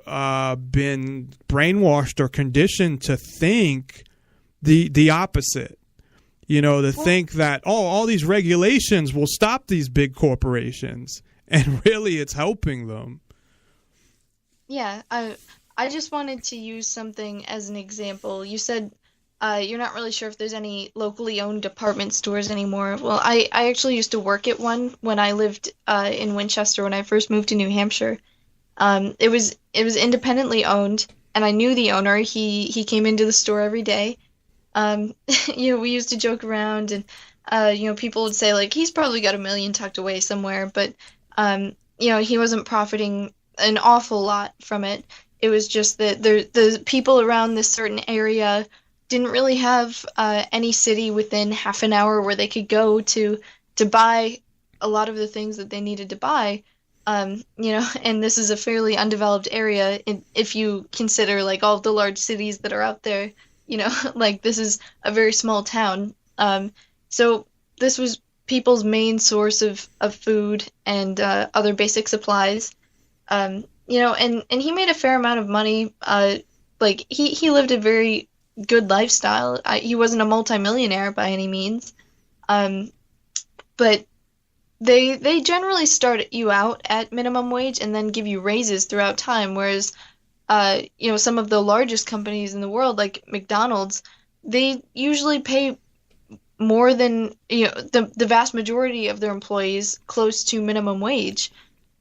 been brainwashed or conditioned to think the opposite. Think that, all these regulations will stop these big corporations. And really it's helping them.
Yeah, I just wanted to use something as an example. You said you're not really sure if there's any locally owned department stores anymore. Well, I actually used to work at one when I lived in Winchester when I first moved to New Hampshire. It was independently owned, and I knew the owner. He came into the store every day. We used to joke around, and people would say like he's probably got $1 million tucked away somewhere, but he wasn't profiting an awful lot from it. It was just that the people around this certain area didn't really have any city within half an hour where they could go to buy a lot of the things that they needed to buy. And this is a fairly undeveloped area if you consider like all of the large cities that are out there, like this is a very small town. So this was people's main source of food and other basic supplies. And he made a fair amount of money. Like he lived a very good lifestyle. He wasn't a multimillionaire by any means. But they generally start you out at minimum wage and then give you raises throughout time, whereas some of the largest companies in the world, like McDonald's, they usually pay more than the vast majority of their employees close to minimum wage,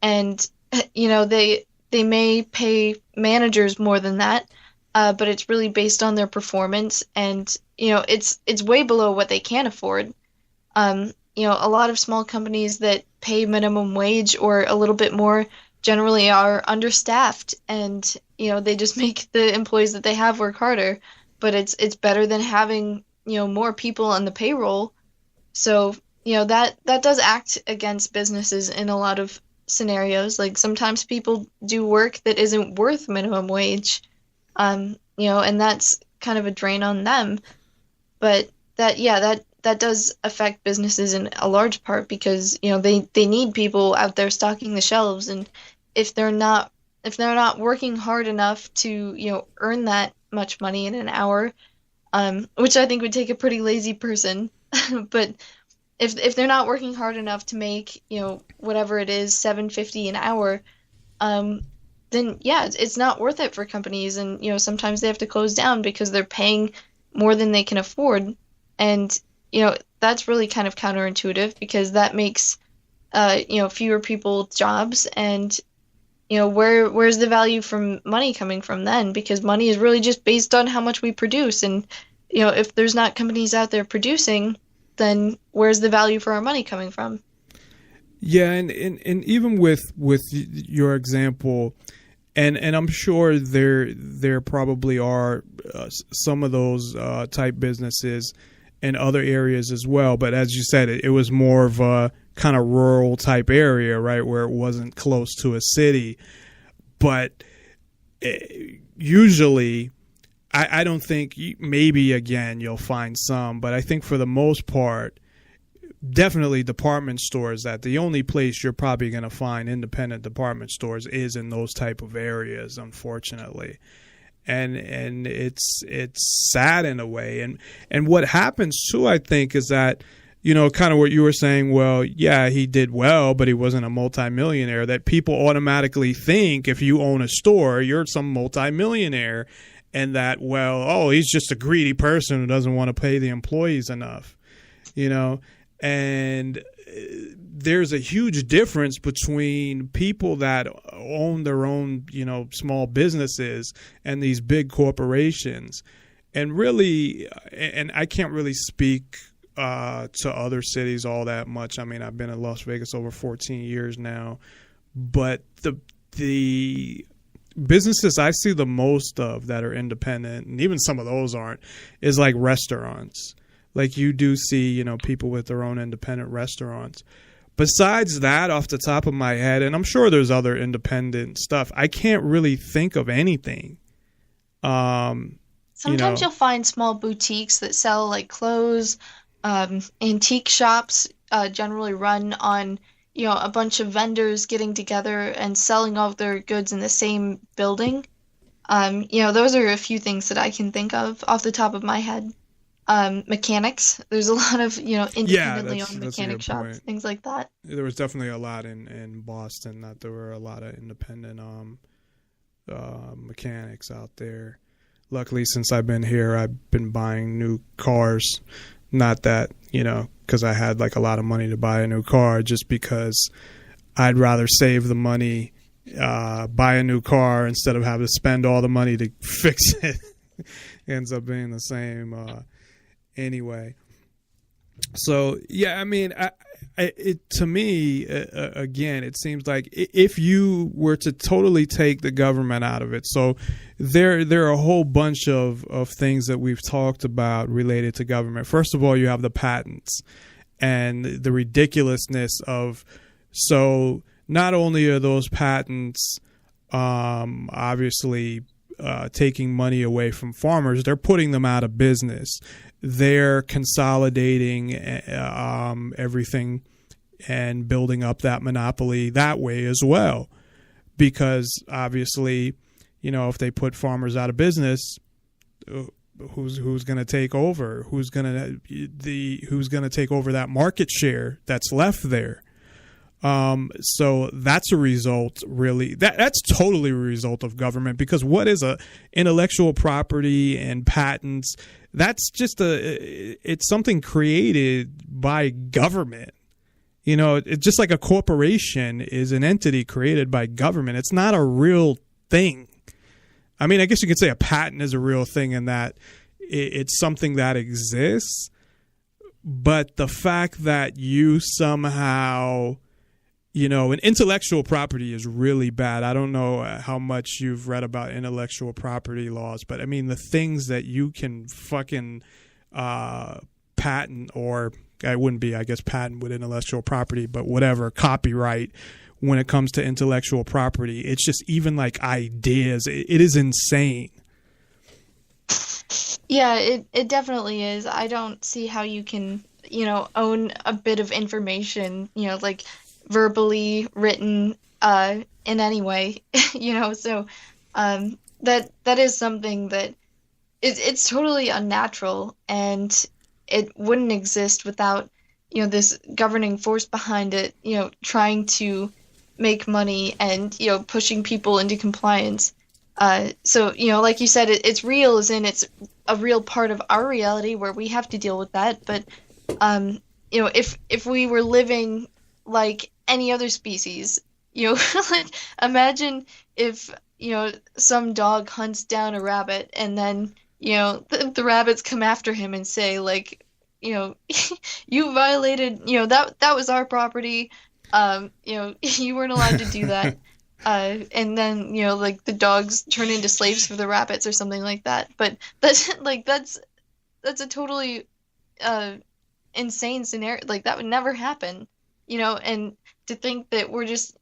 and they may pay managers more than that, but it's really based on their performance, and it's way below what they can afford. A lot of small companies that pay minimum wage or a little bit more generally are understaffed, and they just make the employees that they have work harder. But it's better than having more people on the payroll. So that does act against businesses in a lot of scenarios. Like sometimes people do work that isn't worth minimum wage, and that's kind of a drain on them. But that does affect businesses in a large part because they need people out there stocking the shelves, and if they're not working hard enough to earn that much money in an hour, which I think would take a pretty lazy person, but if they're not working hard enough to make whatever it is $7.50 an hour, then it's not worth it for companies, and sometimes they have to close down because they're paying more than they can afford. And that's really kind of counterintuitive because that makes fewer people jobs, and where's the value from money coming from then? Because money is really just based on how much we produce, and if there's not companies out there producing, then where's the value for our money coming from?
Yeah, and even with your example, and I'm sure there probably are some of those type businesses in other areas as well. But as you said, it was more of a kind of rural type area, right, where it wasn't close to a city. But usually, I don't think, maybe again you'll find some, but I think for the most part, definitely department stores, that the only place you're probably going to find independent department stores is in those type of areas, unfortunately. And it's sad in a way. And what happens too, I think, is that, kind of what you were saying, well, yeah, he did well, but he wasn't a multimillionaire, that people automatically think if you own a store, you're some multimillionaire, and that, he's just a greedy person who doesn't want to pay the employees enough, and there's a huge difference between people that own their own, small businesses and these big corporations. And really, and I can't really speak to other cities all that much. I mean, I've been in Las Vegas over 14 years now, but the businesses I see the most of that are independent, and even some of those aren't, is like restaurants. Like you do see, people with their own independent restaurants. Besides that, off the top of my head, and I'm sure there's other independent stuff, I can't really think of anything.
Sometimes you'll find small boutiques that sell like clothes. Antique shops generally run on, a bunch of vendors getting together and selling all of their goods in the same building. Those are a few things that I can think of off the top of my head. Mechanics. There's a lot of, independently owned mechanic shops, things like that.
There was definitely a lot in Boston that there were a lot of independent mechanics out there. Luckily, since I've been here, I've been buying new cars. Not that, because I had like a lot of money to buy a new car, just because I'd rather save the money, buy a new car instead of having to spend all the money to fix it. Ends up being the same anyway. So, yeah, I mean, to me, again, it seems like if you were to totally take the government out of it, so there are a whole bunch of things that we've talked about related to government. First of all, you have the patents and the ridiculousness of, so not only are those patents obviously taking money away from farmers, they're putting them out of business. They're consolidating everything and building up that monopoly that way as well. Because obviously, if they put farmers out of business, who's going to take over? Who's going to take over that market share that's left there? So that's a result, really. That's totally a result of government, because what is intellectual property and patents? That's just it's something created by government. It's just like a corporation is an entity created by government. It's not a real thing. I mean, I guess you could say a patent is a real thing in that it's something that exists, but the fact that you somehow, and intellectual property is really bad. I don't know how much you've read about intellectual property laws, but I mean, the things that you can fucking patent, or I wouldn't be, I guess, patent with intellectual property, but whatever, copyright, when it comes to intellectual property, it's just even like ideas. It is insane.
Yeah, it definitely is. I don't see how you can, own a bit of information, like verbally written in any way, so that is something that it's totally unnatural, and it wouldn't exist without this governing force behind it, trying to make money and pushing people into compliance. So like you said, it's real, as in it's a real part of our reality where we have to deal with that. But if we were living like any other species, like imagine if some dog hunts down a rabbit, and then the rabbits come after him and say, like, you violated, that was our property, you weren't allowed to do that. And then like the dogs turn into slaves for the rabbits or something like that. But that's a totally insane scenario. Like, that would never happen. And to think that we're just,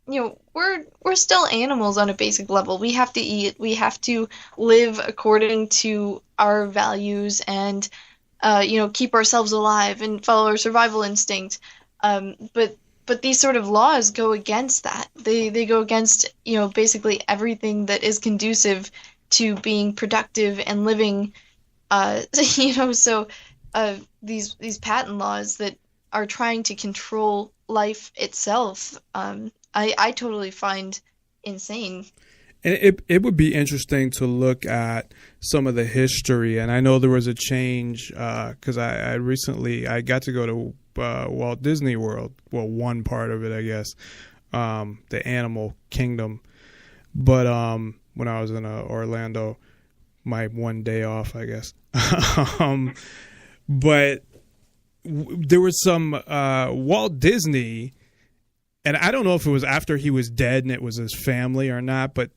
we're still animals on a basic level. We have to eat. We have to live according to our values and keep ourselves alive and follow our survival instinct. But these sort of laws go against that. They go against, basically everything that is conducive to being productive and living, so these patent laws that are trying to control life itself, I totally find insane.
And it would be interesting to look at some of the history. And I know there was a change because I recently got to go to Walt Disney World. Well, one part of it, I guess, the Animal Kingdom. But when I was in Orlando, my one day off, I guess. But there was some Walt Disney. And I don't know if it was after he was dead and it was his family or not, but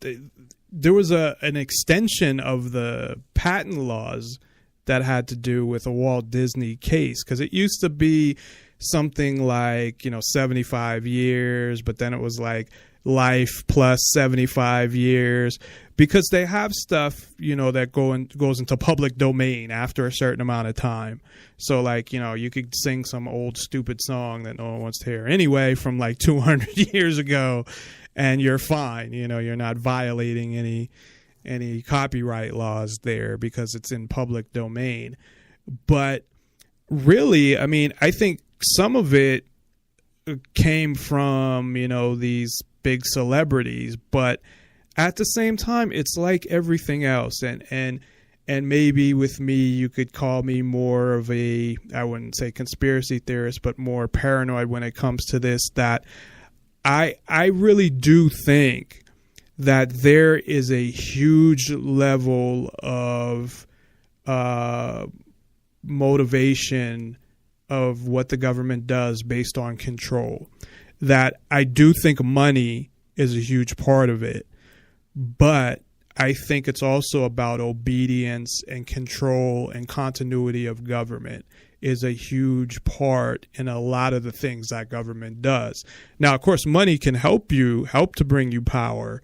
there was an extension of the patent laws that had to do with a Walt Disney case, because it used to be something like 75 years, but then it was like life plus 75 years, because they have stuff that goes into public domain after a certain amount of time. So like you could sing some old stupid song that no one wants to hear anyway from like 200 years ago, and you're fine. You're not violating any copyright laws there because it's in public domain. But really, I mean, I think some of it came from these big celebrities, but at the same time, it's like everything else. And maybe with me, you could call me more of I wouldn't say conspiracy theorist, but more paranoid when it comes to this, that I really do think that there is a huge level of motivation of what the government does based on control. That I do think money is a huge part of it, but I think it's also about obedience and control, and continuity of government is a huge part in a lot of the things that government does. Now, of course, money can help to bring you power.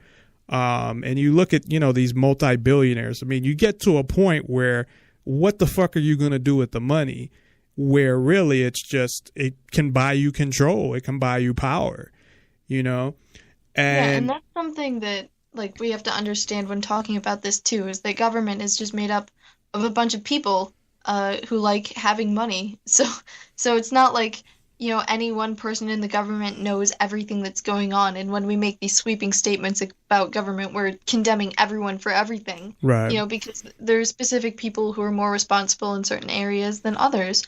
And you look at, these multi-billionaires. I mean, you get to a point where what the fuck are you going to do with the money? Where really it's just, it can buy you control. It can buy you power, And
that's something that we have to understand when talking about this too, is that government is just made up of a bunch of people who like having money. So it's not like, any one person in the government knows everything that's going on. And when we make these sweeping statements about government, we're condemning everyone for everything.
Right.
Because there's specific people who are more responsible in certain areas than others.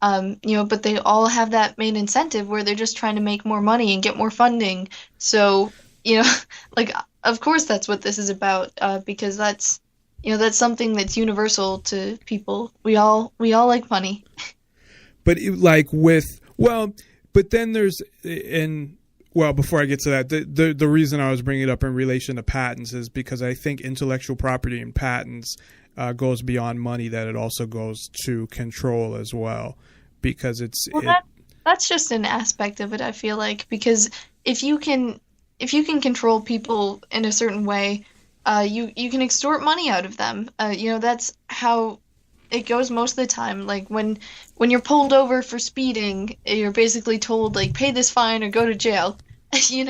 But they all have that main incentive where they're just trying to make more money and get more funding. So, of course that's what this is about, because that's something that's universal to people. We all like money.
But but then there's, before I get to that, the reason I was bringing it up in relation to patents is because I think intellectual property and patents goes beyond money, that it also goes to control as well, because
that's just an aspect of it, I feel like, because if you can control people in a certain way, you can extort money out of them. That's how it goes most of the time. Like when you're pulled over for speeding, you're basically told pay this fine or go to jail. You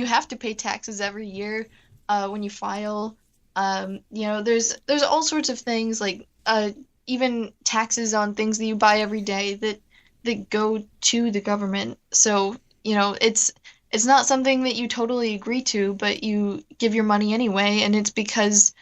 have to pay taxes every year when you file. There's all sorts of things, even taxes on things that you buy every day that go to the government. So it's not something that you totally agree to, but you give your money anyway, and it's because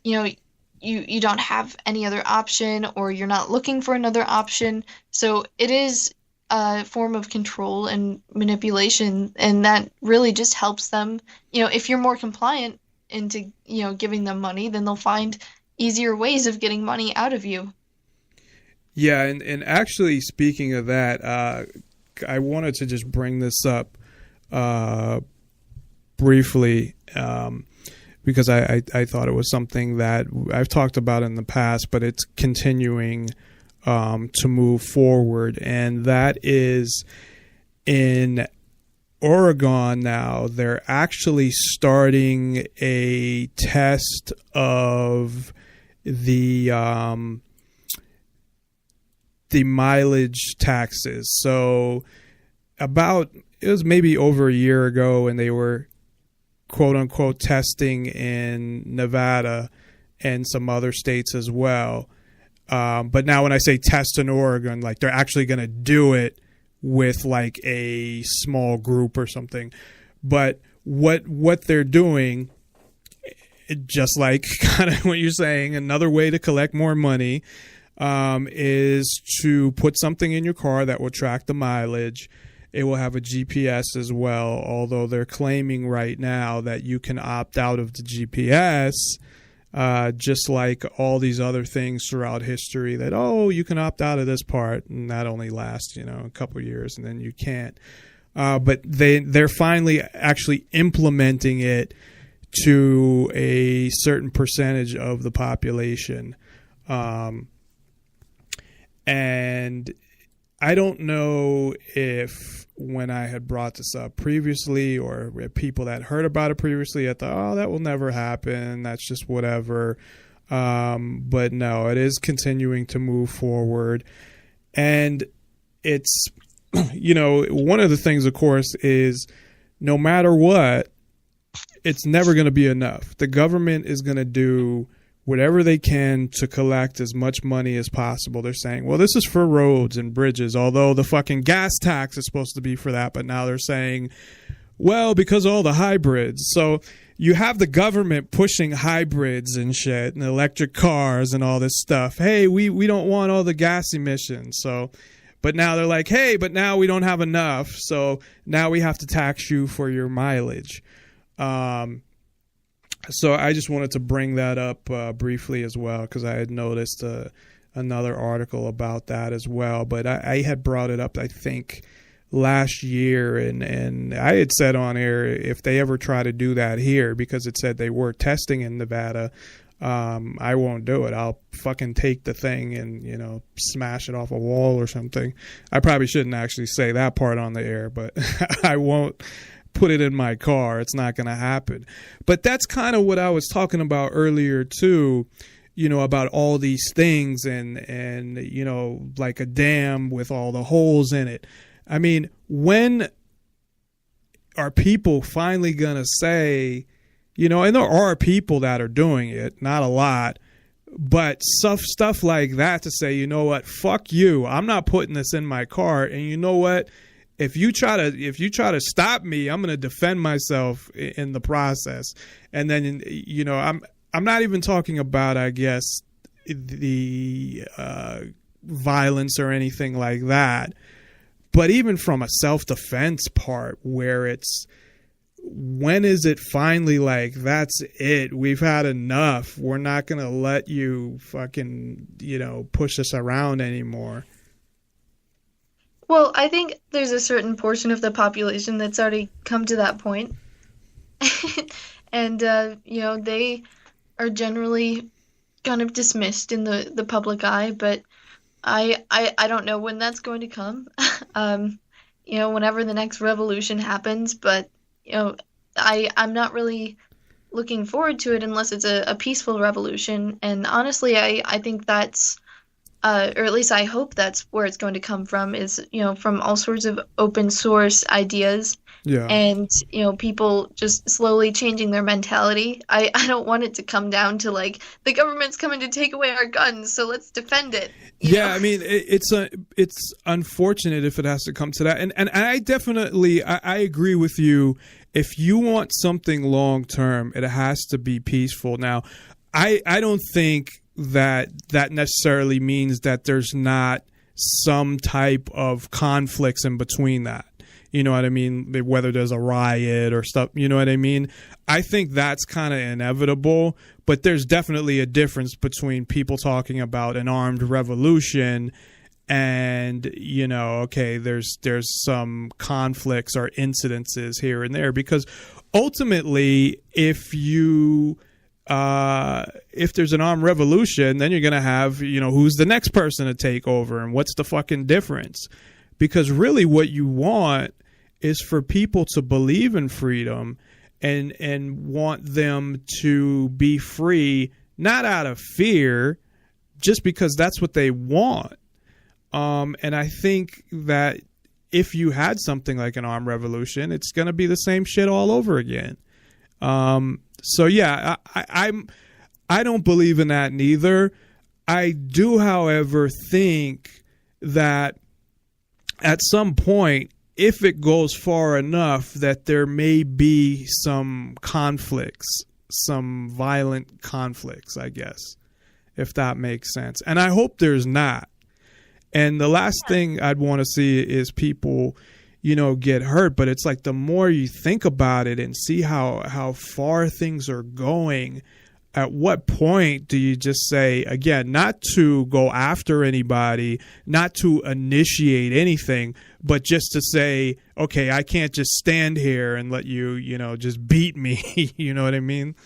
you don't have any other option, or you're not looking for another option. So it is a form of control and manipulation, and that really just helps them. If you're more compliant into giving them money, then they'll find easier ways of getting money out of you.
Yeah, and actually, speaking of that, I wanted to just bring this up briefly, because I thought it was something that I've talked about in the past, but it's continuing to move forward, and that is in Oregon now. They're actually starting a test of the mileage taxes. So it was maybe over a year ago, and they were quote unquote testing in Nevada and some other states as well. But now when I say test in Oregon, they're actually going to do it with a small group or something. But what they're doing, just like kind of what you're saying, another way to collect more money, is to put something in your car that will track the mileage. It will have a GPS as well, although they're claiming right now that you can opt out of the GPS, just like all these other things throughout history, that, you can opt out of this part, and that only lasts, a couple years, and then you can't. But they're finally actually implementing it to a certain percentage of the population. And I don't know if when I had brought this up previously, or people that heard about it previously, I thought, that will never happen. That's just whatever. But no, it is continuing to move forward. And it's, one of the things, of course, is no matter what, it's never going to be enough. The government is going to do whatever they can to collect as much money as possible. They're saying, well, this is for roads and bridges, although the fucking gas tax is supposed to be for that. But now they're saying, well, because all the hybrids. So you have the government pushing hybrids and shit and electric cars and all this stuff. Hey, we don't want all the gas emissions. So, but now they're like, hey, but now we don't have enough. So now we have to tax you for your mileage. So I just wanted to bring that up briefly as well, because I had noticed another article about that as well. But I had brought it up, I think, last year, and I had said on air, if they ever try to do that here, because it said they were testing in Nevada, I won't do it. I'll fucking take the thing and, you know, smash it off a wall or something. I probably shouldn't actually say that part on the air, but I won't put it in my car. It's not going to happen. But that's kind of what I was talking about earlier too, you know, about all these things and, you know, like a dam with all the holes in it. I mean, when are people finally going to say, you know, and there are people that are doing it, not a lot, but stuff like that to say, you know what, fuck you, I'm not putting this in my car, and you know what, if you try to stop me, I'm going to defend myself in the process. And then, you know, I'm not even talking about, I guess, the violence or anything like that, but even from a self-defense part where it's, when is it finally like, that's it, we've had enough, we're not going to let you fucking, you know, push us around anymore?
Well, I think there's a certain portion of the population that's already come to that point. And, you know, they are generally kind of dismissed in the public eye, but I don't know when that's going to come. You know, whenever the next revolution happens, but you know, I'm not really looking forward to it unless it's a peaceful revolution. And honestly, I think that's, or at least I hope that's where it's going to come from, is, you know, from all sorts of open source ideas. Yeah. And, you know, people just slowly changing their mentality. I don't want it to come down to like, the government's coming to take away our guns, so let's defend it. You know? I
mean, it's unfortunate if it has to come to that. And I definitely, I agree with you. If you want something long term, it has to be peaceful. Now, I don't think that necessarily means that there's not some type of conflicts in between that. You know what I mean? Whether there's a riot or stuff, you know what I mean? I think that's kind of inevitable, but there's definitely a difference between people talking about an armed revolution and, you know, okay, there's some conflicts or incidences here and there, because ultimately, if there's an armed revolution, then you're going to have, you know, who's the next person to take over and what's the fucking difference? Because really what you want is for people to believe in freedom and want them to be free, not out of fear, just because that's what they want. And I think that if you had something like an armed revolution, it's going to be the same shit all over again. So yeah, I don't believe in that neither. I do, however, think that at some point, if it goes far enough, that there may be some conflicts, some violent conflicts, I guess, if that makes sense. And I hope there's not. And the last thing I'd want to see is people, you know, get hurt. But it's like the more you think about it and see how far things are going, at what point do you just say, again, not to go after anybody, not to initiate anything, but just to say, okay, I can't just stand here and let you, you know, just beat me. You know what I mean?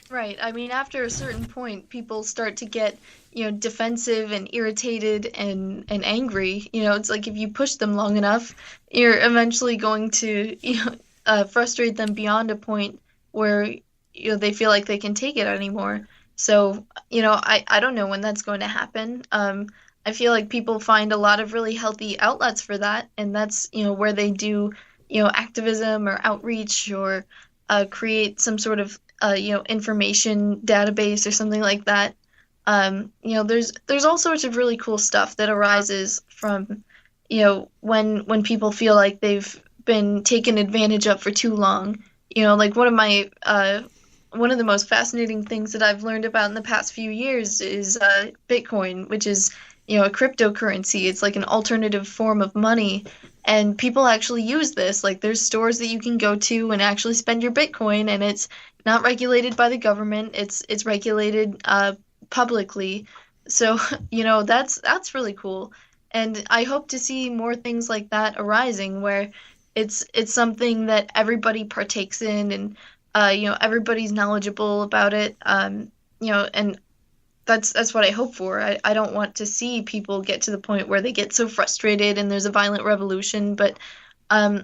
Right. I mean, after a certain point, people start to get, you know, defensive and irritated and angry. You know, it's like if you push them long enough, you're eventually going to, you know, frustrate them beyond a point where, you know, they feel like they can take it anymore. So, you know, I don't know when that's going to happen. I feel like people find a lot of really healthy outlets for that, and that's, you know, where they do, you know, activism or outreach or create some sort of, you know, information database or something like that. You know, there's all sorts of really cool stuff that arises from, you know, when people feel like they've been taken advantage of for too long. You know, like one of the most fascinating things that I've learned about in the past few years is Bitcoin, which is, you know, a cryptocurrency. It's like an alternative form of money, and people actually use this. Like, there's stores that you can go to and actually spend your Bitcoin, and it's not regulated by the government. It's regulated publicly. So, that's really cool. And I hope to see more things like that arising where it's something that everybody partakes in and, everybody's knowledgeable about it. And that's what I hope for. I don't want to see people get to the point where they get so frustrated and there's a violent revolution. But, I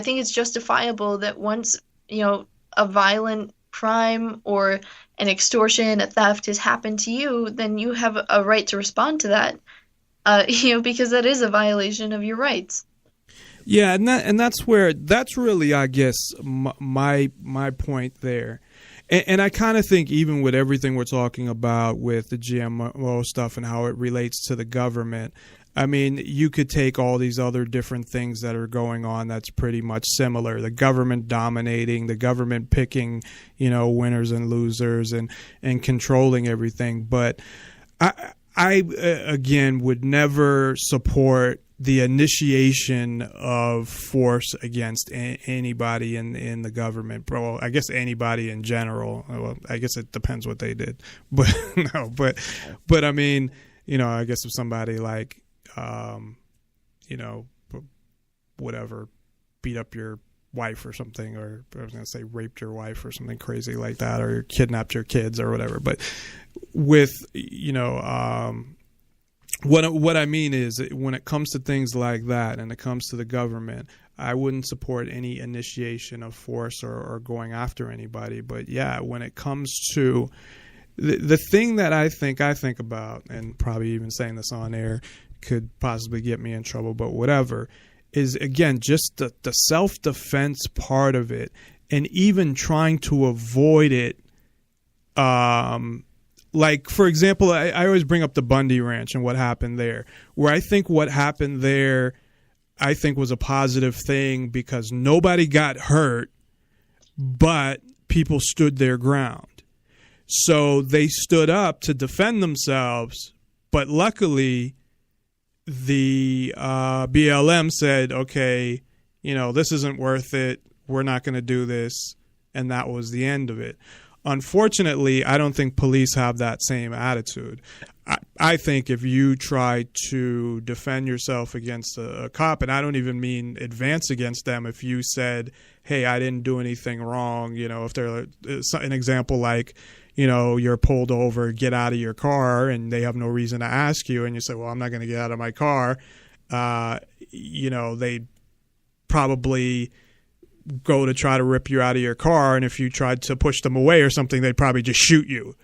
think it's justifiable that once, a violent crime or an extortion, a theft has happened to you, then you have a right to respond to that, because that is a violation of your rights.
Yeah, and that's really, I guess, my point there. And I kind of think even with everything we're talking about with the GMO stuff and how it relates to the government, I mean, you could take all these other different things that are going on that's pretty much similar. The government dominating, the government picking, winners and losers and controlling everything. But I again, would never support the initiation of force against anybody in the government. Well, I guess anybody in general. Well, I guess it depends what they did. But no, but I mean, I guess if somebody like, whatever, beat up your wife or something, or I was going to say raped your wife or something crazy like that, or kidnapped your kids or whatever. But with, what I mean is when it comes to things like that and it comes to the government, I wouldn't support any initiation of force or going after anybody. But yeah, when it comes to the thing that I think about, and probably even saying this on air could possibly get me in trouble, but whatever, is again just the self-defense part of it, and even trying to avoid it. Like, for example, I always bring up the Bundy Ranch and what happened there, where I think what happened there, I think was a positive thing because nobody got hurt, but people stood their ground. So they stood up to defend themselves, but luckily the BLM said, okay, this isn't worth it. We're not going to do this. And that was the end of it. Unfortunately, I don't think police have that same attitude. I think if you try to defend yourself against a cop, and I don't even mean advance against them, if you said, hey, I didn't do anything wrong, if they're an example like, you're pulled over, get out of your car, and they have no reason to ask you, and you say, well, I'm not going to get out of my car, they probably go to try to rip you out of your car, and if you tried to push them away or something, they'd probably just shoot you.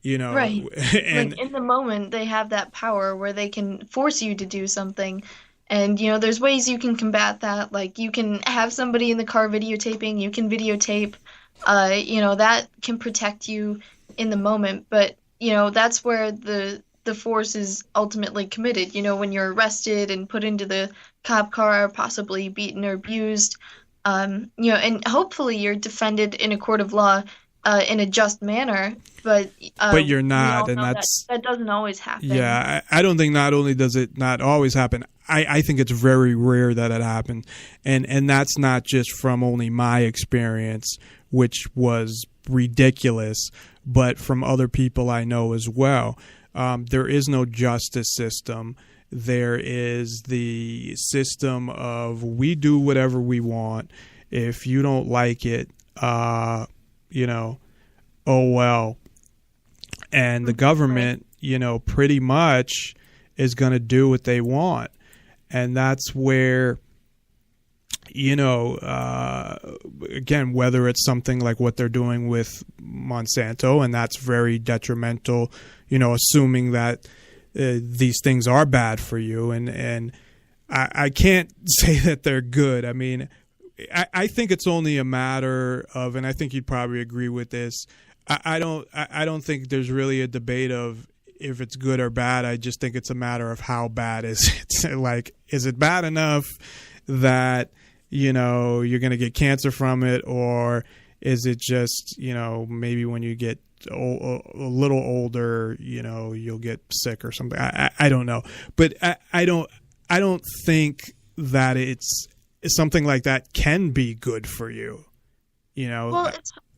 Right.
And
like in the moment, they have that power where they can force you to do something. And, there's ways you can combat that. Like, you can have somebody in the car videotaping, you can videotape, that can protect you in the moment. But, that's where the force is ultimately committed. When you're arrested and put into the cop car, possibly beaten or abused, and hopefully you're defended in a court of law in a just manner, but
you're not, and
that doesn't always happen.
Yeah, I don't think not only does it not always happen, I think it's very rare that it happens, and that's not just from only my experience, which was ridiculous, but from other people I know as well. There is no justice system. There is the system of we do whatever we want. If you don't like it, oh well. And the government, pretty much is going to do what they want. And that's where, again, whether it's something like what they're doing with Monsanto, and that's very detrimental, assuming that these things are bad for you. And I can't say that they're good. I mean, I think it's only a matter of, and I think you'd probably agree with this, I don't think there's really a debate of if it's good or bad. I just think it's a matter of how bad is it. Like, is it bad enough that, you're going to get cancer from it, or is it just, maybe when you get a little older, you'll get sick or something. I don't know. But I don't think that it's something like that can be good for you.
Well,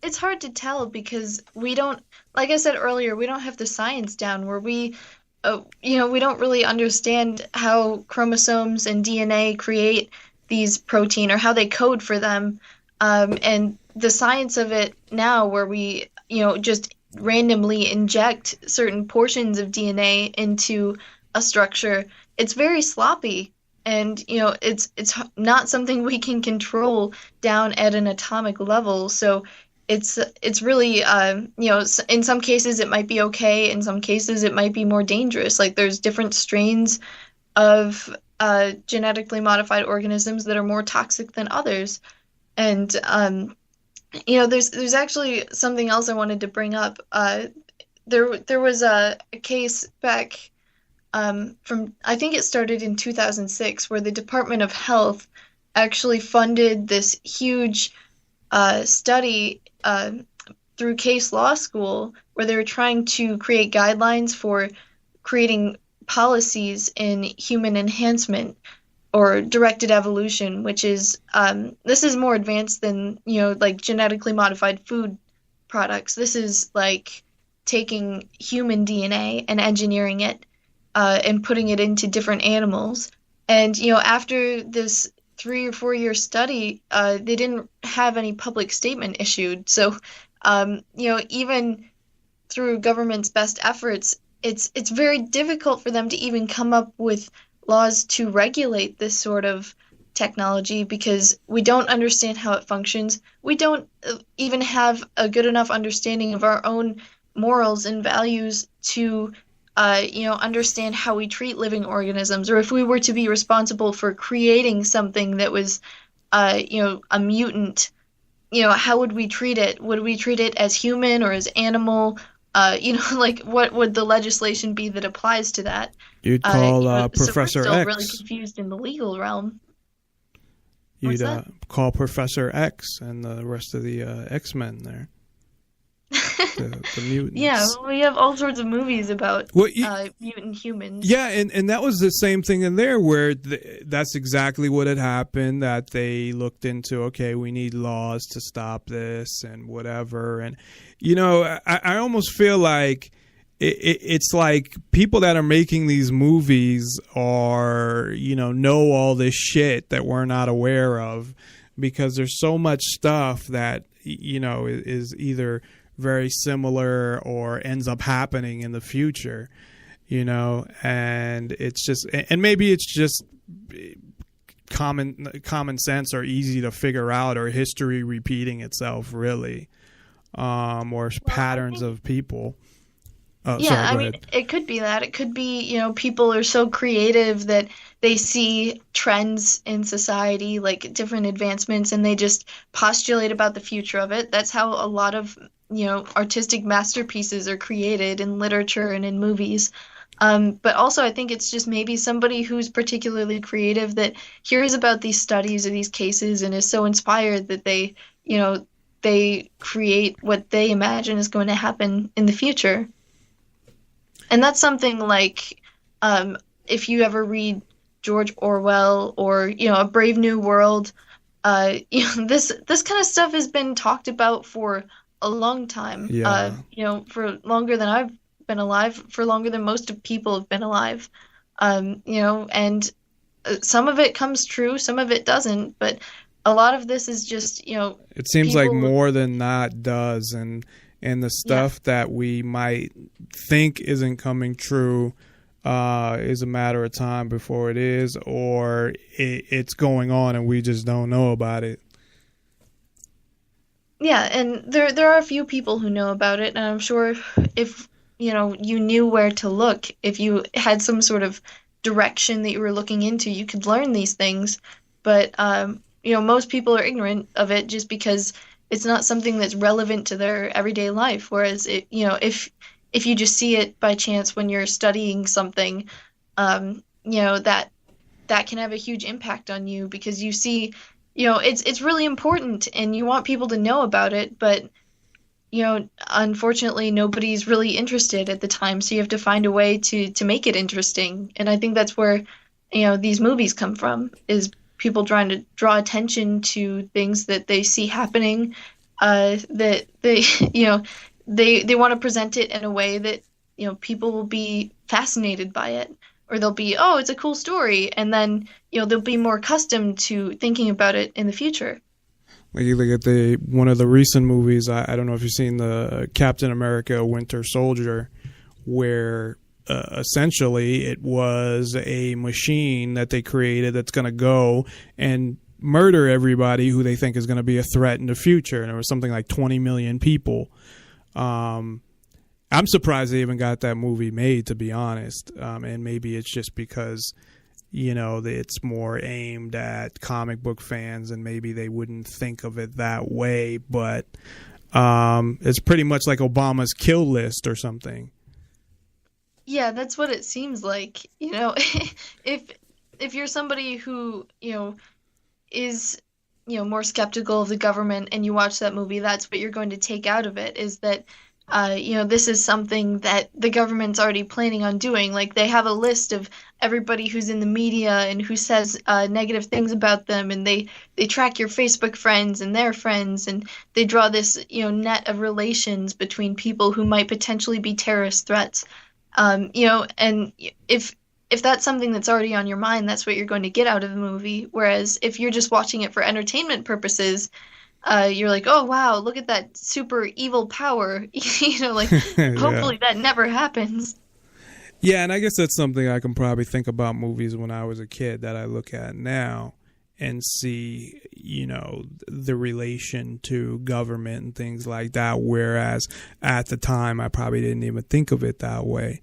it's hard to tell because we don't, like I said earlier, we don't have the science down where we don't really understand how chromosomes and DNA create these protein or how they code for them. And the science of it now where we, just randomly inject certain portions of DNA into a structure, it's very sloppy. And, it's not something we can control down at an atomic level. So it's really, in some cases it might be okay. In some cases it might be more dangerous. Like there's different strains of genetically modified organisms that are more toxic than others. And, there's actually something else I wanted to bring up. There was a case back from, I think it started in 2006, where the Department of Health actually funded this huge study through Case Law School, where they were trying to create guidelines for creating policies in human enhancement or directed evolution, which is this is more advanced than like genetically modified food products. This is like taking human DNA and engineering it and putting it into different animals. And after this 3 or 4 year study, they didn't have any public statement issued. So even through government's best efforts, it's very difficult for them to even come up with laws to regulate this sort of technology because we don't understand how it functions. We don't even have a good enough understanding of our own morals and values to understand how we treat living organisms, or if we were to be responsible for creating something that was a mutant, how would we treat it? Would we treat it as human or as animal? Like what would the legislation be that applies to that?
You'd call
so
Professor
we're still
X.
really confused in the legal realm.
You'd call Professor X and the rest of the X-Men there. The mutants.
Yeah, we have all sorts of movies about mutant humans.
Yeah, and that was the same thing in there where that's exactly what had happened, that they looked into, okay, we need laws to stop this and whatever. And, I almost feel like it's like people that are making these movies are, know all this shit that we're not aware of because there's so much stuff that, is either very similar or ends up happening in the future, and it's just, and maybe it's just common sense or easy to figure out, or history repeating itself really, or patterns of people.
It could be that. It could be, people are so creative that they see trends in society, like different advancements, and they just postulate about the future of it. That's how a lot of, artistic masterpieces are created in literature and in movies. But also I think it's just maybe somebody who's particularly creative that hears about these studies or these cases and is so inspired that they create what they imagine is going to happen in the future. And that's something like if you ever read George Orwell or, A Brave New World, this kind of stuff has been talked about for a long time.
Yeah.
For longer than I've been alive, for longer than most of people have been alive. And some of it comes true, some of it doesn't, but a lot of this is just,
it seems like more than that does, and the stuff that we might think isn't coming true is a matter of time before it is, or it's going on and we just don't know about it.
Yeah, and there are a few people who know about it, and I'm sure if you knew where to look, if you had some sort of direction that you were looking into, you could learn these things. But most people are ignorant of it just because it's not something that's relevant to their everyday life. Whereas if you just see it by chance when you're studying something, that can have a huge impact on you because you see. It's really important and you want people to know about it, but, unfortunately nobody's really interested at the time. So you have to find a way to make it interesting. And I think that's where, these movies come from, is people trying to draw attention to things that they see happening that they, they want to present it in a way that, people will be fascinated by it, or they'll be, oh, it's a cool story, and then, they'll be more accustomed to thinking about it in the future.
Like you look at one of the recent movies, I don't know if you've seen the Captain America Winter Soldier, where essentially it was a machine that they created that's going to go and murder everybody who they think is going to be a threat in the future. And it was something like 20 million people. I'm surprised they even got that movie made, to be honest. And maybe it's just because it's more aimed at comic book fans and maybe they wouldn't think of it that way. But it's pretty much like Obama's kill list or something.
Yeah, that's what it seems like. If you're somebody who, is, more skeptical of the government and you watch that movie, that's what you're going to take out of it, is that this is something that the government's already planning on doing. Like, they have a list of everybody who's in the media and who says negative things about them, and they track your Facebook friends and their friends, and they draw this, net of relations between people who might potentially be terrorist threats. And if that's something that's already on your mind, that's what you're going to get out of the movie. Whereas if you're just watching it for entertainment purposes, you're like, oh, wow, look at that super evil power. Hopefully that never happens.
Yeah, and I guess that's something I can probably think about movies when I was a kid that I look at now and see, the relation to government and things like that, whereas at the time I probably didn't even think of it that way.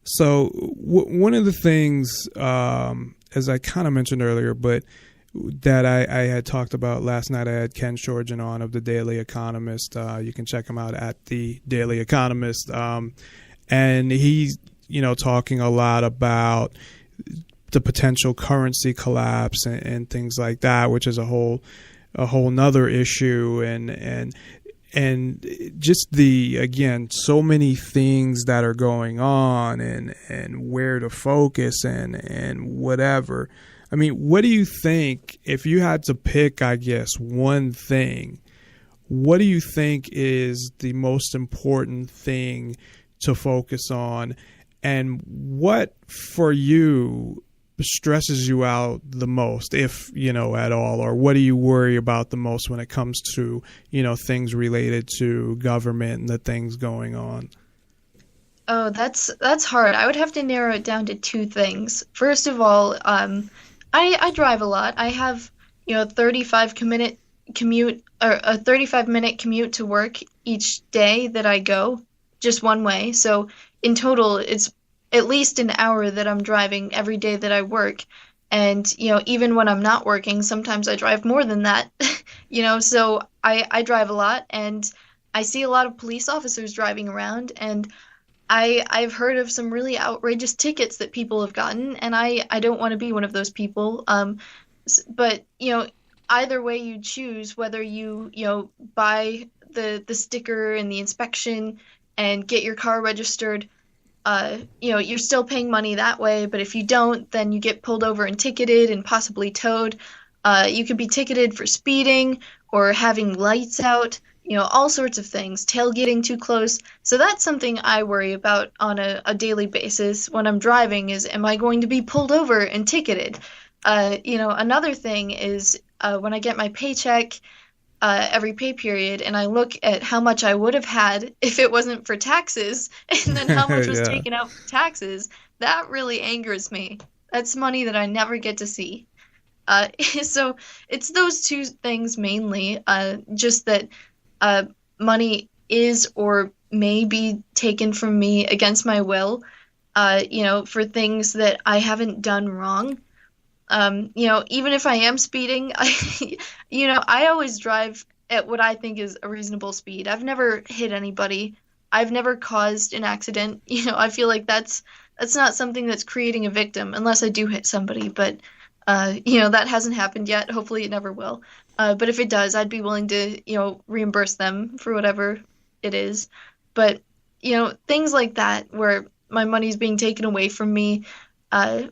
So one of the things, as I kind of mentioned earlier, but that I had talked about last night, I had Ken Shorjan on of the Daily Economist. You can check him out at the Daily Economist. And he's, talking a lot about the potential currency collapse and things like that, which is a whole nother issue. And just again, so many things that are going on and where to focus and whatever. I mean, what do you think, if you had to pick, I guess, one thing, what do you think is the most important thing to focus on? And what, for you, stresses you out the most, if, at all? Or what do you worry about the most when it comes to, things related to government and the things going on?
Oh, that's hard. I would have to narrow it down to two things. First of all, I drive a lot. I have, 35-minute commute or a 35-minute commute to work each day that I go, just one way. So in total, it's at least an hour that I'm driving every day that I work. And, even when I'm not working, sometimes I drive more than that, so I drive a lot, and I see a lot of police officers driving around, and I've heard of some really outrageous tickets that people have gotten, and I don't want to be one of those people. But, either way you choose, whether you, buy the sticker and the inspection and get your car registered, you're still paying money that way. But if you don't, then you get pulled over and ticketed and possibly towed. You could be ticketed for speeding or having lights out, all sorts of things, tailgating too close. So that's something I worry about on a daily basis when I'm driving is, am I going to be pulled over and ticketed? Another thing is when I get my paycheck every pay period and I look at how much I would have had if it wasn't for taxes and then how much was taken out for taxes, that really angers me. That's money that I never get to see. So it's those two things mainly, just that money is or may be taken from me against my will, for things that I haven't done wrong. Even if I am speeding, I always drive at what I think is a reasonable speed. I've never hit anybody. I've never caused an accident. I feel like that's not something that's creating a victim unless I do hit somebody. But, that hasn't happened yet. Hopefully it never will. But if it does, I'd be willing to, reimburse them for whatever it is. But, things like that where my money's being taken away from me,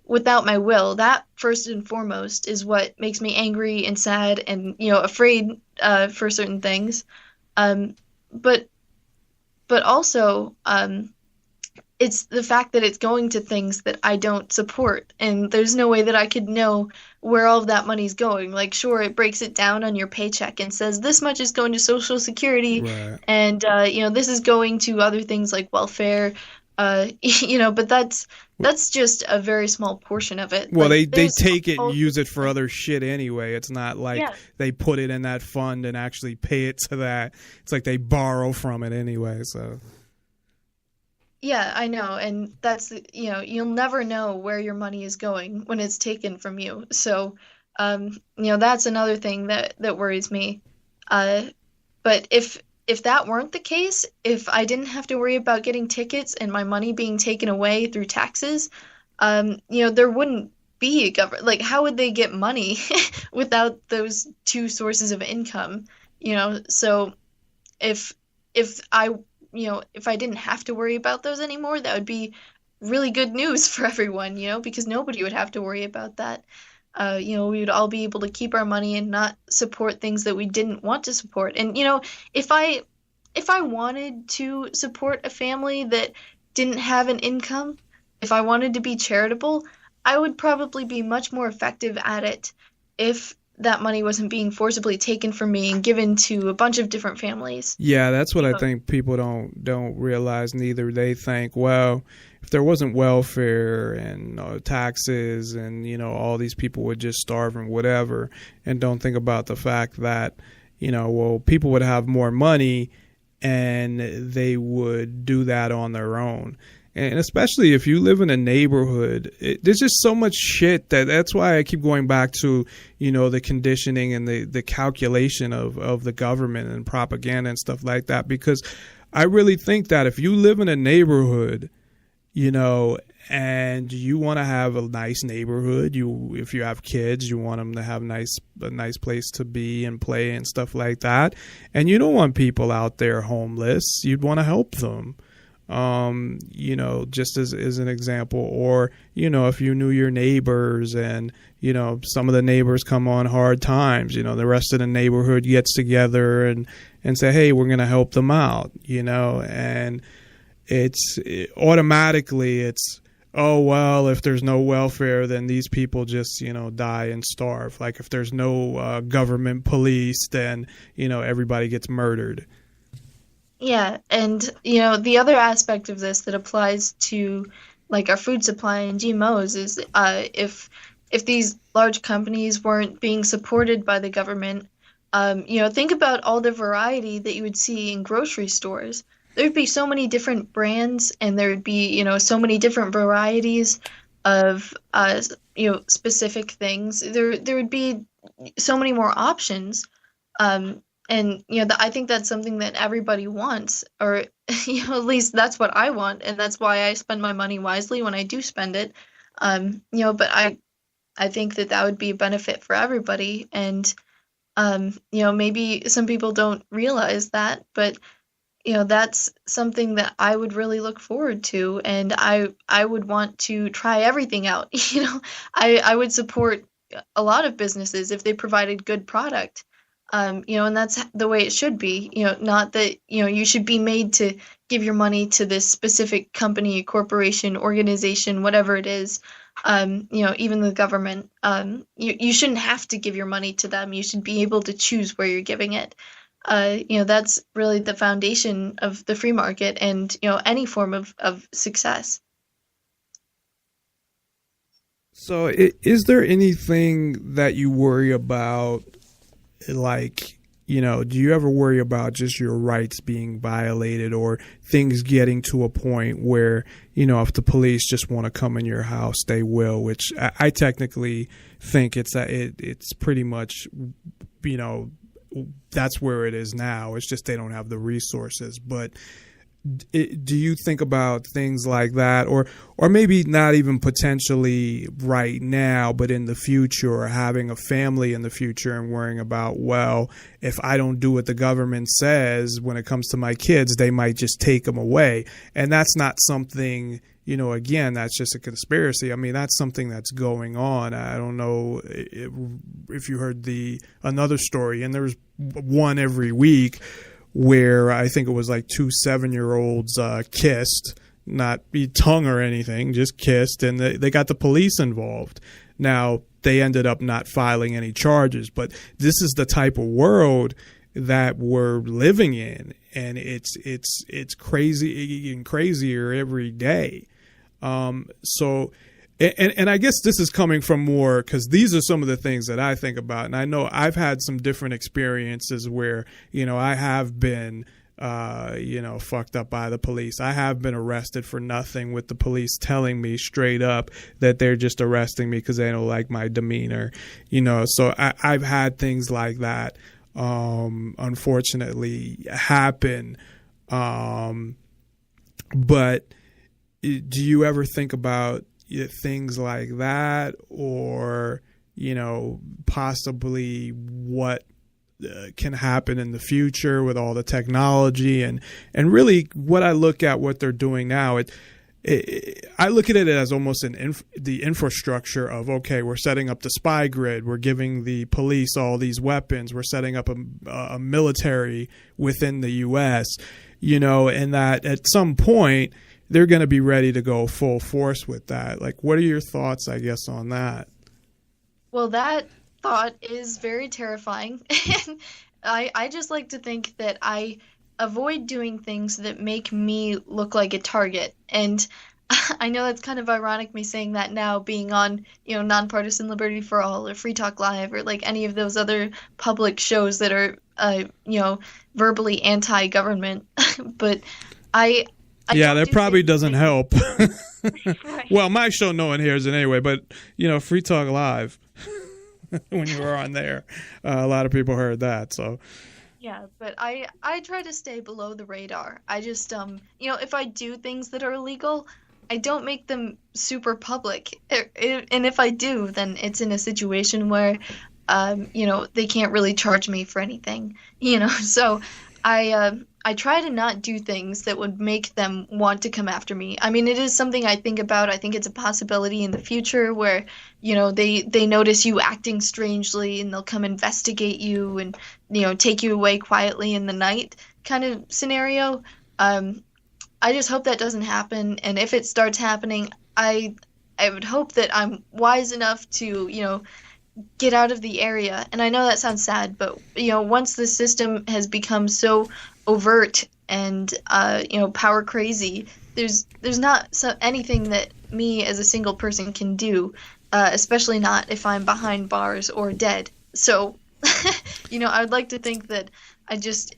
without my will. That first and foremost is what makes me angry and sad and, afraid for certain things. But also, it's the fact that it's going to things that I don't support, and there's no way that I could know where all of that money's going. Like, sure, it breaks it down on your paycheck and says this much is going to Social Security,
Right.
and this is going to other things like welfare. But that's just a very small portion of it.
Well,
Like,
they
there's
take it
all-
and use it for other shit anyway. It's not like
Yeah.
they put it in that fund and actually pay it to that. It's like they borrow from it anyway. So
Yeah, I know, and that's, you'll never know where your money is going when it's taken from you. So, that's another thing that worries me. But if that weren't the case, if I didn't have to worry about getting tickets and my money being taken away through taxes, there wouldn't be a government. Like, how would they get money without those two sources of income? So if I didn't have to worry about those anymore, that would be really good news for everyone, because nobody would have to worry about that. We would all be able to keep our money and not support things that we didn't want to support. And, if I wanted to support a family that didn't have an income, if I wanted to be charitable, I would probably be much more effective at it if that money wasn't being forcibly taken from me and given to a bunch of different families.
yeah, that's what I think people don't realize neither. They think, well, if there wasn't welfare and taxes and, all these people would just starve and whatever, and don't think about the fact that, people would have more money and they would do that on their own. And especially if you live in a neighborhood, there's just so much shit that's why I keep going back to, the conditioning and the calculation of the government and propaganda and stuff like that. Because I really think that if you live in a neighborhood, and you want to have a nice neighborhood, if you have kids, you want them to have a nice place to be and play and stuff like that. And you don't want people out there homeless. You'd want to help them. Just as an example, or, if you knew your neighbors and, some of the neighbors come on hard times, the rest of the neighborhood gets together and say, hey, we're going to help them out, and automatically, oh, well, if there's no welfare, then these people just, die and starve. Like if there's no government police, then, everybody gets murdered.
Yeah, and the other aspect of this that applies to like our food supply and GMOs is if these large companies weren't being supported by the government, think about all the variety that you would see in grocery stores. There'd be so many different brands, and there'd be so many different varieties of specific things. There would be so many more options. And, I think that's something that everybody wants, or, at least that's what I want. And that's why I spend my money wisely when I do spend it. But I think that would be a benefit for everybody. And, maybe some people don't realize that, but, that's something that I would really look forward to. And I would want to try everything out. I would support a lot of businesses if they provided good product. And that's the way it should be, not that, you should be made to give your money to this specific company, corporation, organization, whatever it is, even the government. You shouldn't have to give your money to them. You should be able to choose where you're giving it. That's really the foundation of the free market and, any form of success.
So is there anything that you worry about? Like, do you ever worry about just your rights being violated or things getting to a point where, if the police just want to come in your house, they will, which I technically think it's pretty much, that's where it is now. It's just they don't have the resources. But do you think about things like that, or maybe not even potentially right now, but in the future, or having a family in the future and worrying about, well, if I don't do what the government says when it comes to my kids, they might just take them away. And that's not something, again, that's just a conspiracy. I mean, that's something that's going on. I don't know if you heard another story, and there's one every week where I think it was like 2 7-year-olds kissed, not be tongue or anything, just kissed, and they got the police involved. Now, they ended up not filing any charges, but this is the type of world that we're living in, and it's crazy and crazier every day. So, and I guess this is coming from more, because these are some of the things that I think about, and I know I've had some different experiences where, I have been, fucked up by the police. I have been arrested for nothing, with the police telling me straight up that they're just arresting me because they don't like my demeanor, so I've had things like that, unfortunately happen. But do you ever think about things like that, or, possibly what can happen in the future with all the technology and really what I look at what they're doing now? I look at it as almost the infrastructure of, okay, we're setting up the spy grid, we're giving the police all these weapons, we're setting up a military within the U.S., and that at some point they're going to be ready to go full force with that. Like, what are your thoughts, I guess, on that?
Well, that thought is very terrifying. I just like to think that I avoid doing things that make me look like a target. And I know that's kind of ironic, me saying that now, being on, Nonpartisan Liberty for All or Free Talk Live or like any of those other public shows that are, verbally anti-government. But
that probably doesn't help.
Right.
Well, my show, no one hears it anyway, but, Free Talk Live, when you were on there, a lot of people heard that, so.
Yeah, but I try to stay below the radar. I just, if I do things that are illegal, I don't make them super public. And if I do, then it's in a situation where, they can't really charge me for anything, So I try to not do things that would make them want to come after me. I mean, it is something I think about. I think it's a possibility in the future where, they notice you acting strangely and they'll come investigate you and, take you away quietly in the night kind of scenario. I just hope that doesn't happen. And if it starts happening, I would hope that I'm wise enough to, get out of the area. And I know that sounds sad, but, once the system has become so overt and power crazy, there's not anything that me as a single person can do, especially not if I'm behind bars or dead. So I would like to think that I just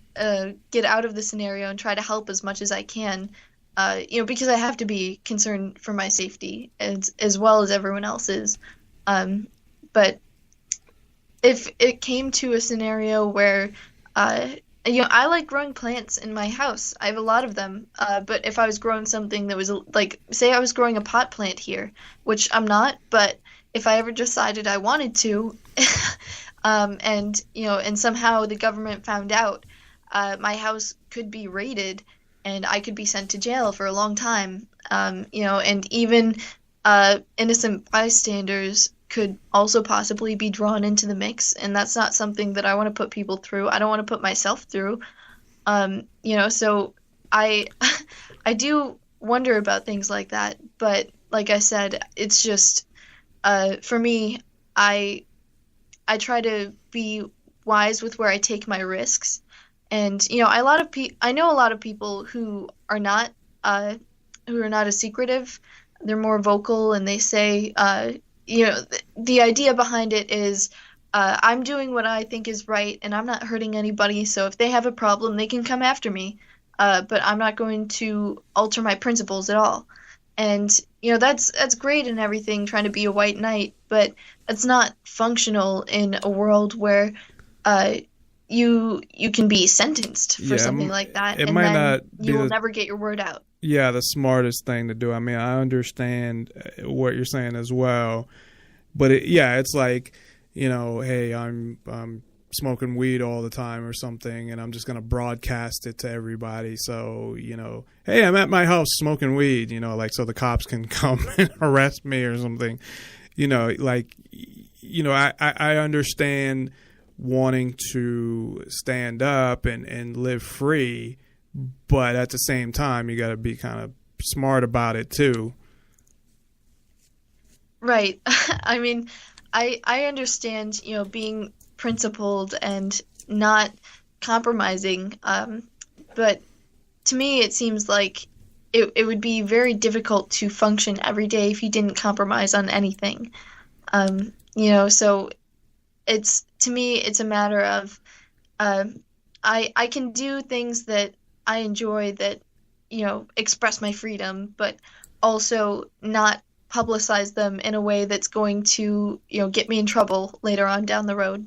get out of the scenario and try to help as much as I can, because I have to be concerned for my safety as well as everyone else's. But if it came to a scenario where I like growing plants in my house. I have a lot of them. But if I was growing something that was like, say I was growing a pot plant here, which I'm not, but if I ever decided I wanted to, and somehow the government found out, my house could be raided and I could be sent to jail for a long time. And even innocent bystanders could also possibly be drawn into the mix, and that's not something that I want to put people through. I don't want to put myself through. So I do wonder about things like that, but like I said, it's just for me, I try to be wise with where I take my risks, and I know a lot of people who are not as secretive. They're more vocal, and they say the idea behind it is I'm doing what I think is right and I'm not hurting anybody, so if they have a problem they can come after me, but I'm not going to alter my principles at all. And that's great and everything, trying to be a white knight, but it's not functional in a world where you can be sentenced for something like that, and then you will never get your word out.
Yeah, the smartest thing to do. I mean, I understand what you're saying as well, but it's like, hey, I'm smoking weed all the time or something, and I'm just going to broadcast it to everybody. So, hey, I'm at my house smoking weed, so the cops can come and arrest me or something. I understand wanting to stand up and live free, but at the same time, you got to be kind of smart about it too.
Right. I mean, I understand, being principled and not compromising. But to me, it seems like it would be very difficult to function every day if you didn't compromise on anything. So to me, it's a matter of, I can do things that I enjoy that, express my freedom, but also not publicize them in a way that's going to, get me in trouble later on down the road.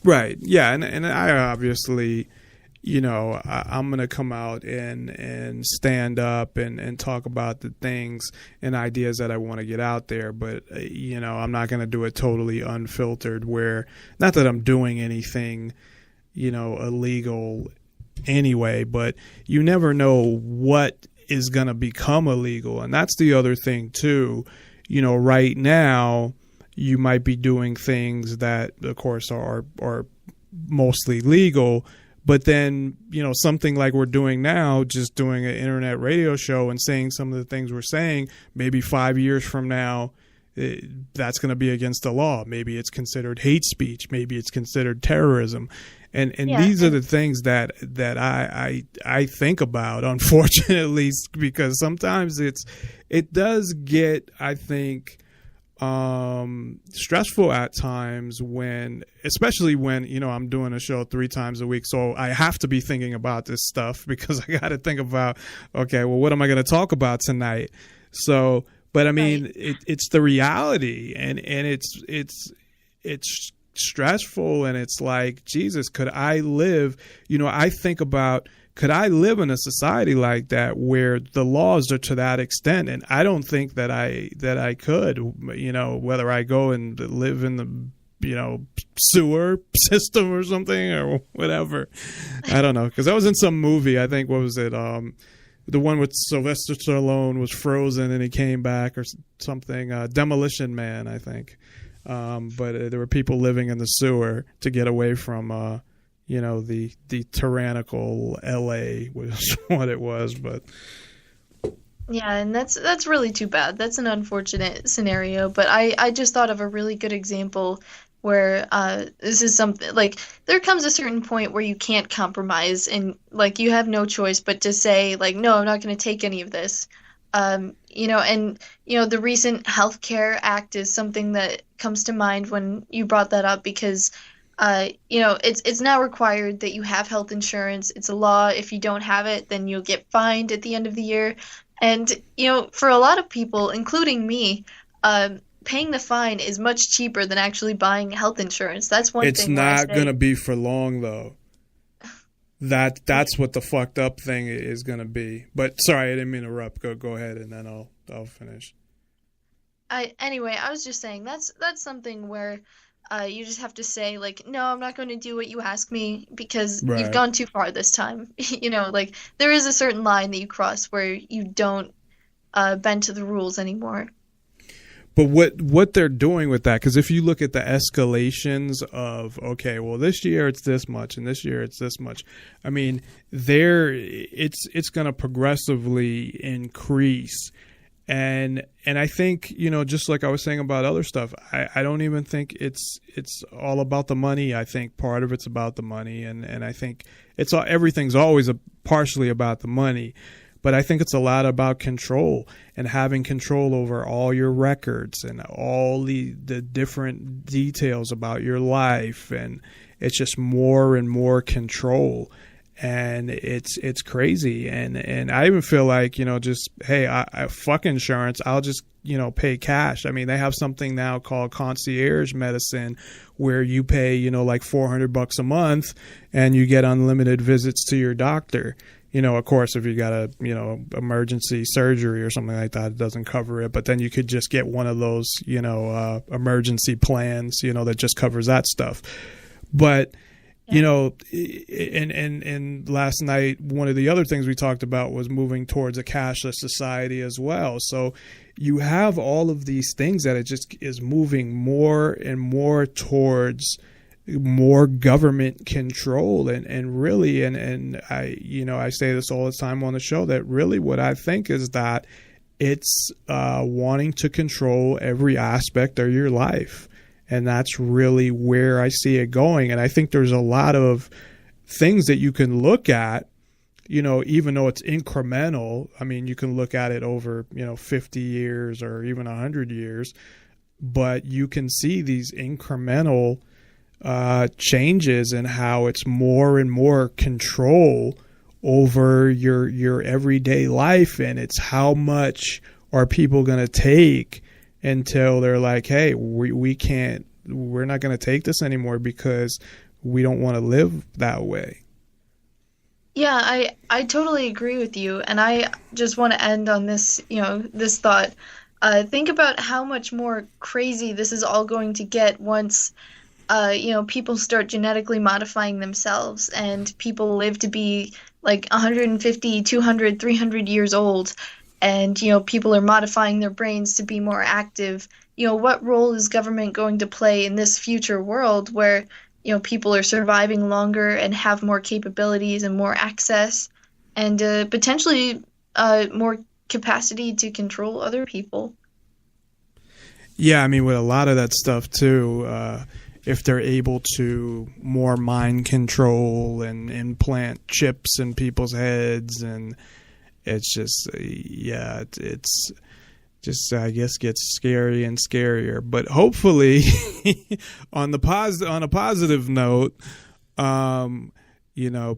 Right. Yeah. And I obviously, I'm going to come out and stand up and talk about the things and ideas that I want to get out there. But, I'm not going to do it totally unfiltered where, not that I'm doing anything, illegal anyway, but you never know what is going to become illegal. And that's the other thing too. Right now you might be doing things that of course are mostly legal, but then, something like we're doing now, just doing an internet radio show and saying some of the things we're saying, maybe 5 years from now, that's going to be against the law. Maybe it's considered hate speech. Maybe it's considered terrorism. And these are the things that I think about, unfortunately, because sometimes it does get, I think, stressful at times especially when, I'm doing a show 3 times a week. So I have to be thinking about this stuff because I got to think about, okay, well, what am I going to talk about tonight? So, but I mean, it's the reality and it's stressful, and it's like, Jesus, could I live, I think about, could I live in a society like that where the laws are to that extent? And I don't think that I could, whether I go and live in the, sewer system or something or whatever. I don't know. Cause I was in some movie, I think, what was it? The one with Sylvester Stallone was frozen and he came back or something, Demolition Man, I think. But there were people living in the sewer to get away from, the tyrannical LA was what it was. But
yeah, and that's really too bad. That's an unfortunate scenario. But I just thought of a really good example where this is something like there comes a certain point where you can't compromise and like you have no choice but to say like, no, I'm not going to take any of this. The recent Healthcare Act is something that comes to mind when you brought that up because, it's now required that you have health insurance. It's a law. If you don't have it, then you'll get fined at the end of the year. And, for a lot of people, including me, paying the fine is much cheaper than actually buying health insurance. That's one thing.
It's not going to be for long, though. That's what the fucked up thing is going to be. But sorry, I didn't mean to interrupt. Go ahead, and then I'll finish.
Anyway, I was just saying that's something where you just have to say like, no, I'm not going to do what you ask me because you've gone too far this time. Like there is a certain line that you cross where you don't bend to the rules anymore.
But what they're doing with that, because if you look at the escalations of, okay, well, this year it's this much and this year it's this much. I mean, it's going to progressively increase. And I think, just like I was saying about other stuff, I don't even think it's all about the money. I think part of it's about the money. And I think everything's always partially about the money. But I think it's a lot about control and having control over all your records and all the different details about your life. And it's just more and more control. And it's crazy. And I even feel like, just, hey, I fuck insurance. I'll just, pay cash. I mean, they have something now called concierge medicine where you pay, like $400 a month and you get unlimited visits to your doctor. Of course, if you got a, emergency surgery or something like that, it doesn't cover it. But then you could just get one of those, emergency plans, that just covers that stuff. But You know, and last night, one of the other things we talked about was moving towards a cashless society as well. So you have all of these things that it just is moving more and more towards more government control. And really, and I say this all the time on the show, that really what I think is that it's wanting to control every aspect of your life. And that's really where I see it going. And I think there's a lot of things that you can look at, you know, even though it's incremental. I mean, you can look at it over, 50 years or even 100 years, but you can see these incremental changes in how it's more and more control over your everyday life. And it's how much are people going to take until they're like, hey, we're not going to take this anymore because we don't want to live that way.
Yeah, I totally agree with you. And I just want to end on this, this thought. Think about how much more crazy this is all going to get once, people start genetically modifying themselves and people live to be like 150, 200, 300 years old. And, people are modifying their brains to be more active. What role is government going to play in this future world where, people are surviving longer and have more capabilities and more access and potentially more capacity to control other people?
Yeah, I mean, with a lot of that stuff, too, if they're able to more mind control and implant chips in people's heads, and it's just, it's just, I guess, gets scary and scarier. But hopefully, on a positive note,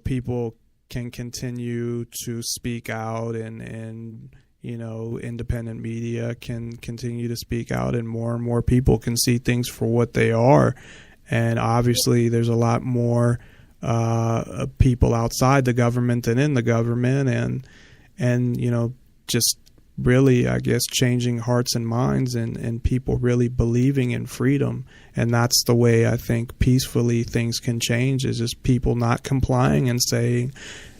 people can continue to speak out, and independent media can continue to speak out, and more people can see things for what they are. And obviously, there's a lot more people outside the government than in the government, and just really, I guess, changing hearts and minds, and people really believing in freedom. And that's the way I think peacefully things can change, is just people not complying and saying,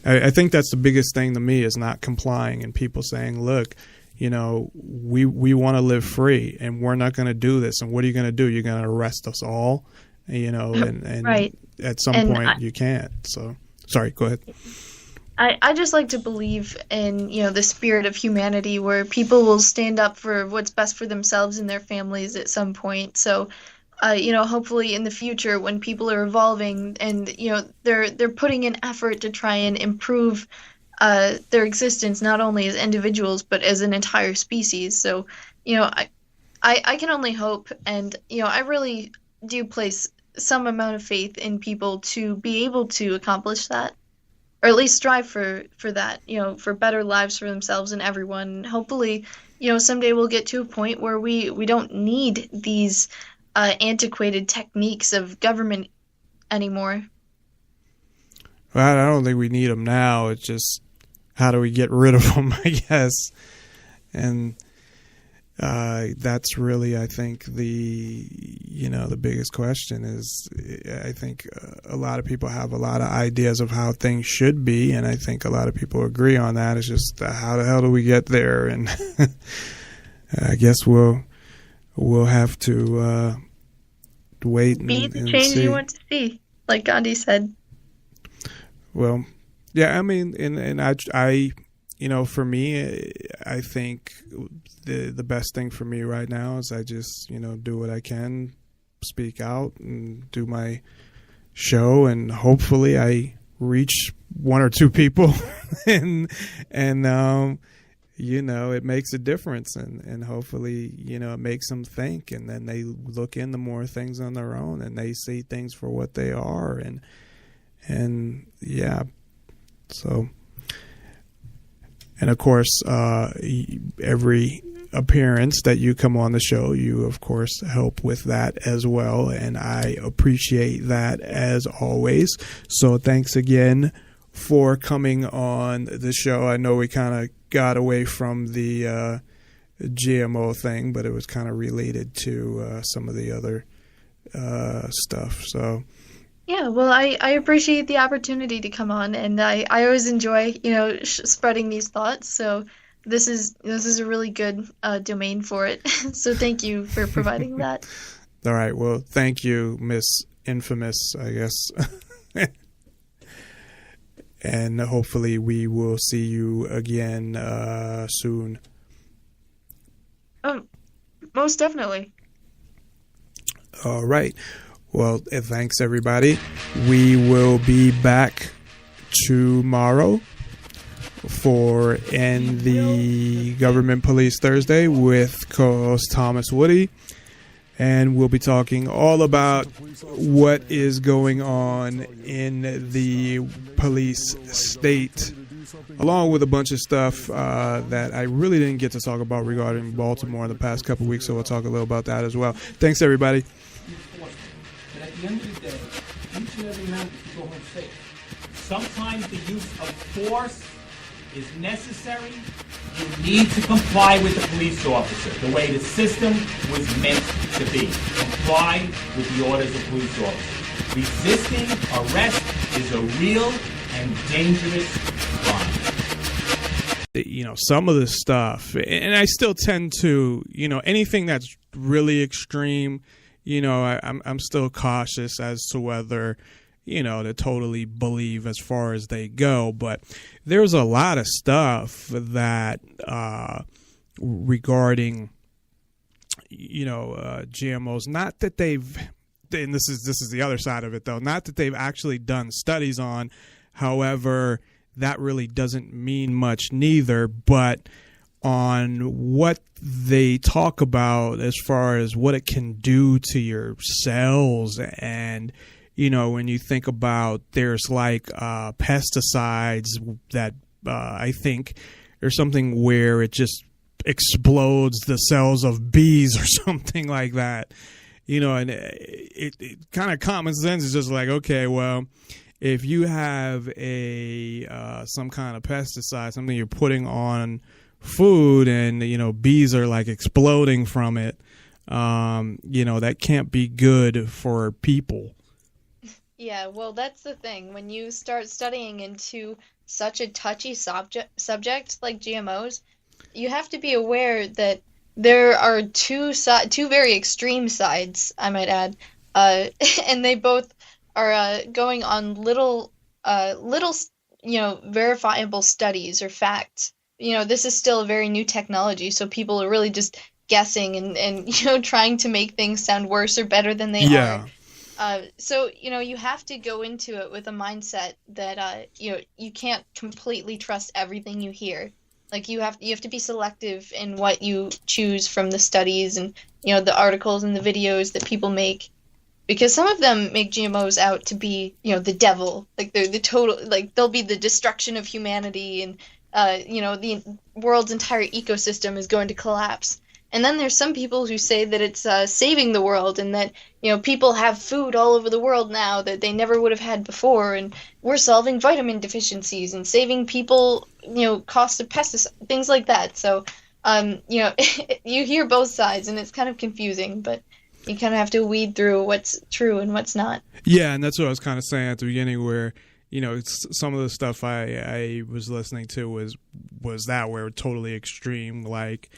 I think that's the biggest thing to me, is not complying, and people saying, look, we want to live free, and we're not going to do this. And what are you going to do? You're going to arrest us all, and
right.
At some point you can't. So sorry, go ahead.
I just like to believe in, the spirit of humanity, where people will stand up for what's best for themselves and their families at some point. So, hopefully in the future, when people are evolving and, they're putting in effort to try and improve their existence, not only as individuals, but as an entire species. So, I can only hope, and, I really do place some amount of faith in people to be able to accomplish that. Or at least strive for that, for better lives for themselves and everyone. Hopefully, someday we'll get to a point where we don't need these antiquated techniques of government anymore.
Well, I don't think we need them now. It's just, how do we get rid of them, I guess. And that's really, I think, the biggest question is, I think a lot of people have a lot of ideas of how things should be, and I think a lot of people agree on that. It's just, how the hell do we get there? And I guess we'll have to wait and see. Be
the change you want to see, like Gandhi said.
Well, yeah, I mean, and I for me, I think the best thing for me right now is I just, do what I can, speak out and do my show, and hopefully I reach one or two people and it makes a difference, and hopefully, it makes them think, and then they look into more things on their own, and they see things for what they are, and yeah, so. And of course, every appearance that you come on the show, you of course help with that as well, and I appreciate that as always. So thanks again for coming on the show. I know we kind of got away from the GMO thing, but it was kind of related to some of the other stuff. So
Yeah, well, I appreciate the opportunity to come on, and I always enjoy, spreading these thoughts. So this is a really good domain for it. So thank you for providing that.
All right. Well, thank you, Miss Infamous, I guess. And hopefully we will see you again soon.
Most definitely.
All right. Well, thanks, everybody. We will be back tomorrow for In the Government Police Thursday with co-host Thomas Woody. And we'll be talking all about what is going on in the police state, along with a bunch of stuff that I really didn't get to talk about regarding Baltimore in the past couple of weeks. So we'll talk a little about that as well. Thanks, everybody.
But at the end of the day, each and every member should go home safe. Sometimes the use of force is necessary. You need to comply with the police officer the way the system was meant to be. Comply with the orders of police officers. Resisting arrest is a real and dangerous crime.
Some of the stuff, and I still tend to, anything that's really extreme, I'm still cautious as to whether, to totally believe as far as they go. But there's a lot of stuff that regarding, GMOs, not that they've, and this is the other side of it though, not that they've actually done studies on. However, that really doesn't mean much neither, but on what they talk about as far as what it can do to your cells. And when you think about, there's like pesticides that I think there's something where it just explodes the cells of bees or something like that, and it kind of common sense is just like, okay, well, if you have some kind of pesticide, something you're putting on food, and bees are like exploding from it, that can't be good for people.
Yeah, well, that's the thing. When you start studying into such a touchy subject like GMOs, you have to be aware that there are two very extreme sides, I might add, and they both are going on little verifiable studies or facts. This is still a very new technology, so people are really just guessing and trying to make things sound worse or better than they are. So you have to go into it with a mindset that you can't completely trust everything you hear. Like you have to be selective in what you choose from the studies and the articles and the videos that people make, because some of them make GMOs out to be the devil, like they're the total, like they'll be the destruction of humanity, and the world's entire ecosystem is going to collapse. And then there's some people who say that it's saving the world, and that people have food all over the world now that they never would have had before, and we're solving vitamin deficiencies and saving people cost of pesticides, things like that. So you hear both sides, and it's kind of confusing, but you kind of have to weed through what's true and what's not.
Yeah, and that's what I was kind of saying at the beginning, where some of the stuff I was listening to was that where totally extreme, like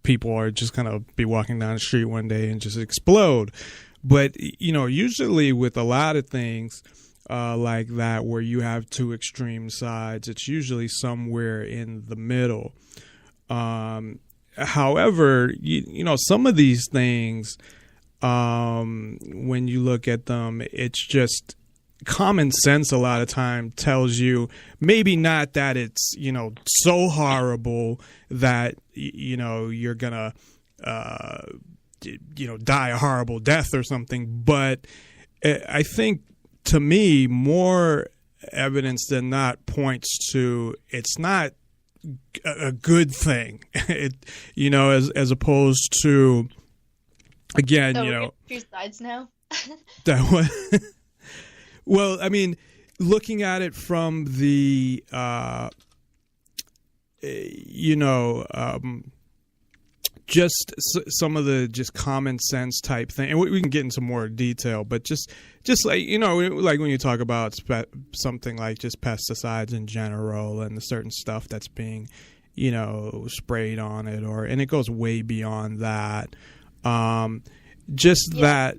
people are just gonna be walking down the street one day and just explode. But usually with a lot of things like that, where you have two extreme sides, it's usually somewhere in the middle. However, some of these things, when you look at them, it's just common sense a lot of time tells you maybe not that it's so horrible that you're gonna die a horrible death or something, but I think, to me, more evidence than not points to it's not a good thing. As opposed to, again,
so two sides now.
That one. Well, I mean, looking at it from the, just some of the just common sense type thing, and we can get into more detail, but just like, like when you talk about something like just pesticides in general and the certain stuff that's being, sprayed on it, and it goes way beyond that. That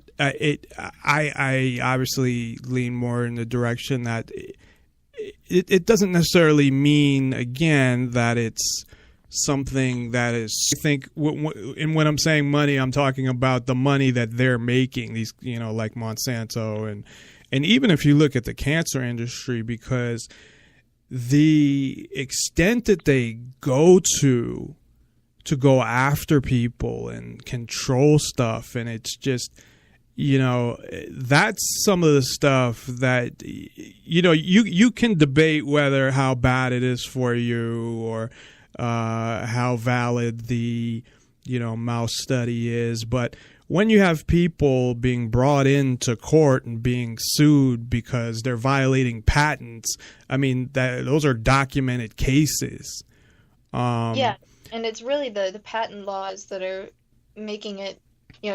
I obviously lean more in the direction that it doesn't necessarily mean, again, that it's something that is, I think, and when I'm saying money, I'm talking about the money that they're making, these, like Monsanto, and even if you look at the cancer industry, because the extent that they go to go after people and control stuff, and it's just, that's some of the stuff that, you can debate whether how bad it is for you, or how valid the, mouse study is. But when you have people being brought into court and being sued because they're violating patents, I mean, those are documented cases.
Yeah, and it's really the patent laws that are making it,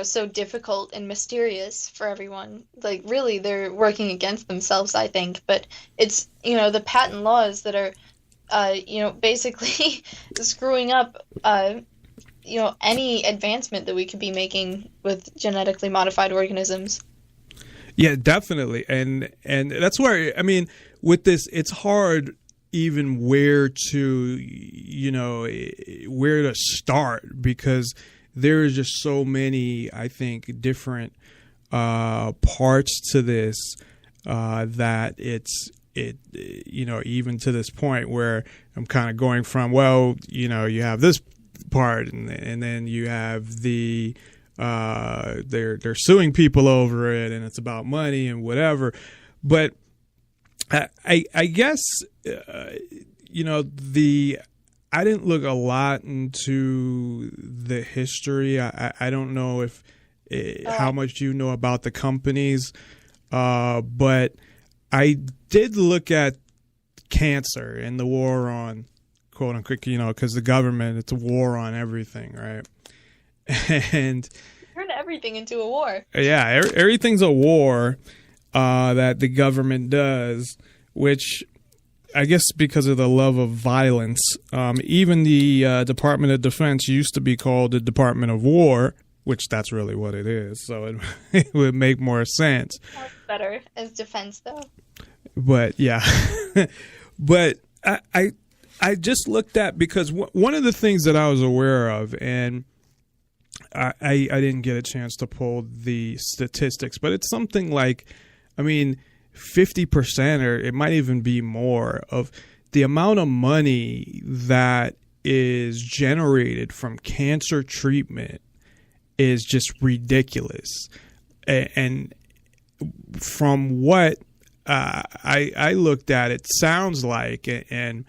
so difficult and mysterious for everyone. Like, really, they're working against themselves, I think. But it's, the patent laws that are, basically screwing up, any advancement that we could be making with genetically modified organisms.
Yeah, definitely. And that's where, I mean, with this, it's hard even where to start, because there is just so many, I think, different parts to this that it's even to this point where I'm kind of going from, you have this part, and then you have the they're suing people over it, and it's about money and whatever. But I guess I didn't look a lot into the history. I don't know if how much you know about the companies, but I did look at cancer and the war on, quote unquote, because the government, it's a war on everything, right? And
turn everything into a war.
Yeah, everything's a war that the government does, which I guess because of the love of violence. Even the Department of Defense used to be called the Department of War, which that's really what it is. So it would make more sense.
That's better as defense, though.
But yeah, but I just looked at, because one of the things that I was aware of, and I didn't get a chance to pull the statistics, but it's something like, 50%, or it might even be more, of the amount of money that is generated from cancer treatment is just ridiculous. And from what I looked at, it sounds like, and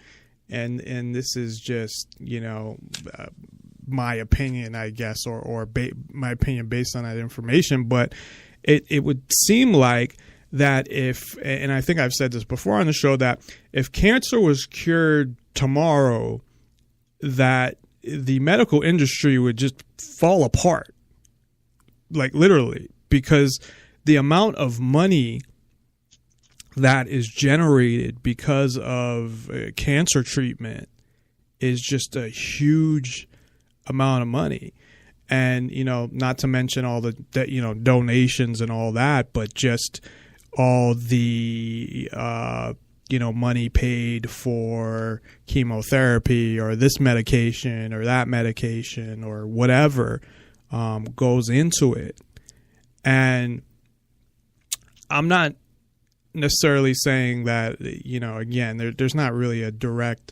this is just, my opinion, I guess, or my opinion based on that information, but it would seem like that if, and I think I've said this before on the show, that if cancer was cured tomorrow, that the medical industry would just fall apart, like literally, because the amount of money that is generated because of cancer treatment is just a huge amount of money. And, not to mention all the donations and all that, but just all the, money paid for chemotherapy or this medication or that medication or whatever goes into it. And I'm not necessarily saying that, again, there's not really a direct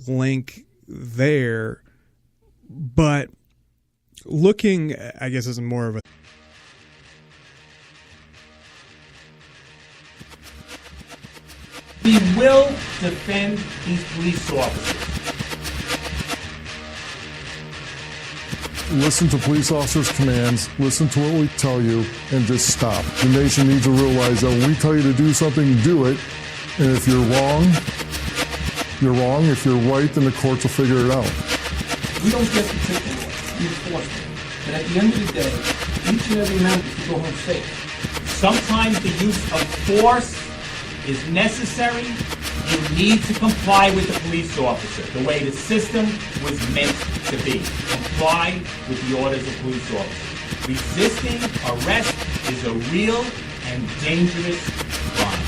link there, but looking, I guess, as more of a
We will defend these police officers.
Listen to police officers' commands, listen to what we tell you, and just stop. The nation needs to realize that when we tell you to do something, do it. And if you're wrong, you're wrong. If you're right, then the courts will figure it out.
We don't get to take the law. enforcement. But at the end of the day, each and every member should go home safe. Sometimes the use of force is necessary. You need to comply with the police officer, the way the system was meant to be. Comply with the orders of police officers. Resisting arrest is a real and dangerous crime.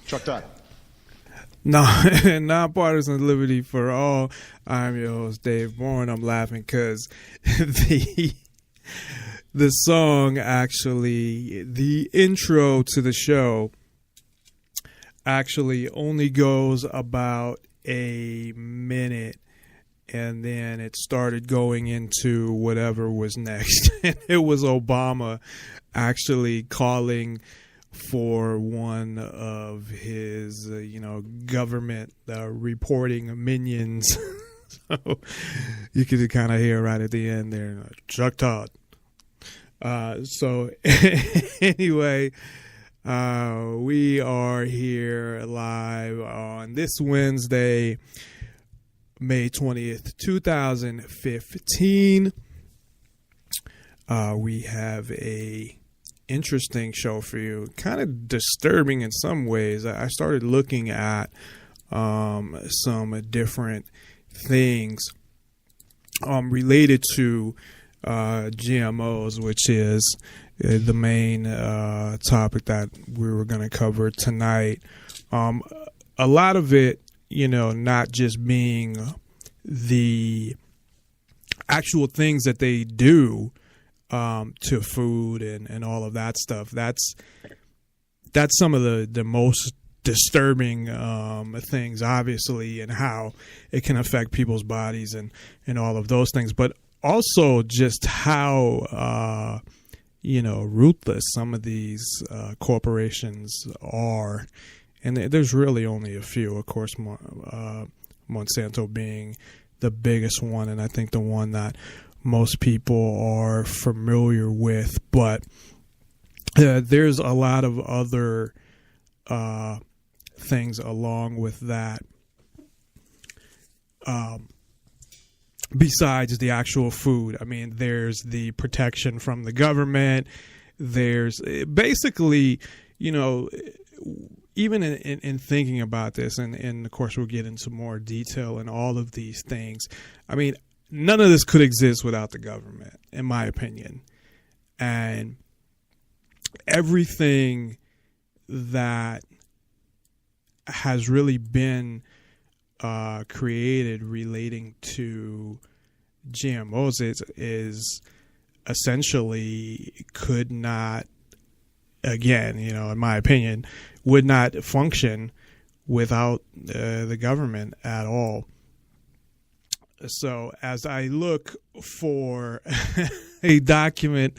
Chuck Todd.
Nonpartisan Liberty for All. I'm your host, Dave Bourne. I'm laughing because the song actually, the intro to the show actually only goes about a minute, and then it started going into whatever was next. And it was Obama actually calling for one of his, government reporting minions. So you could kind of hear right at the end there, Chuck Todd. So anyway, we are here live on this Wednesday, May 20th, 2015. We have a interesting show for you, kind of disturbing in some ways. I started looking at some different things related to GMOs, which is the main topic that we were going to cover tonight. A lot of it, not just being the actual things that they do to food and all of that stuff. That's some of the most disturbing things, obviously, and how it can affect people's bodies and all of those things. But also just how ruthless some of these corporations are. And there's really only a few, of course, Monsanto being the biggest one, and I think the one that most people are familiar with. But there's a lot of other things along with that besides the actual food. I mean, there's the protection from the government. There's basically, even in thinking about this, and of course we'll get into more detail in all of these things. I mean, none of this could exist without the government, in my opinion. And everything that has really been created relating to GMOs is essentially could not, again, in my opinion, would not function without the government at all. So as I look for a document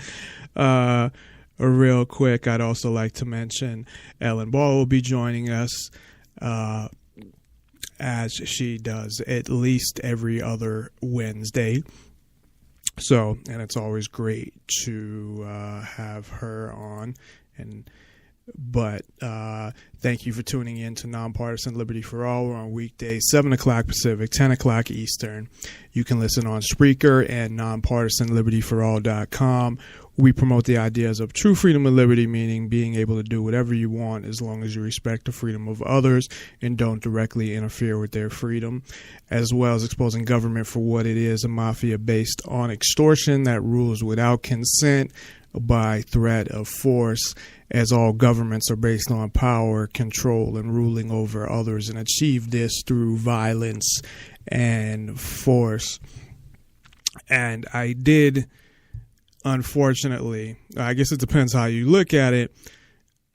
real quick, I'd also like to mention Ellen Ball will be joining us as she does at least every other Wednesday. So, and it's always great to have her on. But thank you for tuning in to Nonpartisan Liberty for All. We're on weekdays, 7 o'clock Pacific, 10 o'clock Eastern. You can listen on Spreaker and nonpartisanlibertyforall.com. We promote the ideas of true freedom and liberty, meaning being able to do whatever you want as long as you respect the freedom of others and don't directly interfere with their freedom, as well as exposing government for what it is, a mafia based on extortion that rules without consent by threat of force, as all governments are based on power, control, and ruling over others, and achieve this through violence and force. And I did, unfortunately, I guess it depends how you look at it,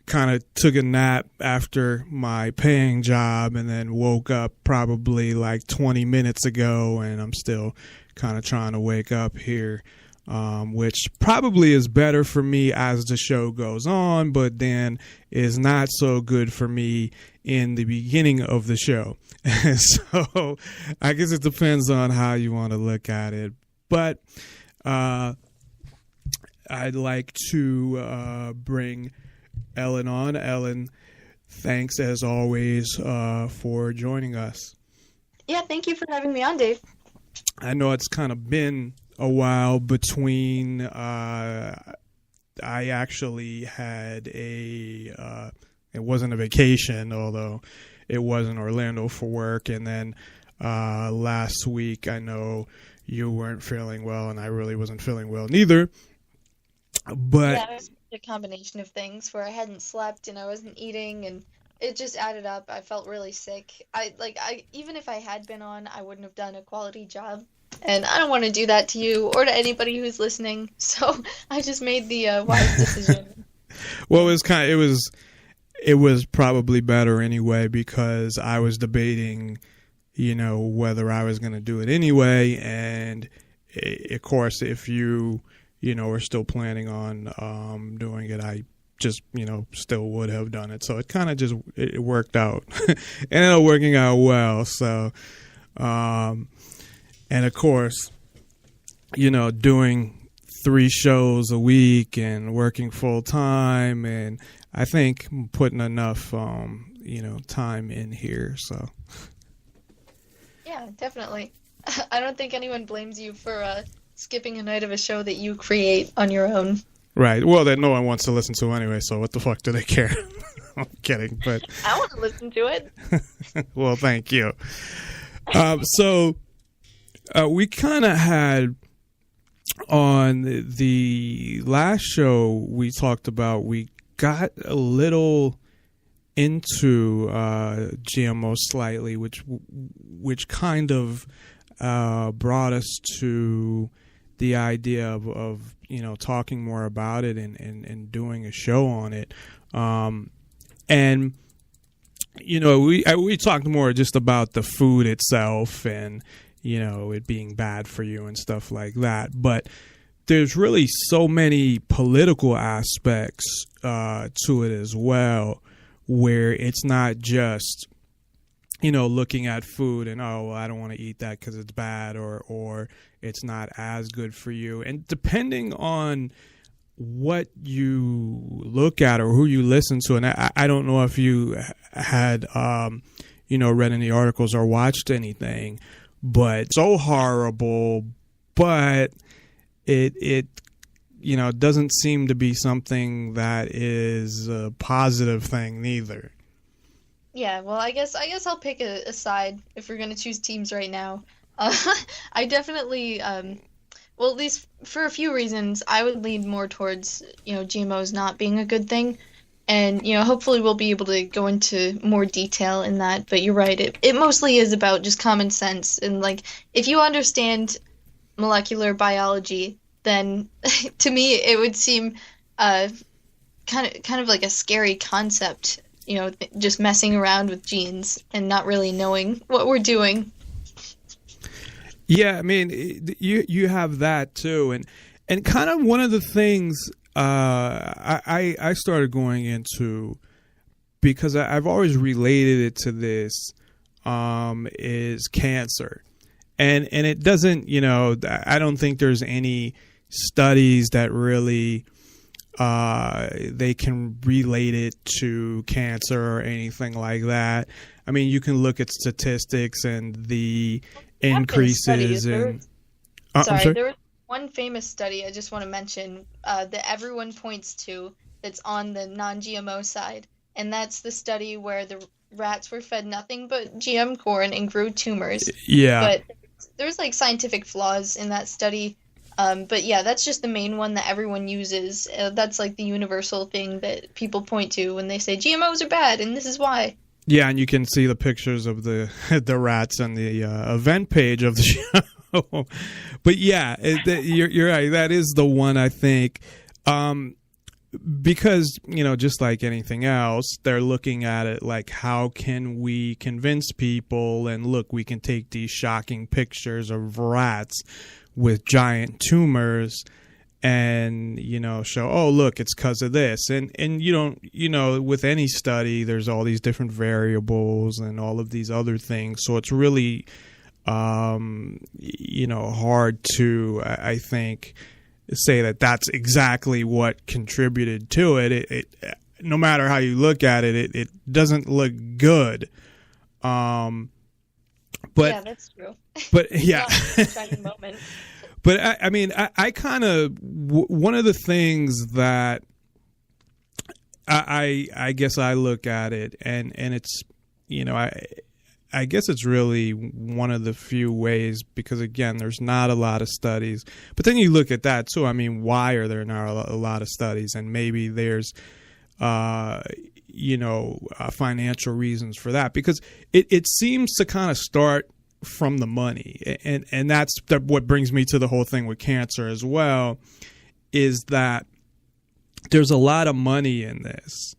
kind of took a nap after my paying job and then woke up probably like 20 minutes ago, and I'm still kind of trying to wake up here. Which probably is better for me as the show goes on, but then is not so good for me in the beginning of the show. So I guess it depends on how you want to look at it. But I'd like to bring Ellen on. Ellen, thanks as always for joining us.
Yeah, thank you for having me on, Dave.
I know it's kind of been a while between. I actually had it wasn't a vacation, although it was in Orlando for work, and then last week I know you weren't feeling well, and I really wasn't feeling well neither. But
yeah, it was a combination of things where I hadn't slept and I wasn't eating, and it just added up. I felt really sick. I even if I had been on, I wouldn't have done a quality job. And I don't want to do that to you or to anybody who's listening. So I just made the wise decision.
Well, it was probably better anyway, because I was debating, whether I was going to do it anyway. And of course, if you are still planning on doing it, I just, still would have done it. So it kind of it worked out. It ended up working out well. So, and of course, doing 3 shows a week and working full time, and I think I'm putting enough, time in here. So.
Yeah, definitely. I don't think anyone blames you for skipping a night of a show that you create on your own.
Right. Well, that no one wants to listen to anyway, so what the fuck do they care? I'm kidding, but
I want to listen to it.
Well, thank you. So we kind of had on the last show we talked about, we got a little into GMO slightly, which kind of brought us to the idea of talking more about it and doing a show on it. And we talked more just about the food itself and it being bad for you and stuff like that. But there's really so many political aspects to it as well, where it's not just looking at food and, I don't want to eat that because it's bad or it's not as good for you. And depending on what you look at or who you listen to, and I don't know if you had, read any articles or watched anything, but so horrible, but it doesn't seem to be something that is a positive thing neither.
Yeah, well, I guess I'll pick a side if we're going to choose teams right now. I definitely, well, at least for a few reasons, I would lean more towards, GMOs not being a good thing. And, hopefully we'll be able to go into more detail in that. But you're right, it mostly is about just common sense. And, if you understand molecular biology, then to me it would seem kind of like a scary concept, just messing around with genes and not really knowing what we're doing.
Yeah, I mean, you have that too, and kind of one of the things I started going into, because I've always related it to this, is cancer, and it doesn't, I don't think there's any studies that really they can relate it to cancer or anything like that. I mean, you can look at statistics and the increases in.
There was one famous study I just want to mention that everyone points to that's on the non-GMO side, and that's the study where the rats were fed nothing but GM corn and grew tumors.
Yeah.
But there's scientific flaws in that study. But yeah, that's just the main one that everyone uses. That's the universal thing that people point to when they say GMOs are bad, and this is why.
Yeah, and you can see the pictures of the rats on the event page of the show. But yeah, you're right. That is the one, I think, because just like anything else, they're looking at it like, how can we convince people? And look, we can take these shocking pictures of rats with giant tumors and show, oh look, it's because of this, and you don't, with any study there's all these different variables and all of these other things, so it's really hard to, I think, say that that's exactly what contributed to it. It no matter how you look at it, it doesn't look good. But
yeah, that's true.
But yeah,
exciting moment.
But I mean, I kind of one of the things that I guess I look at it, and it's, you know, I guess it's really one of the few ways, because again, there's not a lot of studies. But then you look at that too. I mean, why are there not a lot of studies? And maybe there's financial reasons for that, because it seems to kind of start from the money, and that's what brings me to the whole thing with cancer as well, is that there's a lot of money in this,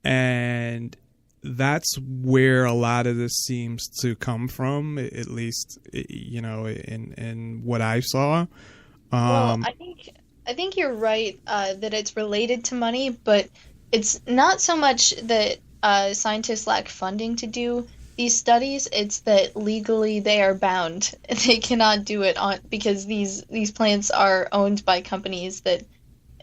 and that's where a lot of this seems to come from, at least, you know, in what I saw.
Well, I think you're right that it's related to money, but it's not so much that scientists lack funding to do these studies. It's that legally they are bound. They cannot do it because these plants are owned by companies that,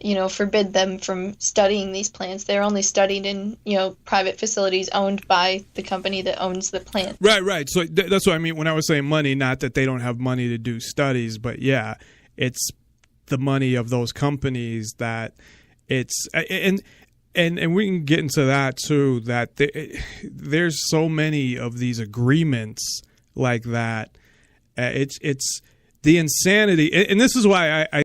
you know, forbid them from studying these plants. They're only studied in, you know, private facilities owned by the company that owns the plant.
Right. So that's what I mean when I was saying money, not that they don't have money to do studies, but yeah, it's the money of those companies that it's, and we can get into that too, that there's so many of these agreements like that. It's the insanity. And this is why I